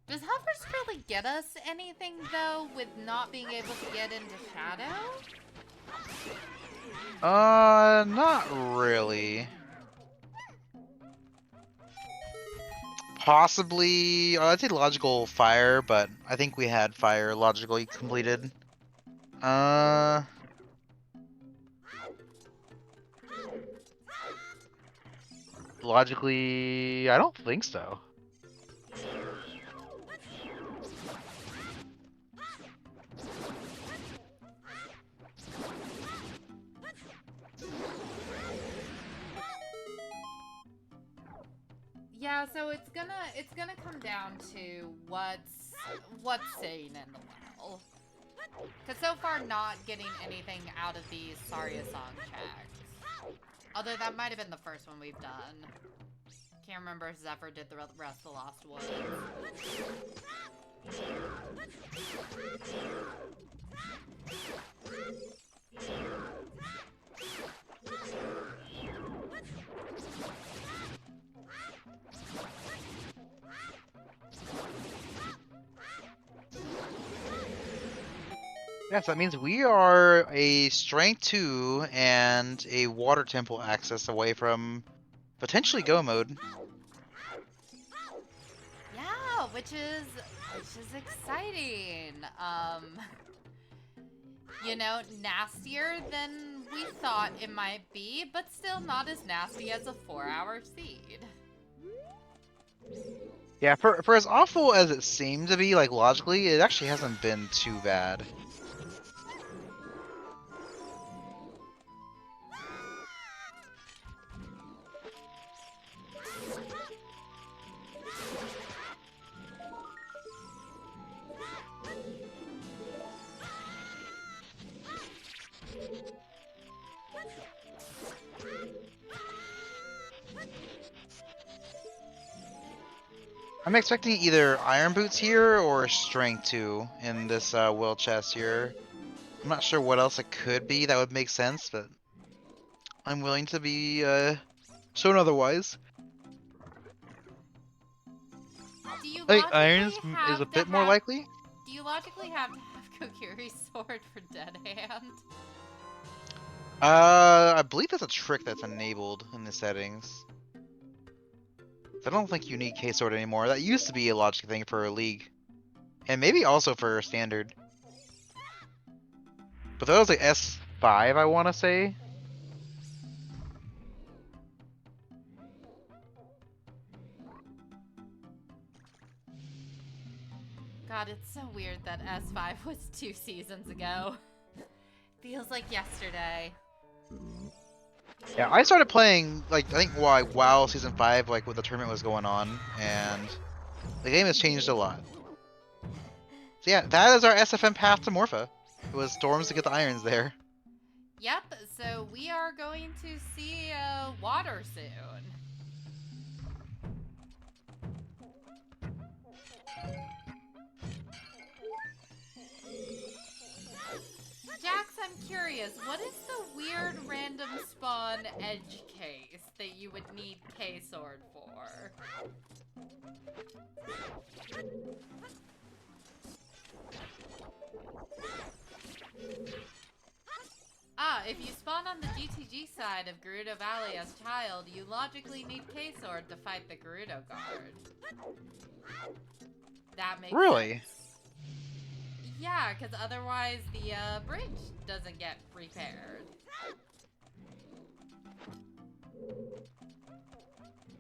Does Hovers really get us anything, though, with not being able to get into Shadow? Not really. Possibly, I'd say logical fire, but I think we had fire logically completed. Logically, I don't think so. Yeah, so it's gonna come down to what's staying in the well. Cause so far not getting anything out of these Saria song checks. Although that might have been the first one we've done. Can't remember if Zephyr did the rest of the Lost Woods. Yes, that means we are a strength 2 and a water temple access away from potentially go mode. Yeah, which is exciting. You know, nastier than we thought it might be, but still not as nasty as a 4-hour seed. Yeah, for as awful as it seemed to be, like logically, it actually hasn't been too bad. I'm expecting either Iron Boots here or Strength 2 in this will chest here. I'm not sure what else it could be that would make sense, but I'm willing to be shown otherwise. Do you I think logically Irons is a have to bit more have likely. Do you logically have to have Kokiri's sword for Dead Hand? I believe that's a trick that's enabled in the settings. I don't think you need K-Sword anymore. That used to be a logic thing for a League. And maybe also for Standard. But that was like S5, I want to say. God, it's so weird that S5 was 2 seasons ago. Feels like yesterday. Yeah, I started playing, like, I think WoW Season 5, like, when the tournament was going on. And the game has changed a lot. So yeah, that is our SFM path to Morpha. It was Storms to get the Irons there. Yep, so we are going to see water soon. Jax, I'm curious, what is the weird random spawn edge case that you would need K-Sword for? Ah, if you spawn on the GTG side of Gerudo Valley as child, you logically need K-Sword to fight the Gerudo Guard. That makes Really? sense. Yeah, because otherwise the bridge doesn't get repaired.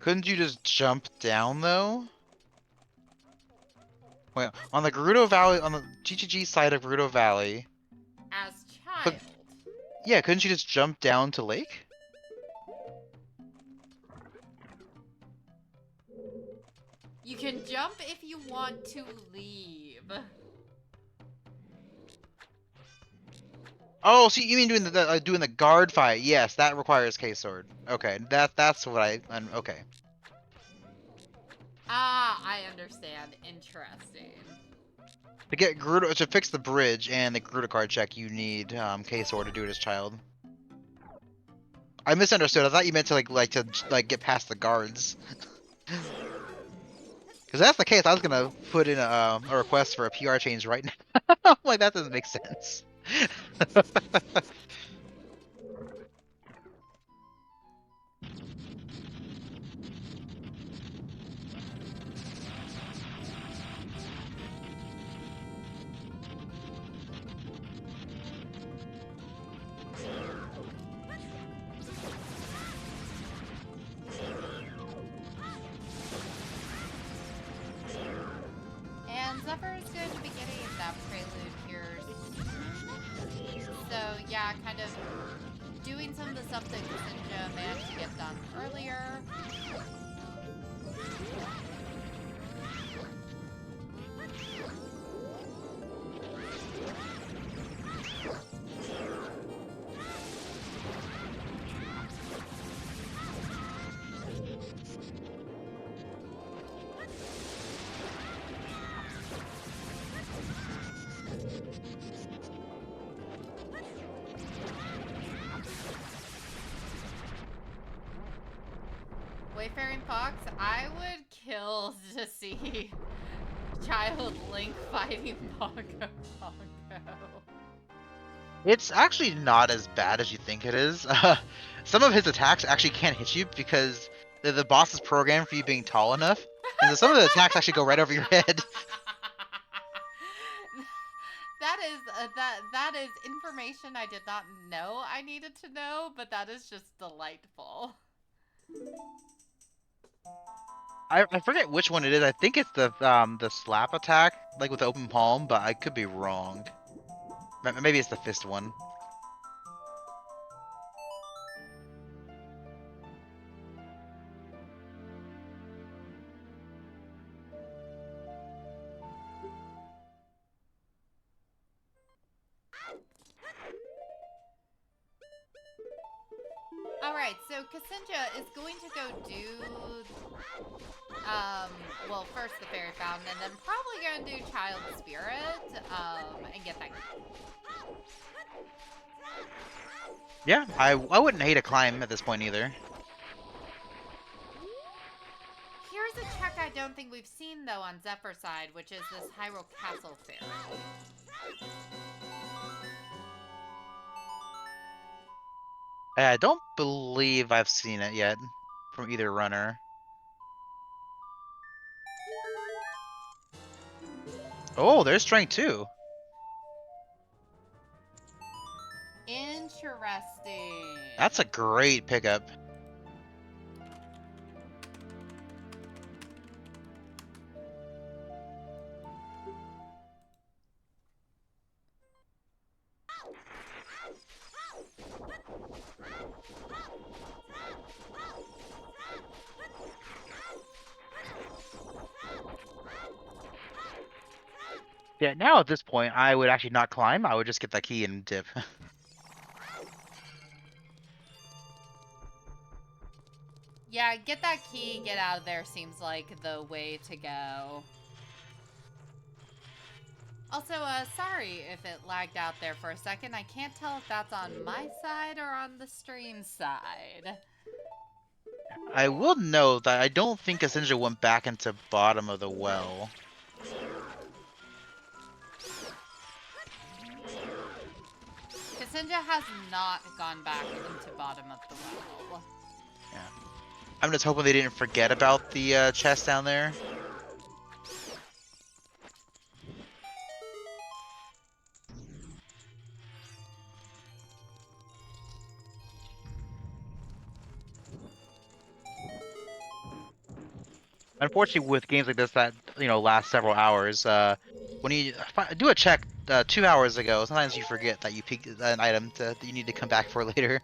Couldn't you just jump down, though? Wait, on the Gerudo Valley, on the GGG side of Gerudo Valley. As Could, child. yeah, couldn't you just jump down to Lake? You can jump if you want to leave. Oh, so you mean doing the guard fight? Yes, that requires K-Sword. Okay, that's what okay. Ah, I understand. Interesting. To get Gerudo to fix the bridge and the Gerudo card check, you need K-Sword to do it as child. I misunderstood. I thought you meant to like get past the guards. Because that's the case, I was gonna put in a request for a PR change right now. I'm like, that doesn't make sense. And Zephyr is going to be getting that prelude here. So yeah, kind of doing some of the stuff that ksinjah managed to get done earlier. Wayfaring Fox, I would kill to see Child Link fighting Pongo Pongo. It's actually not as bad as you think it is. Some of his attacks actually can't hit you because the boss is programmed for you being tall enough, and so some of the attacks actually go right over your head. That is information I did not know I needed to know, but that is just delightful. I forget which one it is. I think it's the slap attack, like with the open palm, but I could be wrong. Maybe it's the fist one. Alright, so ksinjah is going to go do, well, first the Fairy Fountain, and then probably going to do Child Spirit, and get that. Yeah, I wouldn't hate a climb at this point either. Here's a check I don't think we've seen, though, on Zephyr's side, which is this Hyrule Castle Fairy. I don't believe I've seen it yet from either runner. Oh, there's strength too. Interesting. That's a great pickup. Yeah, now at this point, I would actually not climb. I would just get that key and dip. Yeah, get that key, get out of there seems like the way to go. Also, sorry if it lagged out there for a second. I can't tell if that's on my side or on the stream side. I will note that I don't think ksinjah went back into bottom of the well. Ksinjah has not gone back into bottom of the well. Yeah. I'm just hoping they didn't forget about the chest down there. Unfortunately, with games like this that last several hours, when you do a check 2 hours ago, sometimes you forget that you picked an item that you need to come back for later.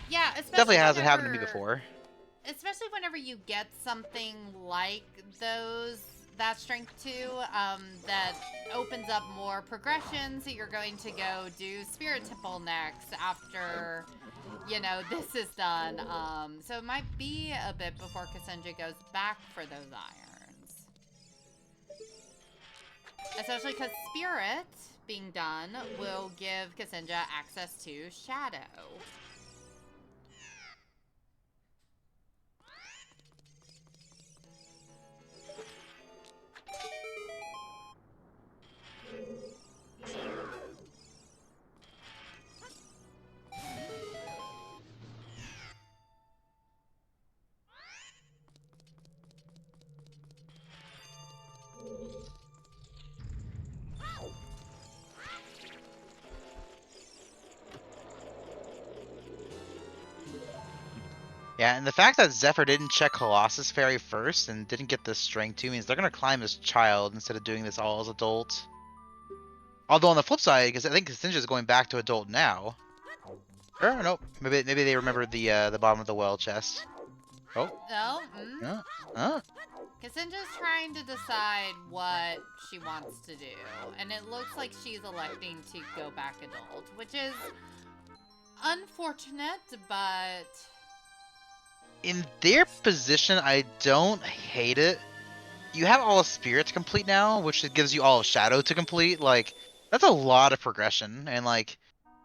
Yeah, especially Definitely hasn't whenever, happened to me before. especially whenever you get something like that strength 2, that opens up more progression, so you're going to go do Spirit Temple next after, this is done. So it might be a bit before ksinjah goes back for those irons. Especially because Spirit being done will give ksinjah access to Shadow. Yeah, and the fact that Zephyr didn't check Colossus Fairy first and didn't get this strength too means they're gonna climb as child instead of doing this all as adult. Although on the flip side, because I think ksinjah is going back to adult now. Or nope, maybe they remember the bottom of the well chest. Oh, No? huh? Ksinjah's trying to decide what she wants to do, and it looks like she's electing to go back adult, which is unfortunate, but... In their position, I don't hate it. You have all of Spirit to complete now, which gives you all of Shadow to complete. Like, that's a lot of progression, and like,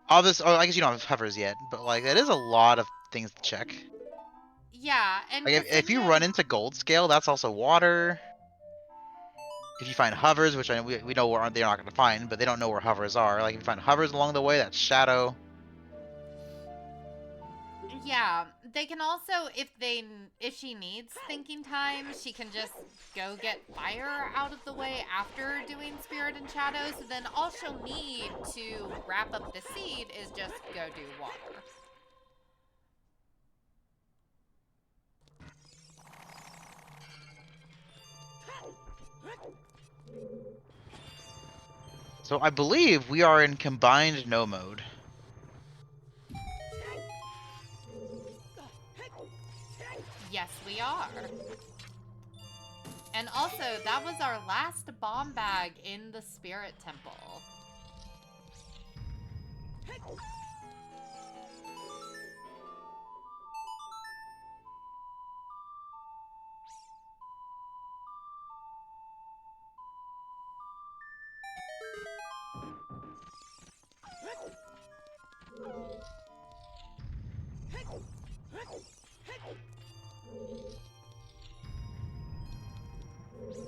all this. Oh, I guess you don't have hovers yet, but like, that is a lot of things to check. Yeah, and Like, if you run into Gold Scale, that's also water. If you find hovers, which we know where they're not going to find, but they don't know where hovers are. Like, if you find hovers along the way, that's Shadow. Yeah, they can also, if she needs thinking time, she can just go get fire out of the way after doing Spirit and Shadow, so then all she'll need to wrap up the seed is just go do water. So I believe we are in combined no mode. Yes, we are. And also, that was our last bomb bag in the Spirit Temple.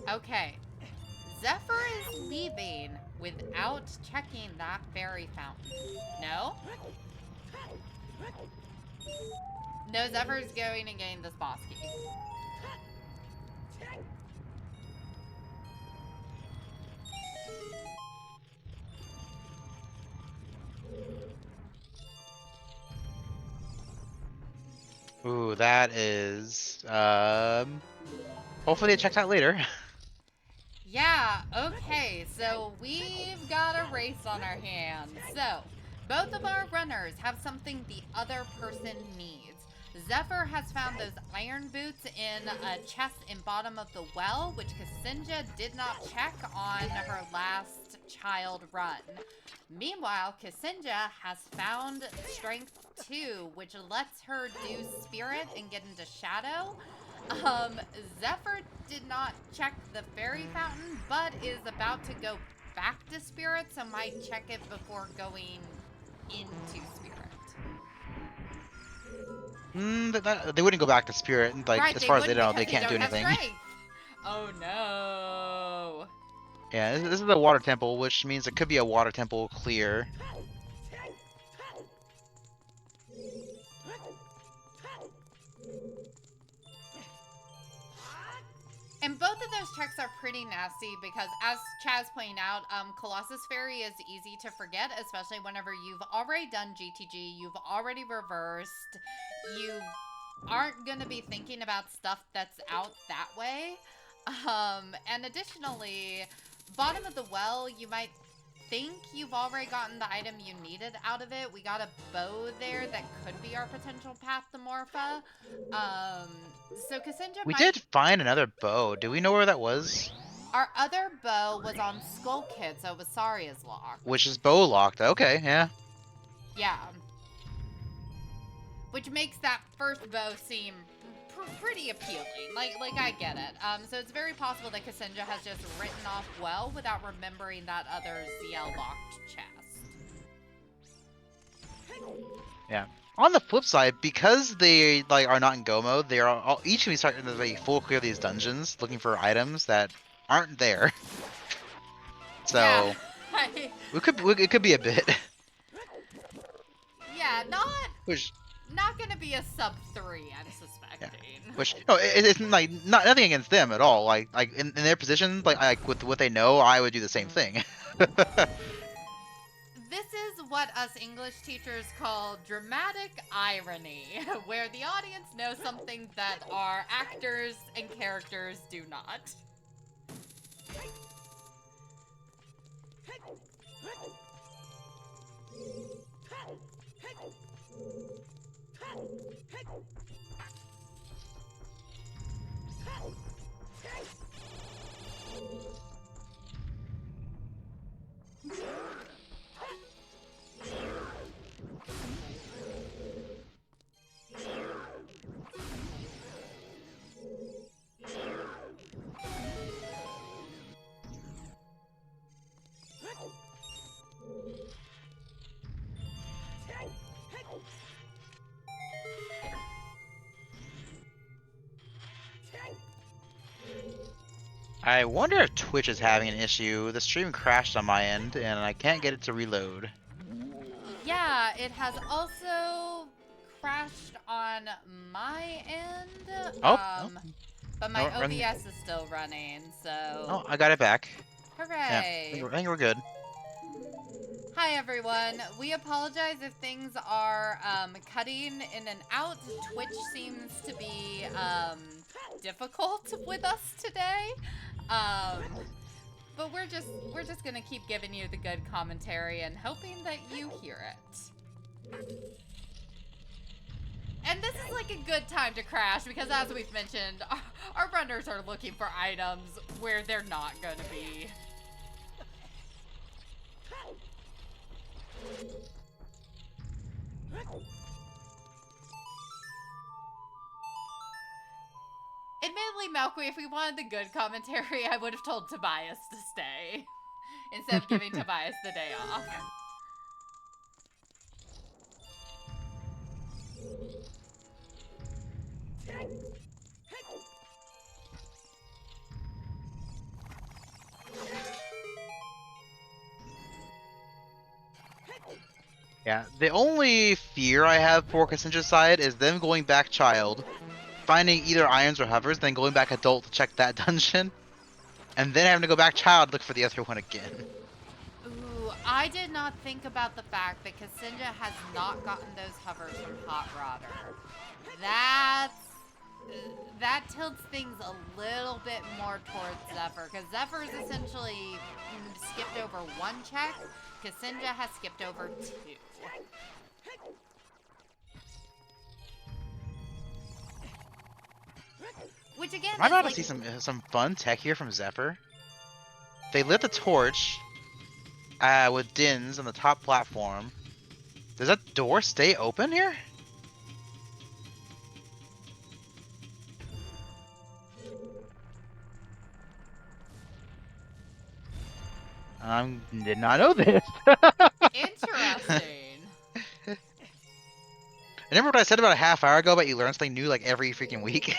Okay. Zephyr is leaving without checking that fairy fountain. No? No, Zephyr's going and getting this boss key. Ooh, that is hopefully they check that later. Yeah, okay, so we've got a race on our hands. So, both of our runners have something the other person needs. Zephyr has found those iron boots in a chest in bottom of the well, which ksinjah did not check on her last child run. Meanwhile, ksinjah has found strength 2, which lets her do spirit and get into shadow. Zephyr did not check the fairy fountain, but is about to go back to spirit, so might check it before going into spirit. They wouldn't go back to Spirit. Like, Right, as they far as they wouldn't know, because they can't do don't have anything. strength. Oh no. Yeah, this is the water temple, which means it could be a water temple clear. And both of those checks are pretty nasty because, as Chaz pointed out, Colossus Fairy is easy to forget, especially whenever you've already done GTG, you've already reversed, you aren't going to be thinking about stuff that's out that way. And additionally, bottom of the well, you might think you've already gotten the item you needed out of it. We got a bow there that could be our potential path to Morpha. So ksinjah We might... did find another bow. Do we know where that was? Our other bow was on Skull Kid, so it was Saria's lock. Which is bow locked. Okay, yeah. Yeah. Which makes that first bow seem pretty appealing. Like I get it. So it's very possible that ksinjah has just written off well without remembering that other ZL locked chest. Yeah. On the flip side, because they like are not in go mode, they are all, each of these starting to full clear these dungeons, looking for items that aren't there. So Yeah. it could be a bit. Yeah, Which not gonna be a sub 3, I'm suspecting. yeah. Which no, it's like nothing against them at all. Like in their position, like with what they know, I would do the same thing. This is what us English teachers call dramatic irony, where the audience knows something that our actors and characters do not. I wonder if Twitch is having an issue. The stream crashed on my end, and I can't get it to reload. Yeah, it has also crashed on my end. Oh, But my No, run- OBS is still running, so. Oh, I got it back. Yeah, Hooray! I think we're good. Hi everyone. We apologize if things are cutting in and out. Twitch seems to be difficult with us today. But we're just gonna keep giving you the good commentary and hoping that you hear it. And this is like a good time to crash because, as we've mentioned, our runners are looking for items where they're not gonna be. Admittedly, Malqui, if we wanted the good commentary, I would have told Tobias to stay instead of giving Tobias the day off. Yeah, the only fear I have for ksinjah's side is them going back child, finding either irons or hovers, then going back adult to check that dungeon, and then having to go back child to look for the other one again. Ooh, I did not think about the fact that ksinjah has not gotten those hovers from Hot Rodder. That tilts things a little bit more towards Zephyr, because Zephyr's essentially skipped over one check, ksinjah has skipped over two. Which again, I'm about like, to see some fun tech here from Zephyr. They lit the torch with Dins on the top platform. Does that door stay open here? Did not know this. Interesting. Remember what I said about a half hour ago about you learn something new like every freaking week?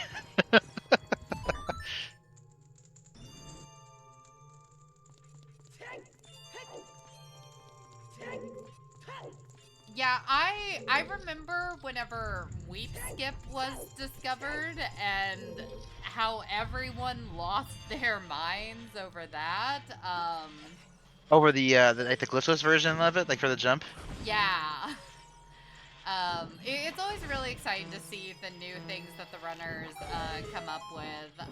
Yeah, I remember whenever Weep Skip was discovered and how everyone lost their minds over that. Over the like the glitchless version of it, like for the jump. Yeah. It's always really exciting to see the new things that the runners come up with.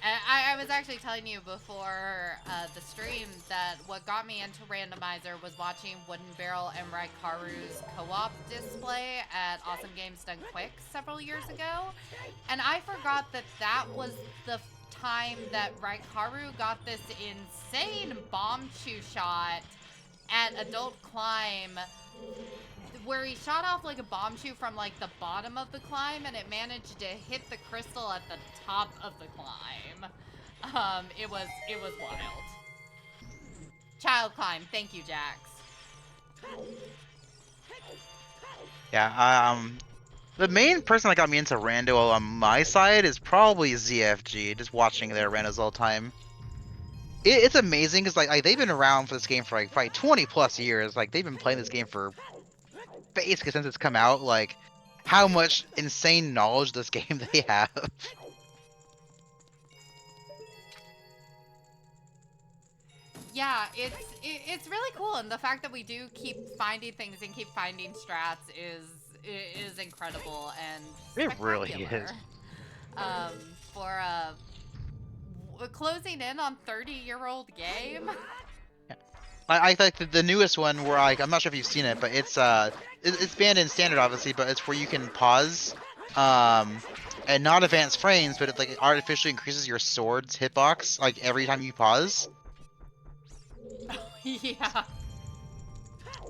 I was actually telling you before the stream that what got me into Randomizer was watching Wooden Barrel and Raikaru's co-op display at Awesome Games Done Quick several years ago. And I forgot that that was the time that Raikaru got this insane bomb chew shot at Adult Climb where he shot off like a bomb shoe from like the bottom of the climb and it managed to hit the crystal at the top of the climb. It was wild. Child climb, thank you, Jax. Yeah, the main person that got me into rando on my side is probably ZFG, just watching their randos all the time. It's amazing because like they've been around for this game for like probably 20 plus years. Like they've been playing this game for basically since it's come out. Like how much insane knowledge this game they have. Yeah, it's really cool, and the fact that we do keep finding things and keep finding strats is incredible and It really spectacular. is. Um, for closing in on 30-year-old game. I think the newest one where I'm not sure if you've seen it, but it's banned in standard obviously, but it's where you can pause, um, and not advanced frames, but it like artificially increases your sword's hitbox like every time you pause. Yeah.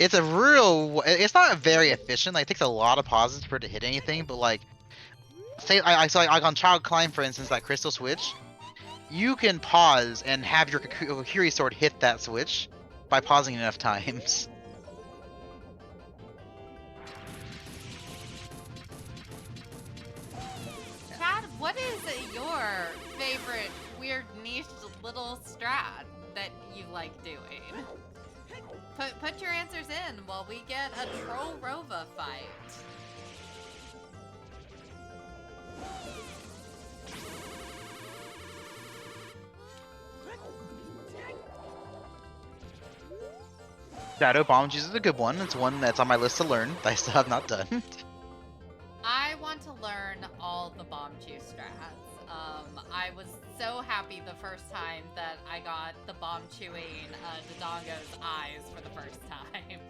It's a real. It's not very efficient. Like it takes a lot of pauses for it to hit anything, but like say I saw like on Child Climb for instance, that crystal switch, you can pause and have your Kokiri sword hit that switch by pausing enough times. Chad, what is your favorite weird niche little strat that you like doing? Put your answers in while we get a Troll Rova fight. Shadow Bomb Juice is a good one. It's one that's on my list to learn that I still have not done. I want to learn all the bomb juice strats. I was so happy the first time that I got the bomb chewing Dodongo's eyes for the first time.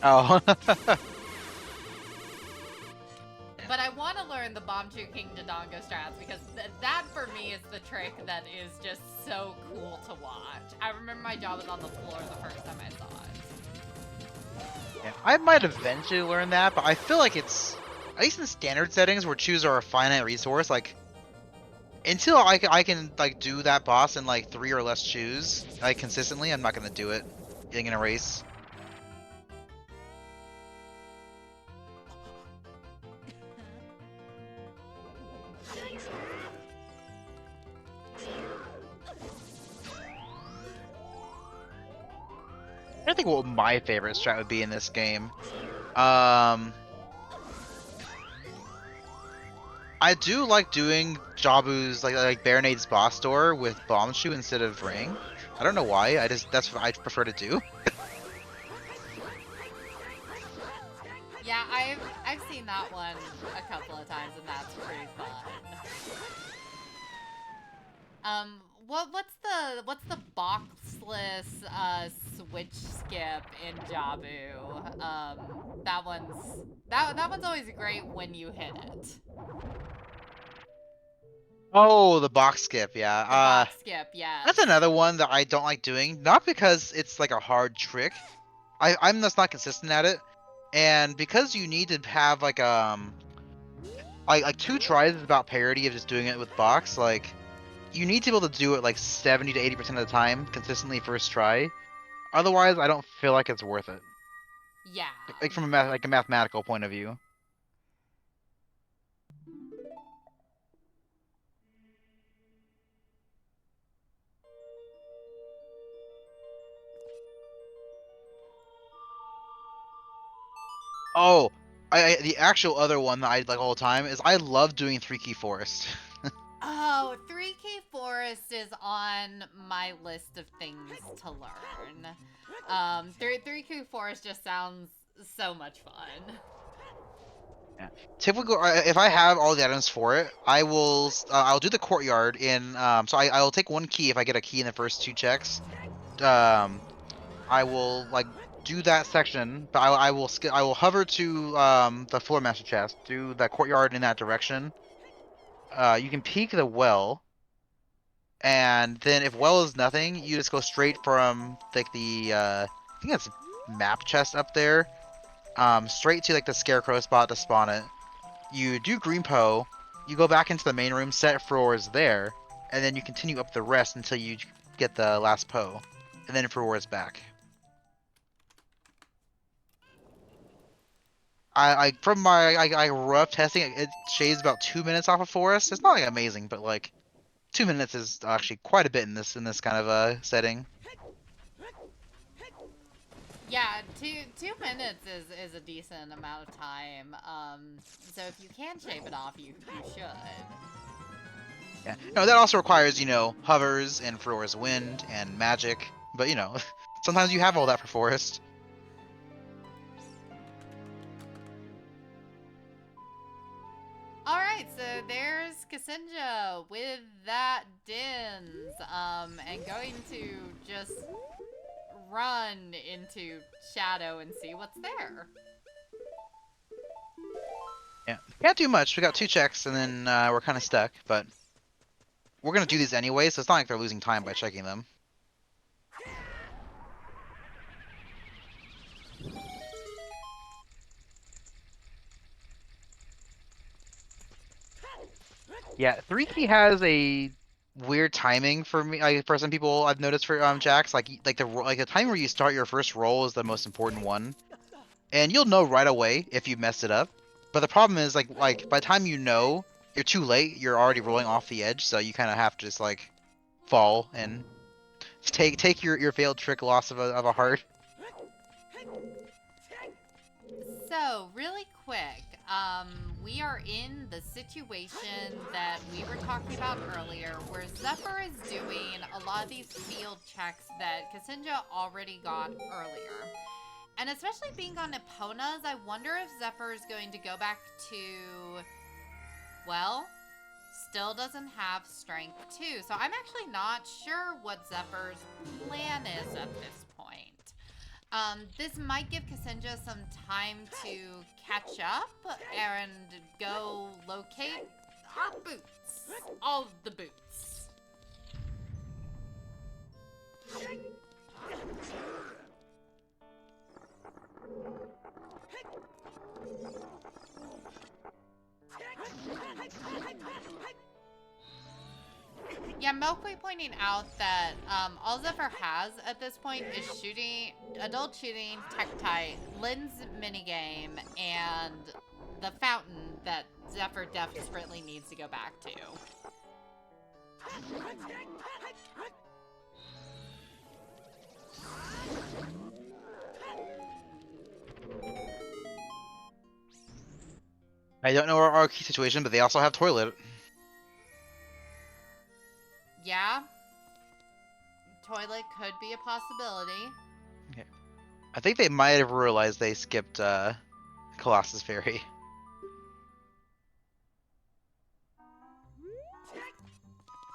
Oh. But I want to learn the bomb chew King Dodongo strats because that for me is the trick that is just so cool to watch. I remember my jaw was on the floor the first time I saw it. Yeah, I might eventually learn that, but I feel like it's at least in standard settings where chews are a finite resource. Like until I can like do that boss in like 3 or less chews like consistently, I'm not gonna do it. Getting in a race. I think what my favorite strat would be in this game. I do like doing Jabu's like Baronade's boss door with Bombshoe instead of Ring. I don't know why. That's what I prefer to do. Yeah, I've seen that one a couple of times and that's pretty fun. What's the boxless switch skip in Jabu? That one's always great when you hit it. Oh, the box skip, yeah. The box skip, yes. That's another one that I don't like doing. Not because it's like a hard trick. I'm just not consistent at it, and because you need to have like 2 tries is about parity of just doing it with box. Like you need to be able to do it like 70 to 80% of the time consistently first try. Otherwise, I don't feel like it's worth it. Yeah. Like from a mathematical point of view. Oh, the actual other one that I like all the time is I love doing 3-key forest. Oh, 3K Forest is on my list of things to learn. 3K Forest just sounds so much fun. Yeah. Typically, if I have all the items for it, I'll do the courtyard in so I'll take 1 key if I get a key in the first 2 checks. I will like do that section, but I will hover to the floor master chest, do the courtyard in that direction. You can peek the well, and then if well is nothing, you just go straight from like I think that's map chest up there, straight to like the scarecrow spot to spawn it. You do green Poe, you go back into the main room, set floors there, and then you continue up the rest until you get the last Poe, and then floors back. From my rough testing, it shaves about 2 minutes off of forest. It's not like amazing, but like 2 minutes is actually quite a bit in this kind of setting. Yeah, 2 minutes is a decent amount of time. So if you can shave it off, you should. Yeah. No, that also requires hovers and Flora's Wind and magic, But, you know, sometimes you have all that for forest. Alright, so there's Ksinjah with that Dins, and going to just run into Shadow and see what's there. Yeah, can't do much. We got 2 checks, and then we're kind of stuck, but we're going to do these anyway, so it's not like they're losing time by checking them. Yeah, 3 key has a weird timing for me. For some people, I've noticed for jacks, like the time where you start your first roll is the most important one, and you'll know right away if you messed it up. But the problem is like by the time you know, you're too late. You're already rolling off the edge, so you kind of have to just like fall and take your failed trick loss of a heart. So, really quick, we are in the situation that we were talking about earlier, where Zephyr is doing a lot of these field checks that Ksinjah already got earlier. And especially being on Epona's, I wonder if Zephyr is going to go back to, well, still doesn't have strength 2. So I'm actually not sure what Zephyr's plan is at this point. This might give Ksinjah some time to catch up and go locate our boots. All of the boots. Yeah, Milkway pointing out that all Zephyr has at this point is shooting, adult shooting, Tektite, Lynn's minigame, and the fountain that Zephyr desperately needs to go back to. I don't know our key situation, but they also have toilet. Yeah. Toilet could be a possibility. Okay. I think they might have realized they skipped Colossus Fairy.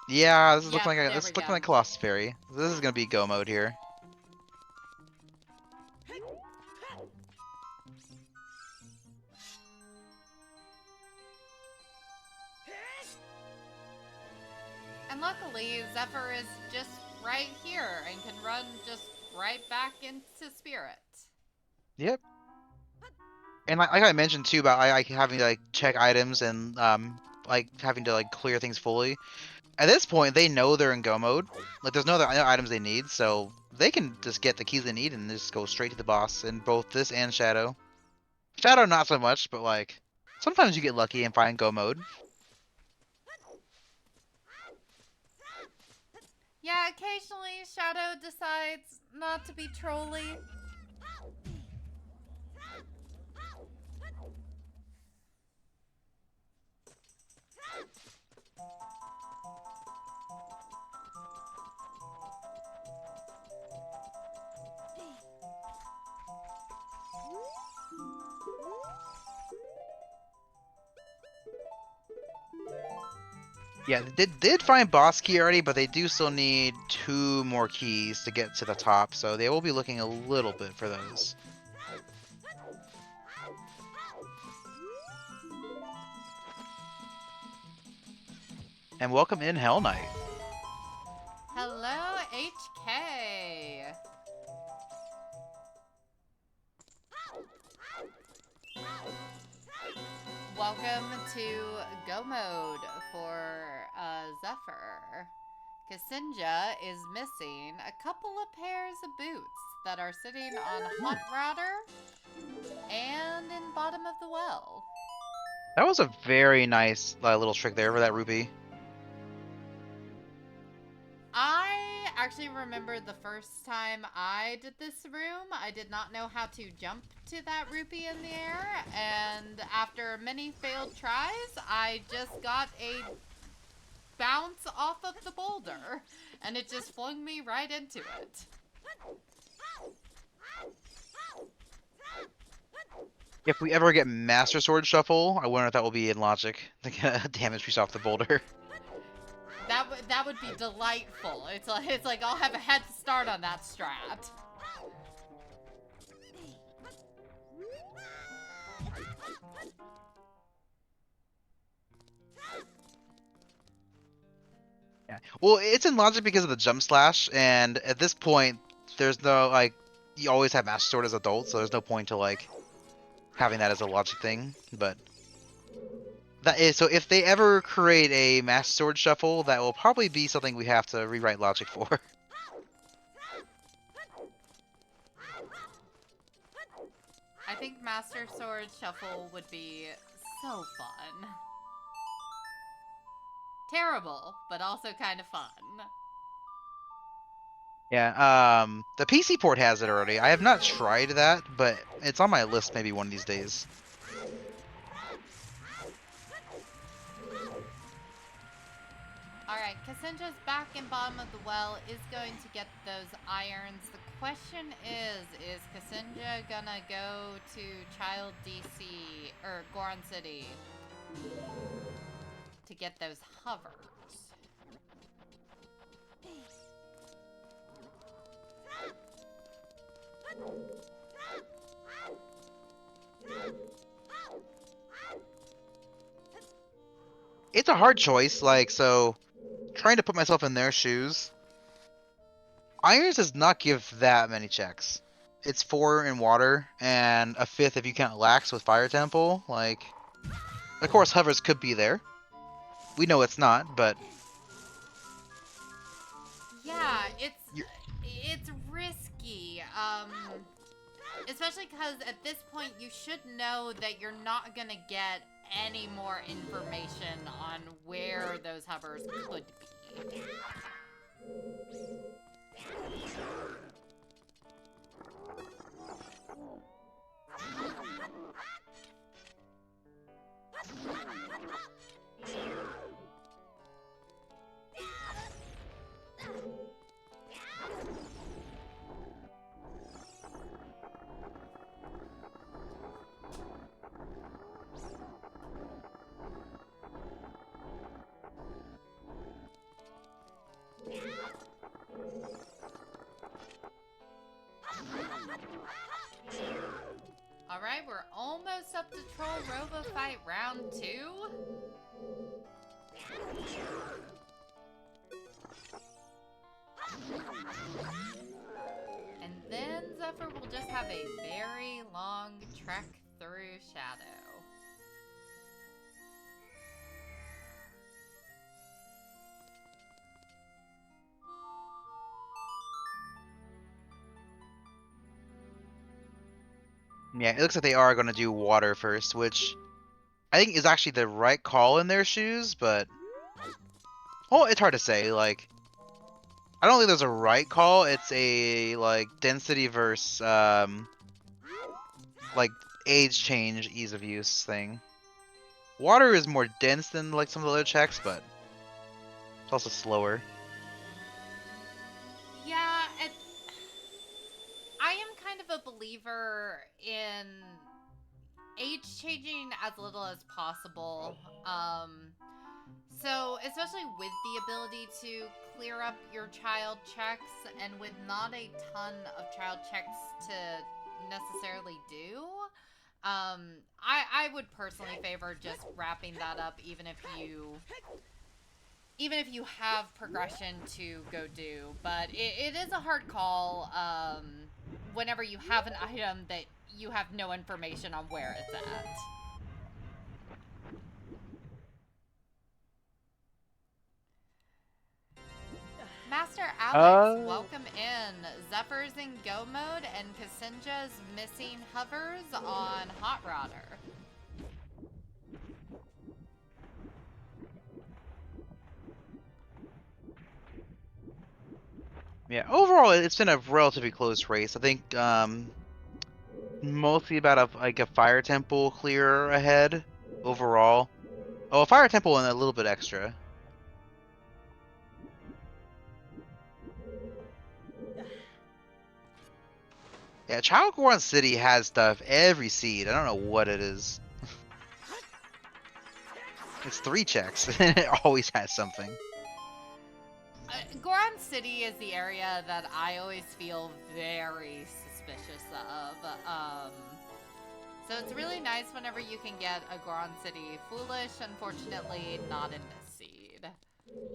Yeah, this is looking like Colossus Fairy. This is gonna be go mode here. And luckily, Zephyr is just right here and can run just right back into Spirit. Yep. And like I mentioned too about like having to like check items and like having to like clear things fully. At this point, they know they're in go mode. Like there's no other items they need, so they can just get the keys they need and just go straight to the boss in both this and Shadow. Shadow not so much, but like sometimes you get lucky and find go mode. Yeah, occasionally Shadow decides not to be trolly. Yeah, they did find boss key already, but they do still need 2 more keys to get to the top, so they will be looking a little bit for those. And welcome in Hell Knight. Hello, HK. Welcome to Go Mode for Zephyr. Ksinjah is missing a couple of pairs of boots that are sitting on Hot Router and in bottom of the well. That was a very nice little trick there for that rupee. I actually remember the first time I did this room, I did not know how to jump to that rupee in the air, and after many failed tries, I just got a bounce off of the boulder, and it just flung me right into it. If we ever get Master Sword Shuffle, I wonder if that will be in logic to get a damage piece off the boulder. That would be delightful. It's like I'll have a head start on that strat. Yeah. Well, it's in logic because of the jump slash, and at this point, there's no like you always have Master Sword as adults, so there's no point to like having that as a logic thing. But that is so if they ever create a Master Sword Shuffle, that will probably be something we have to rewrite logic for. I think Master Sword Shuffle would be so fun. Terrible, but also kind of fun. Yeah, the PC port has it already. I have not tried that, but it's on my list maybe one of these days. Alright, Ksinjah's back in bottom of the well, is going to get those irons. The question is Ksinjah gonna go to Child DC, or Goron City, to get those hovers? It's a hard choice, like, so trying to put myself in their shoes. Irons does not give that many checks. It's 4 in water, and a 5th if you count Lax with Fire Temple. Like, of course, hovers could be there. We know it's not, but Yeah, it's risky. Especially because at this point you should know that you're not gonna get any more information on where those hovers could be. Alright, we're almost up to Troll Robo Fight round 2. And then Zephyr will just have a very long trek through Shadow. yeah, it looks like they are going to do water first, which I think is actually the right call in their shoes, but oh, it's hard to say. Like, I don't think there's a right call. It's a like density versus like age change, ease of use thing. Water is more dense than like some of the other checks, but it's also slower. Yeah, I am kind of a believer in age changing as little as possible. So especially with the ability to clear up your child checks, and with not a ton of child checks to necessarily do, I would personally favor just wrapping that up, even if you have progression to go do. But it is a hard call whenever you have an item that you have no information on where it's at. Master Alex, welcome in. Zephyr's in go mode, and Ksinjah's missing hovers on Hot Rodder. Yeah, overall it's been a relatively close race. I think mostly about a fire temple clear ahead overall. Oh, a fire temple and a little bit extra. Yeah, Child Goron City has stuff every seed. I don't know what it is. It's 3 checks, and it always has something. Goron City is the area that I always feel very suspicious of. So it's really nice whenever you can get a Goron City Foolish. Unfortunately, not in this seed.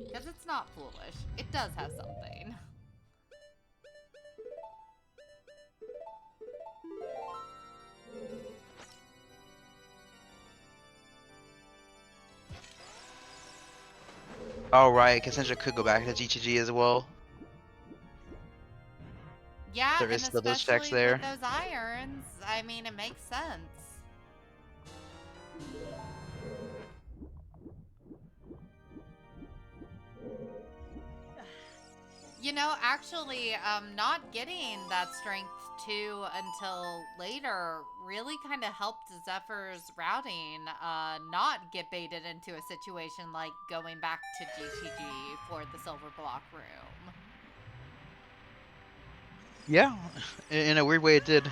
Because it's not foolish. It does have something. Oh, right, ksinjah could go back to GTG as well. Yeah, There is and still those checks especially with there. those irons, I mean, it makes sense. You know, actually, not getting that strength 2 until later really kind of helped Zephyr's routing not get baited into a situation like going back to GTG for the silver block room. Yeah, in a weird way it did.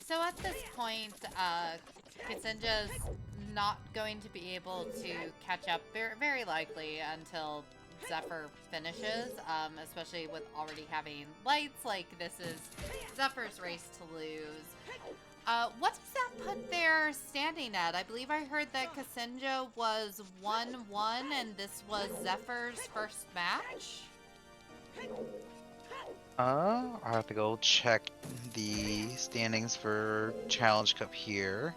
So at this point, Ksinjah's not going to be able to catch up very, very likely until Zephyr finishes, especially with already having lights. Like, this is Zephyr's race to lose. What does that put their standing at? I believe I heard that Ksinjah was 1-1 and this was Zephyr's first match. I'll have to go check the standings for Challenge Cup here.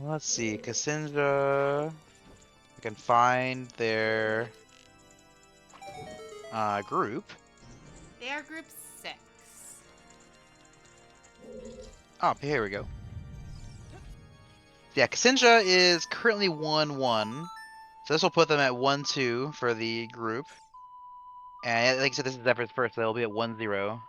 Let's see, ksinjah. I can find their group. They are group 6. Oh, here we go. Yeah, ksinjah is currently 1-1. So this will put them at 1-2 for the group. And like I said, this is Zephyr's first, so they'll be at 1-0.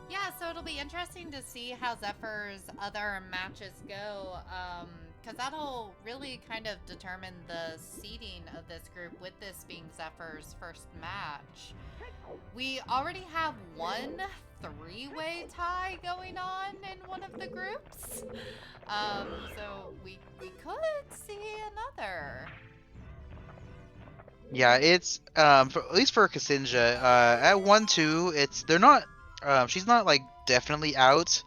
Yeah, so it'll be interesting to see how Zephyr's other matches go, because that'll really kind of determine the seeding of this group, with this being Zephyr's first match. We already have one 3-way tie going on in one of the groups, so we could see another. Yeah, it's at least for ksinjah, at 1-2, they're not she's not like definitely out.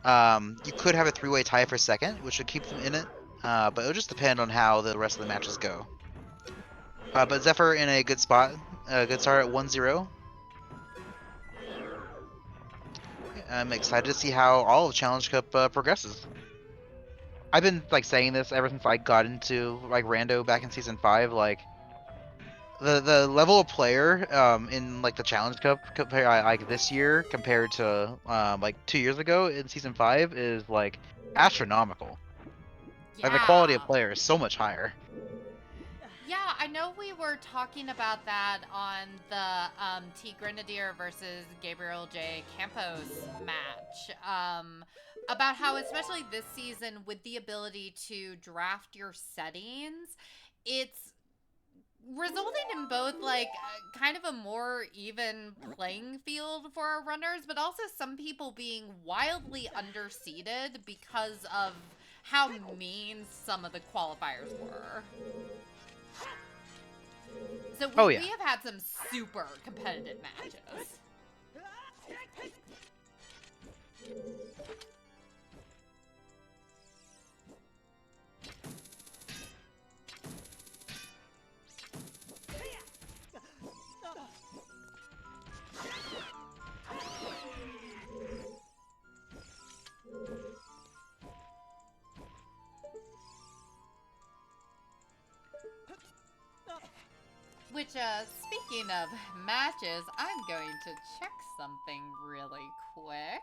You could have a 3-way tie for second, which would keep them in it. But it'll just depend on how the rest of the matches go. But Zephyr in a good spot, a good start at 1-0. I'm excited to see how all of Challenge Cup progresses. I've been like saying this ever since I got into like Rando back in season 5. Like the level of player in like the Challenge Cup like this year compared to like 2 years ago in season 5 is like astronomical. Like the quality of Yeah. player is so much higher. Yeah, I know we were talking about that on the T Grenadier versus Gabriel J. Campos match. match about how, especially this season, with the ability to draft your settings, it's resulting in both like kind of a more even playing field for our runners, but also some people being wildly underseeded because of how mean some of the qualifiers were. So we have had some super competitive matches. Which, speaking of matches, I'm going to check something really quick.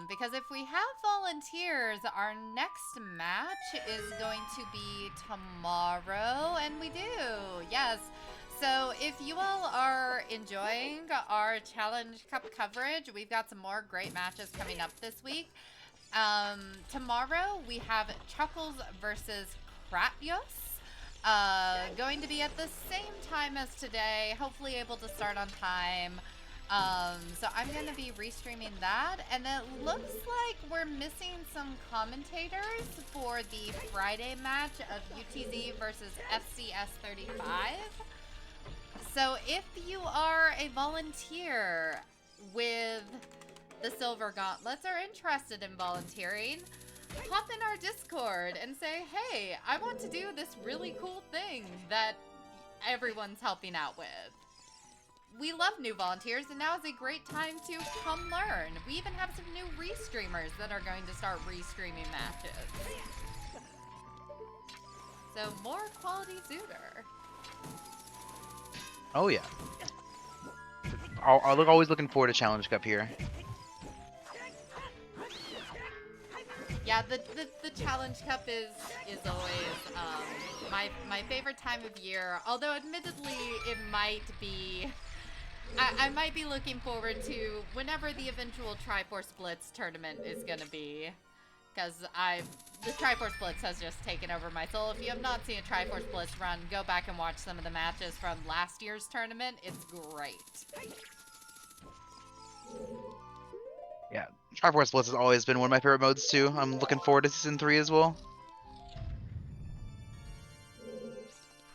Because if we have volunteers, our next match is going to be tomorrow, and we do, yes. So if you all are enjoying our Challenge Cup coverage, we've got some more great matches coming up this week. Tomorrow we have Chuckles versus Kratyos. Going to be at the same time as today, hopefully able to start on time. So I'm going to be restreaming that, and it looks like we're missing some commentators for the Friday match of UTZ versus FCS 35. So if you are a volunteer with the Silver Gauntlets or interested in volunteering, hop in our Discord and say, hey, I want to do this really cool thing that everyone's helping out with. We love new volunteers, and now is a great time to come learn. We even have some new restreamers that are going to start restreaming matches. So more quality Zooter. Oh yeah. I'll always looking forward to Challenge Cup here. Yeah, the Challenge Cup is always my favorite time of year. Although admittedly, it might be. I might be looking forward to whenever the eventual Triforce Blitz tournament is gonna be, because the Triforce Blitz has just taken over my soul. If you have not seen a Triforce Blitz run, go back and watch some of the matches from last year's tournament. It's great. Yeah, Triforce Blitz has always been one of my favorite modes too. I'm looking forward to Season 3 as well.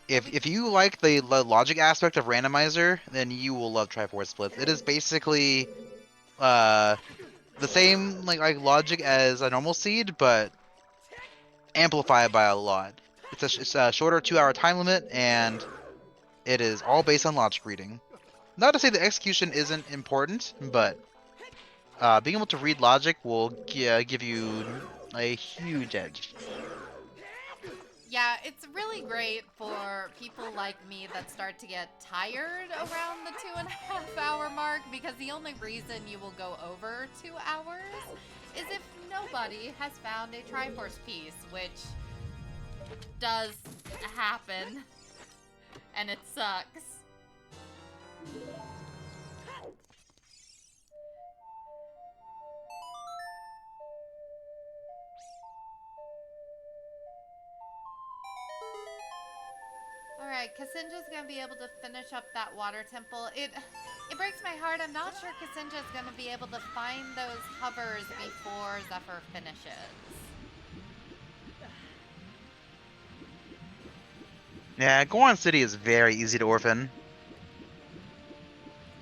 If you like the logic aspect of Randomizer, then you will love Triforce Blitz. It is basically the same like logic as a normal seed, but amplified by a lot. It's a shorter 2-hour time limit, and it is all based on logic reading. Not to say the execution isn't important, but being able to read logic will give you a huge edge. Yeah, it's really great for people like me that start to get tired around the 2.5 hour mark, because the only reason you will go over 2 hours is if nobody has found a Triforce piece, which does happen, and it sucks. Alright, ksinjah's gonna be able to finish up that water temple. It breaks my heart. I'm not sure ksinjah's gonna be able to find those hovers before Zephyr finishes. Yeah, Goron City is very easy to orphan.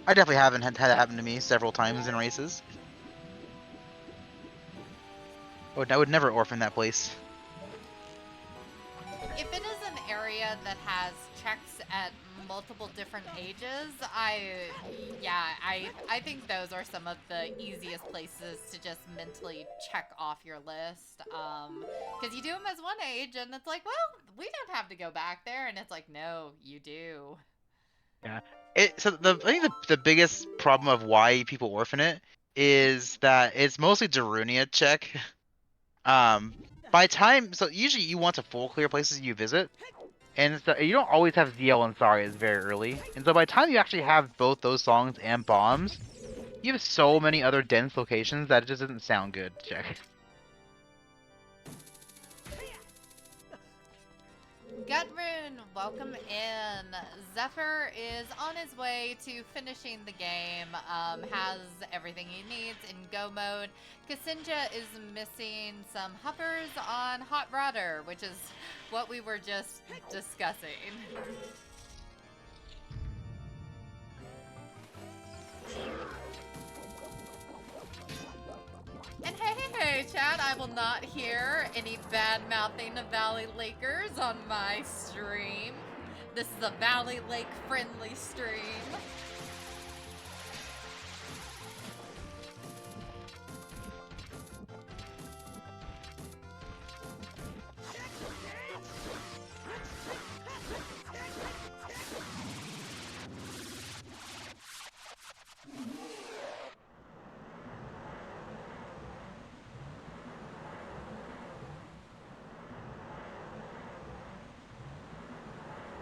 I definitely haven't had that happen to me several times in races. I would never orphan that place. If it is an area that has checks at multiple different ages, I think those are some of the easiest places to just mentally check off your list. Because you do them as one age, and it's like, well, we don't have to go back there, and it's like, no, you do. Yeah. I think the biggest problem of why people orphan it is that it's mostly Darunia check. By time, so usually you want to full clear places you visit, and so you don't always have ZL and Sarias very early, and so by the time you actually have both those songs and bombs, You have so many other dense locations that it just doesn't sound good, Jack. Gutrun, welcome in. Zephyr is on his way to finishing the game, has everything he needs in go mode. Ksinjah is missing some hoppers on Hot Rodder, which is what we were just discussing. And hey, Chad, I will not hear any bad-mouthing of Valley Lakers on my stream. This is a Valley Lake-friendly stream.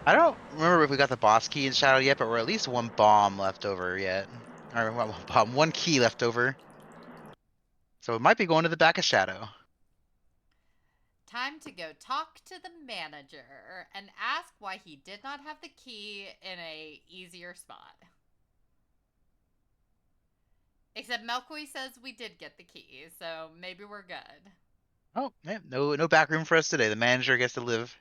I don't remember if we got the boss key in Shadow yet, but we're at least one bomb left over yet. Or one bomb, one key left over. So it might be going to the back of Shadow. Time to go talk to the manager and ask why he did not have the key in a easier spot. Except Melkoi says we did get the key, so maybe we're good. Oh, man, no back room for us today. The manager gets to live.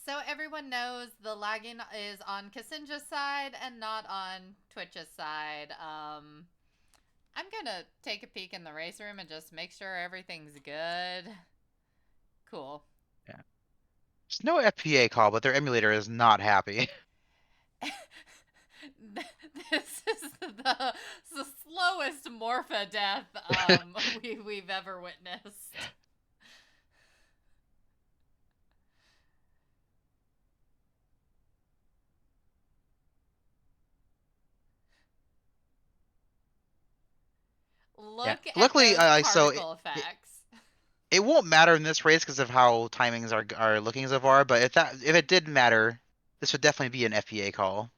So everyone knows the lagging is on Ksinjah's side and not on Twitch's side. I'm gonna take a peek in the race room and just make sure everything's good. Cool. Yeah. There's no FPA call, but their emulator is not happy. This is the slowest Morpha death we've ever witnessed. Look Yeah. at Luckily, those so particle effects. it won't matter in this race because of how timings are looking so far. But if it did matter, this would definitely be an FPA call.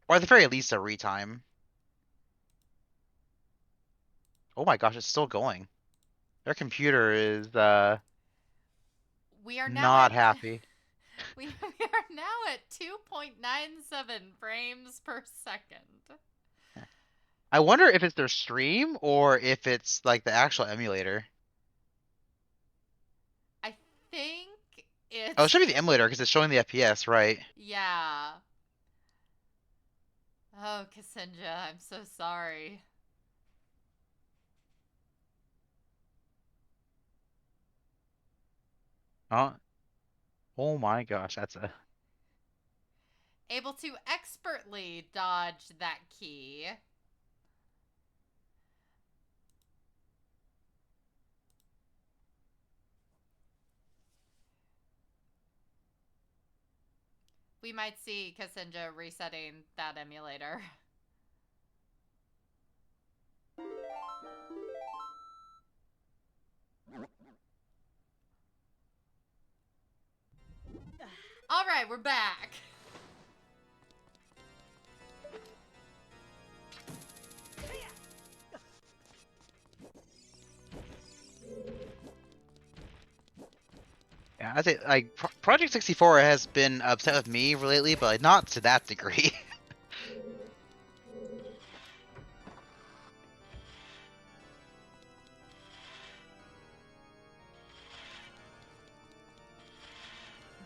Or at the very least, a retime. Oh my gosh, it's still going. Their computer is We are now not at happy. we are now at 2.97 frames per second. I wonder if it's their stream or if it's like the actual emulator. I think Oh, it's it should be the emulator because it's showing the FPS, right? yeah. Oh, Ksinjah, I'm so sorry. Oh, oh my gosh, that's a Able to expertly dodge that key. We might see Ksinjah resetting that emulator. All right, we're back. yeah. I think like Project 64 has been upset with me lately, but like, not to that degree.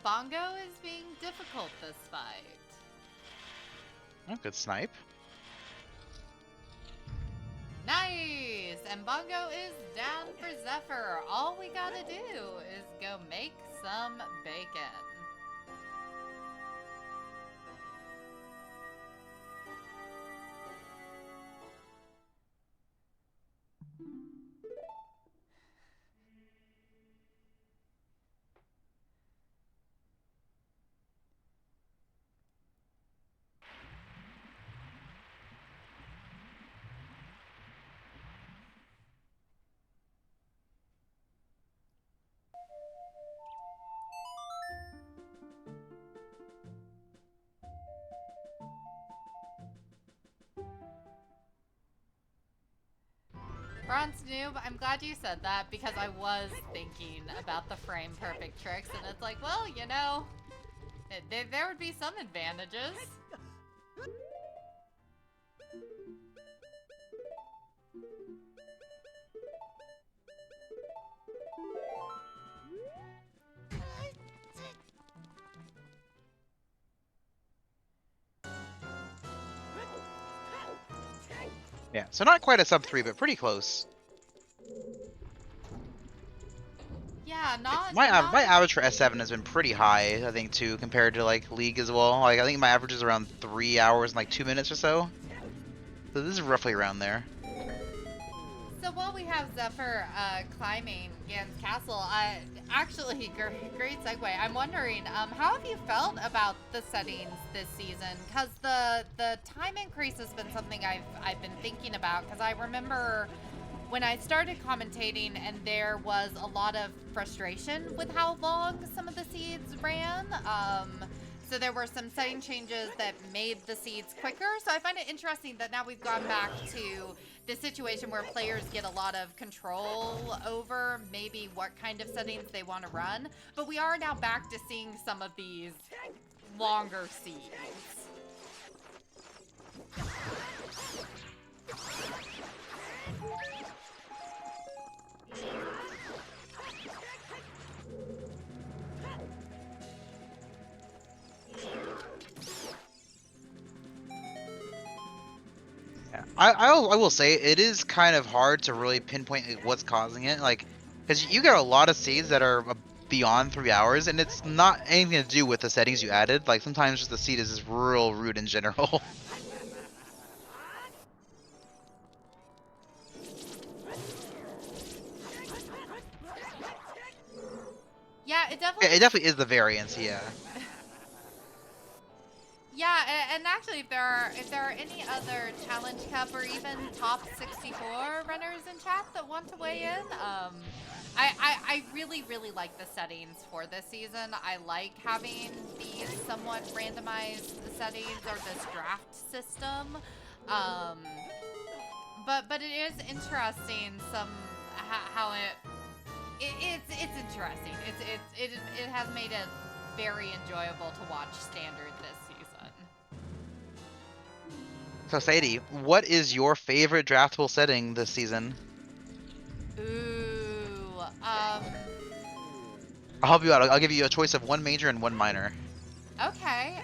Bongo is being difficult this fight. Oh, good snipe. Nice! And Bongo is down for Zephyr. All we gotta do is go make some bacon. Bronze Noob, I'm glad you said that because I was thinking about the frame perfect tricks, and it's like, well, you know, there would be some advantages. Yeah, so not quite a sub 3, but pretty close. Yeah, not My average for S7 has been pretty high, I think, too, compared to like League as well. Like I think my average is around 3 hours and like 2 minutes or so. So this is roughly around there. So while we have Zephyr climbing Gan's castle, actually, great segue. I'm wondering, how have you felt about the settings this season? Because the time increase has been something I've been thinking about. Because I remember when I started commentating, and there was a lot of frustration with how long some of the seeds ran. So there were some setting changes that made the seeds quicker. So I find it interesting that now we've gone back to this situation where players get a lot of control over maybe what kind of settings they want to run. But we are now back to seeing some of these longer seeds. I will say it is kind of hard to really pinpoint what's causing it, like, because you get a lot of seeds that are beyond 3 hours, and it's not anything to do with the settings you added. Like sometimes just the seed is just real rude in general. Yeah, it It definitely is the variance, yeah. Yeah, and actually, if there are any other Challenge Cup or even top 64 runners in chat that want to weigh in, I really like the settings for this season. I like having these somewhat randomized settings or this draft system, but it is interesting how it's interesting. It has made it very enjoyable to watch Standard this season. So Sadie, what is your favorite draftable setting this season? Ooh, I'll help you out. I'll give you a choice of one major and one minor. okay.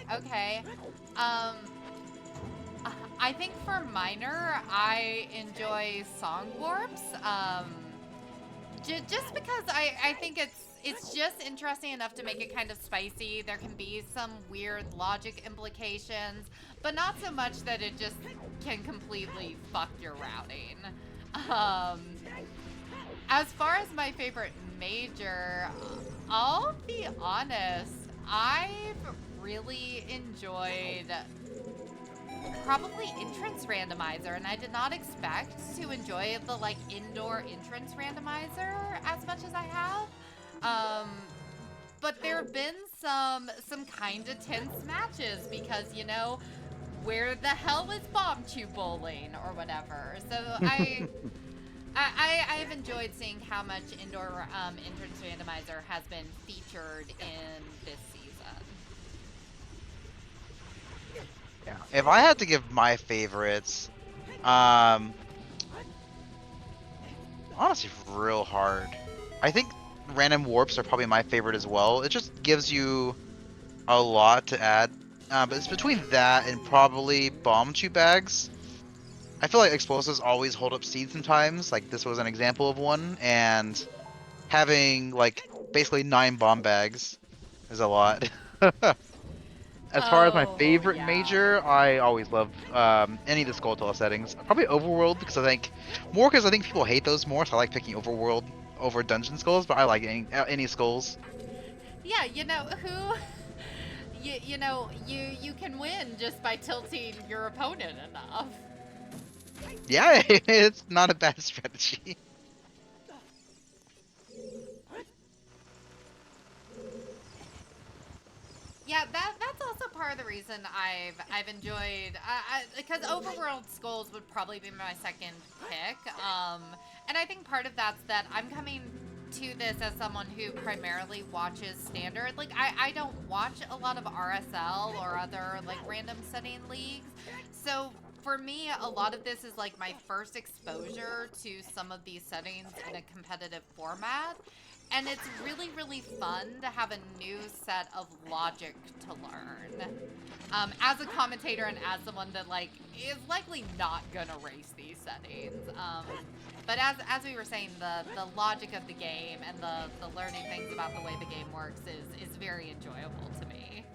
I think for minor, I enjoy song warps. Just because I think it's just interesting enough to make it kind of spicy. There can be some weird logic implications, but not so much that it just can completely fuck your routing. As far as my favorite major, I'll be honest, I've really enjoyed probably Entrance Randomizer, and I did not expect to enjoy the like indoor Entrance Randomizer as much as I have. But there have been some kind of tense matches because, you know, where the hell is Bomb Chew Bowling or whatever. So I've enjoyed seeing how much indoor Entrance Randomizer has been featured in this season. Yeah. If I had to give my favorites, honestly, real hard. I think random warps are probably my favorite as well. It just gives you a lot to add. But it's between that and probably bomb chew bags. I feel like explosives always hold up seeds sometimes. Like this was an example of one, and having like basically 9 bomb bags is a lot. As far as my Oh, favorite yeah. major, I always love any of the Skulltula settings. Probably Overworld because I think people hate those more, so I like picking Overworld over Dungeon Skulls. But I like any skulls. Yeah, you know, you can win just by tilting your opponent enough. Yeah, it's not a bad strategy. Yeah, that's also part of the reason I've enjoyed because Overworld Skulls would probably be my second pick. And I think part of that's that I'm coming to this as someone who primarily watches standard. Like I don't watch a lot of RSL or other like random setting leagues. So for me, a lot of this is like my first exposure to some of these settings in a competitive format. And it's really, really fun to have a new set of logic to learn. As a commentator and as someone that like is likely not gonna race these settings. But as we were saying, the logic of the game and the learning things about the way the game works is very enjoyable to me.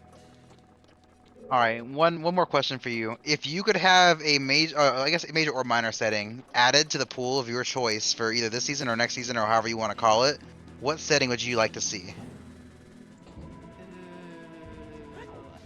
All right, one more question for you. If you could have a major, I guess a major or minor setting added to the pool of your choice for either this season or next season or however you want to call it, what setting would you like to see? Ooh.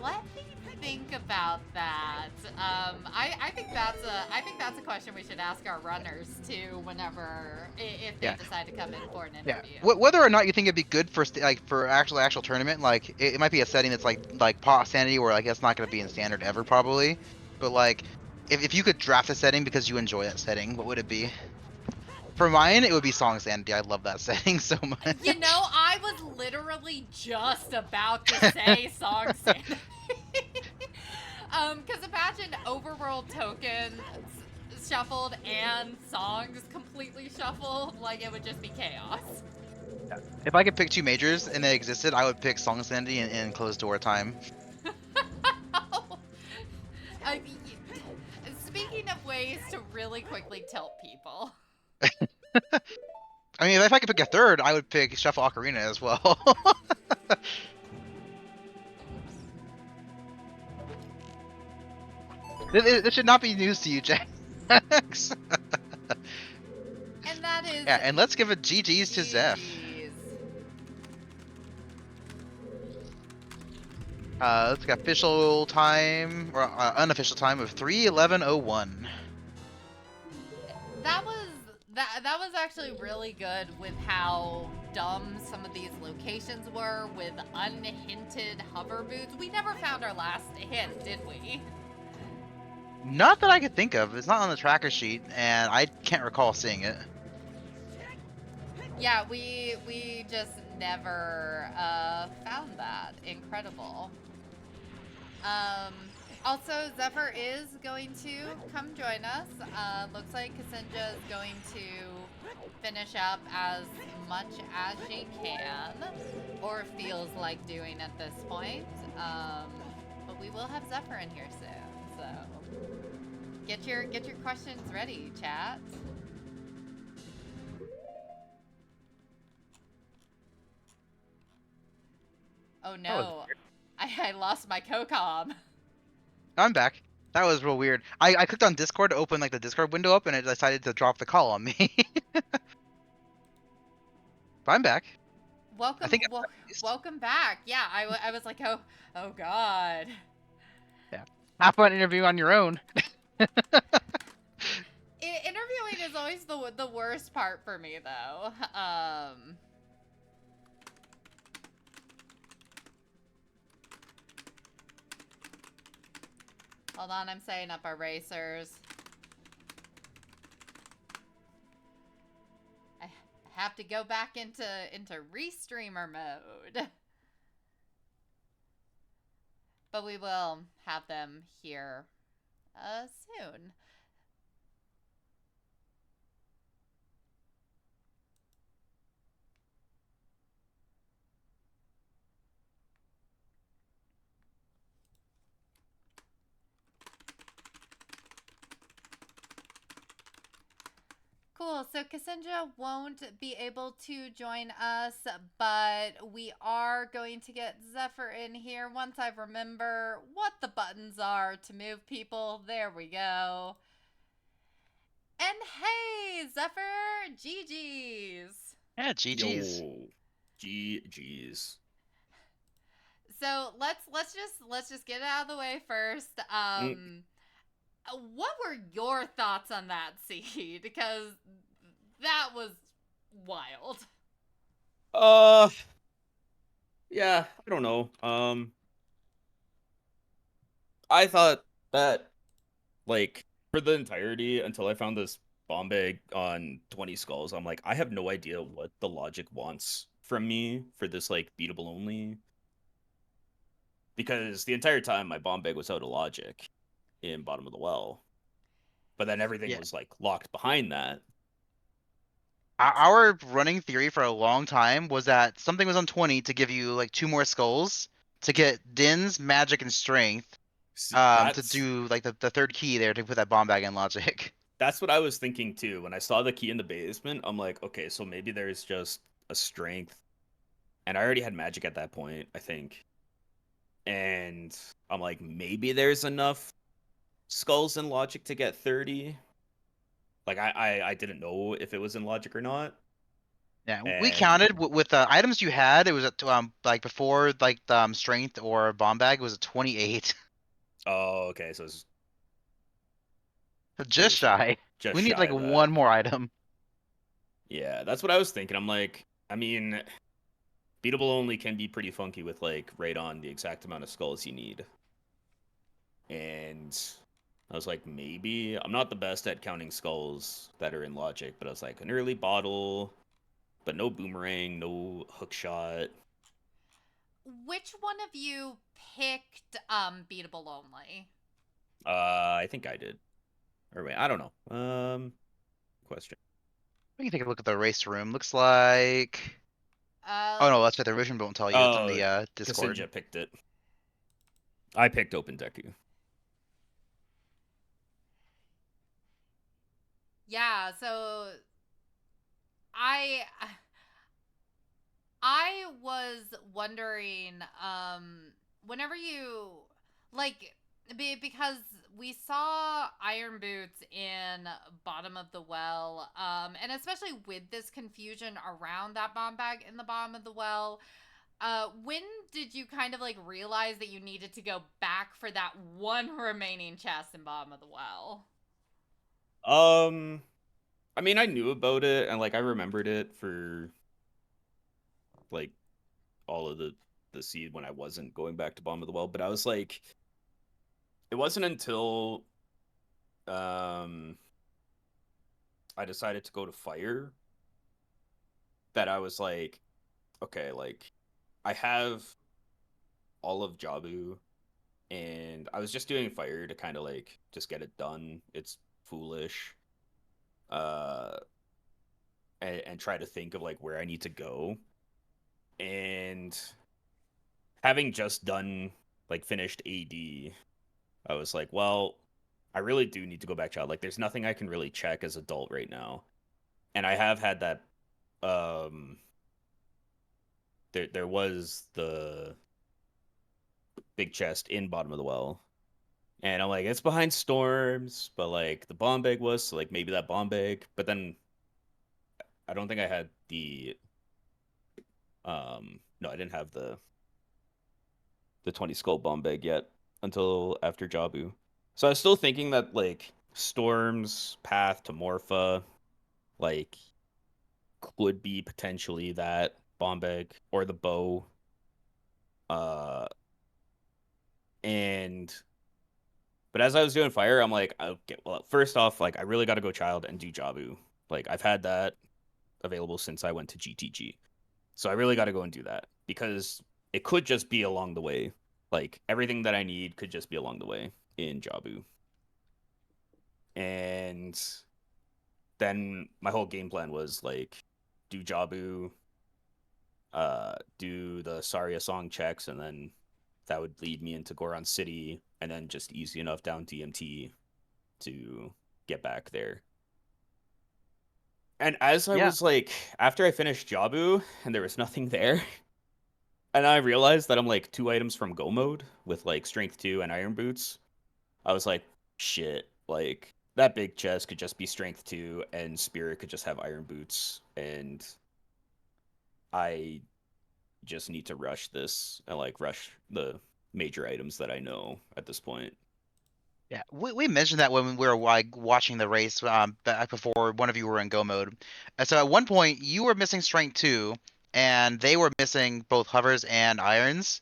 Let me think about that. I think that's a question we should ask our runners too whenever if they Yeah, decide to come in for an yeah. interview. Whether or not you think it'd be good for like for actual tournament, like it might be a setting that's like pot sanity, or like it's not going to be in standard ever probably. But like, if you could draft a setting because you enjoy that setting, what would it be? For mine, it would be Song Sanity. I love that setting so You know, much. I was literally just about to say Song Sanity. Because imagine Overworld tokens shuffled and songs completely shuffled. Like, it would just be chaos. If I could pick two majors and they existed, I would pick Song Sanity and Closed Door Time. I mean, speaking of ways to really quickly tilt people. I mean, if I could pick a third, I would pick Shuffle Ocarina as well. This should not be news to you, Jax. And that is Yeah, and let's give a GG's to Zeph. GG's. Let's get official time or unofficial time of 3:11:01. That was that was actually really good with how dumb some of these locations were with unhinted hover boots. We never found our last hint, did we? Not that I could think of. It's not on the tracker sheet, and I can't recall seeing it. Yeah, we just never found that. Incredible. Um, Also, Zephyr is going to come join us. Looks like ksinjah is going to finish up as much as she can, or feels like doing at this point. But we will have Zephyr in here soon, so get your questions ready, chat. Oh no, I lost my COCOM. I'm back. That was real weird. I clicked on Discord to open like the Discord window up, and it decided to drop the call on me. But I'm back. I Welcome, think I'm at least. welcome back. Yeah, I was like, oh God. Yeah. Have fun interviewing on your own. Interviewing is always the worst part for me, though. Hold on, I'm setting up our racers. I have to go back into restreamer mode. But we will have them here soon. Cool. So ksinjah won't be able to join us, but we are going to get Zephyr in here once I remember what the buttons are to move people. There we go. And hey, Zephyr, GG's. Yeah, GG's. Yo, GG's. So let's just get it out of the way first. What were your thoughts on that seed? Because that was wild. Uh, yeah, I don't know. I thought that, like, for the entirety until I found this bomb bag on 20 skulls, I'm like, I have no idea what the logic wants from me for this like beatable only. Because the entire time my bomb bag was out of logic in bottom of the well. But then everything Yeah. was like locked behind that. Our running theory for a long time was that something was on 20 to give you like 2 more skulls to get Din's magic and strength See, to do like the third key there to put that bomb bag in logic. that's what I was thinking too. When I saw the key in the basement, I'm like, okay, so maybe there's just a strength. And I already had magic at that point, I think. And I'm like, maybe there's enough skulls in logic to get 30. Like I didn't know if it was in logic or not. Yeah, we And counted with the items you had. It was at like before like the strength or bomb bag was a 28, oh, okay, so it's just shy. just We need shy like of that. one more item. Yeah, that's what I was thinking. I'm like, I mean, beatable only can be pretty funky with like right on the exact amount of skulls you need. And I was like, maybe I'm not the best at counting skulls that are in logic, but I was like, an early bottle, but no boomerang, no hook shot. Which one of you picked beatable only? I think I did. Or wait, I don't know. Question. We can take a look at the race room. Looks like. Oh Uh no, that's right. The vision won't tell you. It's in Oh, the Discord. ksinjah picked it. I picked Open Deku. yeah, so I I was wondering, whenever you like, because we saw Iron Boots in bottom of the well, and especially with this confusion around that bomb bag in the bottom of the well, when did you kind of like realize that you needed to go back for that one remaining chest in bottom of the well? Um, I mean, I knew about it and like I remembered it for like all of the seed when I wasn't going back to bottom of the well, but I was like, it wasn't until um I decided to go to fire that I was like, okay, like I have all of Jabu and I was just doing fire to kind of like just get it done. It's foolish. Uh and try to think of like where I need to go. And having just done like finished AD, I was like, well, I really do need to go back child. Like there's nothing I can really check as adult right now. And I have had that um there was the big chest in bottom of the well. And I'm like, it's behind storms, but like the bomb bag was, so like maybe that bomb bag. But then I don't think I had the no, I didn't have the 20 skull bomb bag yet until after Jabu. So I was still thinking that like Storm's path to Morpha like could be potentially that bomb bag or the bow. Uh and but as I was doing fire, I'm like, okay, well, first off, like I really got to go child and do Jabu. Like I've had that available since I went to GTG. So I really got to go and do that because it could just be along the way. Like everything that I need could just be along the way in Jabu. And then my whole game plan was like do Jabu, do the Saria song checks, and then that would lead me into Goron City, and then just easy enough down DMT to get back there. And as I Yeah. was like, after I finished Jabu and there was nothing there, and I realized that I'm like 2 items from Go mode with like Strength 2 and Iron Boots, I was like, shit, like that big chest could just be Strength 2 and Spirit could just have Iron Boots, and I just need to rush this and like rush the major items that I know at this point. Yeah, we mentioned that when we were like watching the race back before one of you were in go mode. So at one point you were missing strength 2, and they were missing both hovers and irons.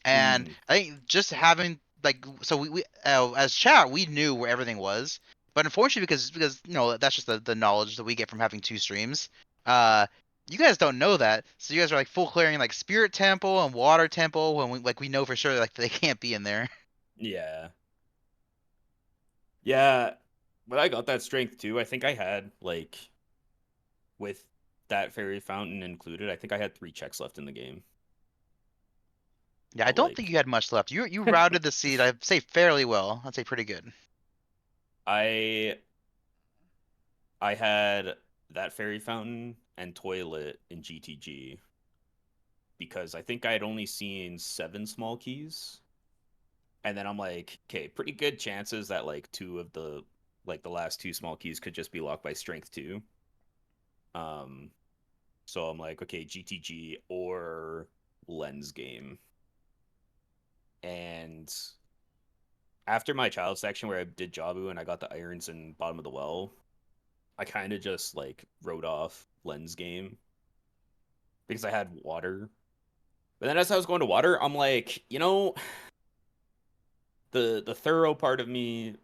And Mm, I think just having like so we as chat we knew where everything was, But unfortunately, because that's just the knowledge that we get from having 2 streams. You guys don't know that, so you guys are like full clearing like Spirit Temple and Water Temple when we know for sure like they can't be in there. Yeah. Yeah. But I got that strength too. I think I had like with that fairy fountain included, I think I had 3 checks left in the game. Yeah, I But don't think like you had much left. You routed the seed, I'd say fairly well. I'd say pretty good. I I had that fairy fountain and toilet in GTG because I think I had only seen 7 small keys. And then I'm like, okay, pretty good chances that like 2 of the last 2 small keys could just be locked by strength 2. Um so I'm like, okay, GTG or lens game. And after my child section where I did Jabu and I got the irons in bottom of the well, I kind of just like wrote off lens game because I had water. But then as I was going to water, I'm like, the thorough part of me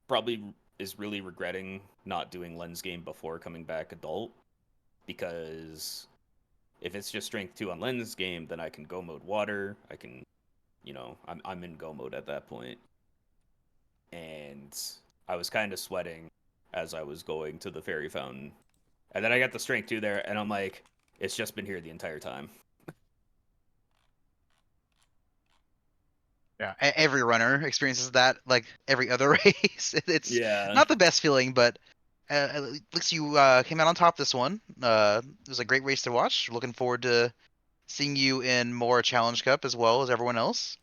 probably is really regretting not doing lens game before coming back adult, because if it's just strength 2 on lens game, then I can go mode water. I can, I'm in go mode at that point. And I was kind of sweating as I was going to the fairy fountain. And then I got the strength 2 there, and I'm like, it's just been here the entire time. Yeah, every runner experiences that, like every other race. It's Yeah. not the best feeling, but at least you came out on top this one. It was a great race to watch. Looking forward to seeing you in more Challenge Cup as well as everyone else.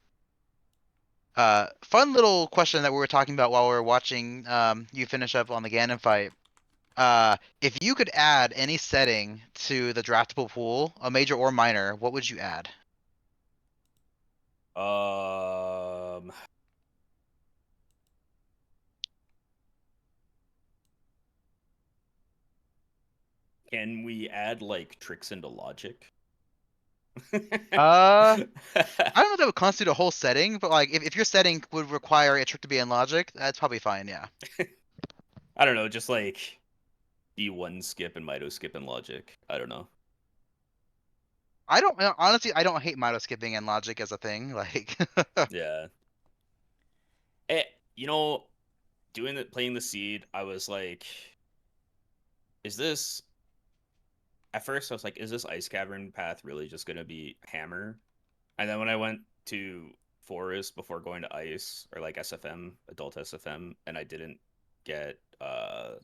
Fun little question that we were talking about while we were watching you finish up on the Ganon fight. If you could add any setting to the draftable pool, a major or minor, what would you add? Um, can we add like tricks into logic? Uh, I don't know if that would constitute a whole setting, but like if your setting would require a trick to be in logic, that's probably fine, yeah. I don't know, just like D1 skip and Mito skip and logic. I don't know. I don't honestly I don't hate Mito skipping in logic as a thing. Like Yeah. Eh, you know, playing the seed, I was like, is this at first I was like, is this ice cavern path really just gonna be hammer? And then when I went to forest before going to ice or like SFM, adult SFM, and I didn't get I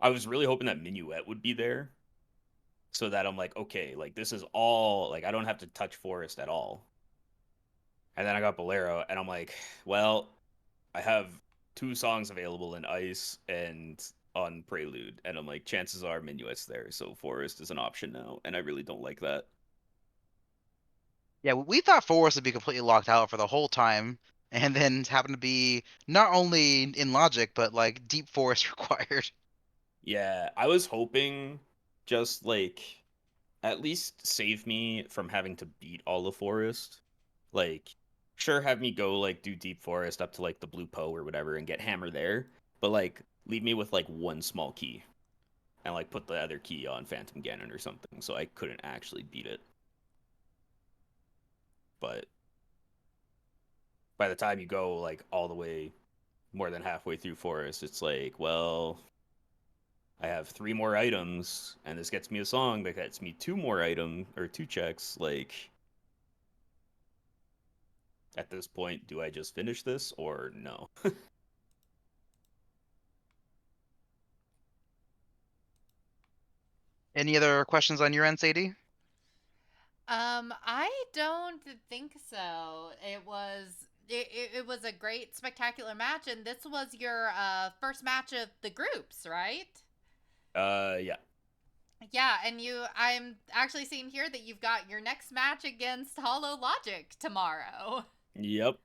was really hoping that Minuet would be there. So that I'm like, okay, like this is all like I don't have to touch forest at all. And then I got Bolero and I'm like, well, I have 2 songs available in ice and on Prelude, and I'm like, chances are Minuet's there, so forest is an option now, and I really don't like that. yeah, we thought Forest would be completely locked out for the whole time, and then happened to be not only in logic but like deep forest required. Yeah, I was hoping just like at least save me from having to beat all the forest. Like, sure, have me go like do deep forest up to like the blue Poe or whatever and get hammer there, but like leave me with like 1 small key and like put the other key on Phantom Ganon or something, so I couldn't actually beat it. But by the time you go like all the way more than halfway through forest, it's like, well, I have 3 more items, and this gets me a song that gets me 2 more item or 2 checks. Like, at this point, do I just finish this or no? Any other questions on your end, Sadie? I don't think so. It was a great spectacular match, and this was your first match of the groups, right? Yeah. Yeah, and I'm actually seeing here that you've got your next match against Hollow Logic tomorrow. Yep.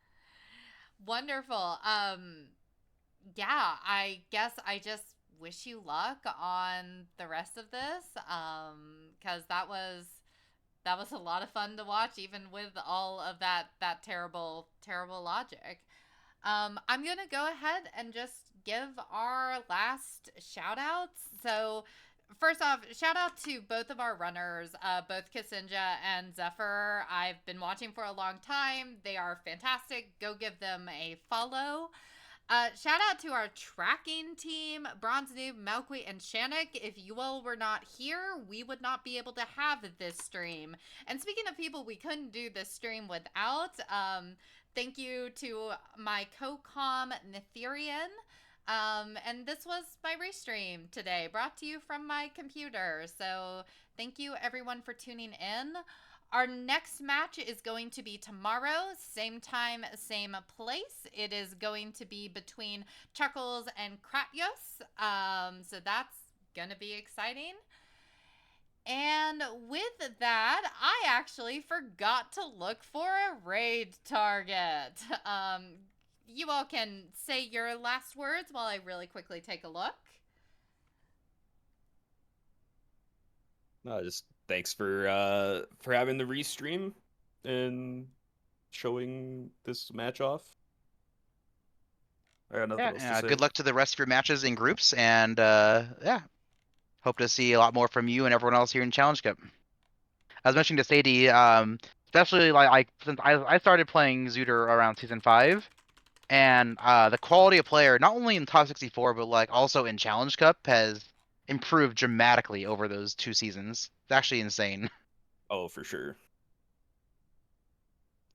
Wonderful. Yeah, I guess I just wish you luck on the rest of this. Because that was a lot of fun to watch, even with all of that terrible logic. I'm gonna go ahead and just give our last shout outs. So, first off, shout out to both of our runners, both ksinjah and Zephyr. I've been watching for a long time. They are fantastic. Go give them a follow. Shout out to our tracking team, Bronze Noob, Malqui, and Shannick. If you all were not here, we would not be able to have this stream. And speaking of people we couldn't do this stream without, thank you to my co-com Natheirean. And this was my restream today, brought to you from my computer. So thank you everyone for tuning in. Our next match is going to be tomorrow, same time, same place. It is going to be between Chuckles and Kratyos. So that's going to be exciting. And with that, I actually forgot to look for a raid target. You all can say your last words while I really quickly take a look. No, just thanks for having the restream and showing this match off. I got nothing else to say. Good luck to the rest of your matches in groups, and yeah, hope to see a lot more from you and everyone else here in Challenge Cup. I was mentioning to Sadie, especially like since I started playing Zooter around season 5, and the quality of player, not only in top 64, but like also in Challenge Cup, has improved dramatically over those 2 seasons. It's actually insane. Oh, for sure.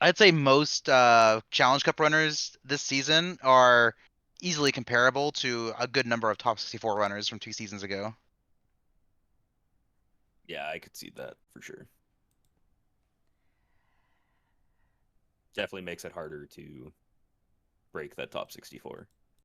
I'd say most Challenge Cup runners this season are easily comparable to a good number of top 64 runners from 2 seasons ago. Yeah, I could see that for sure. Definitely makes it harder to break that top 64.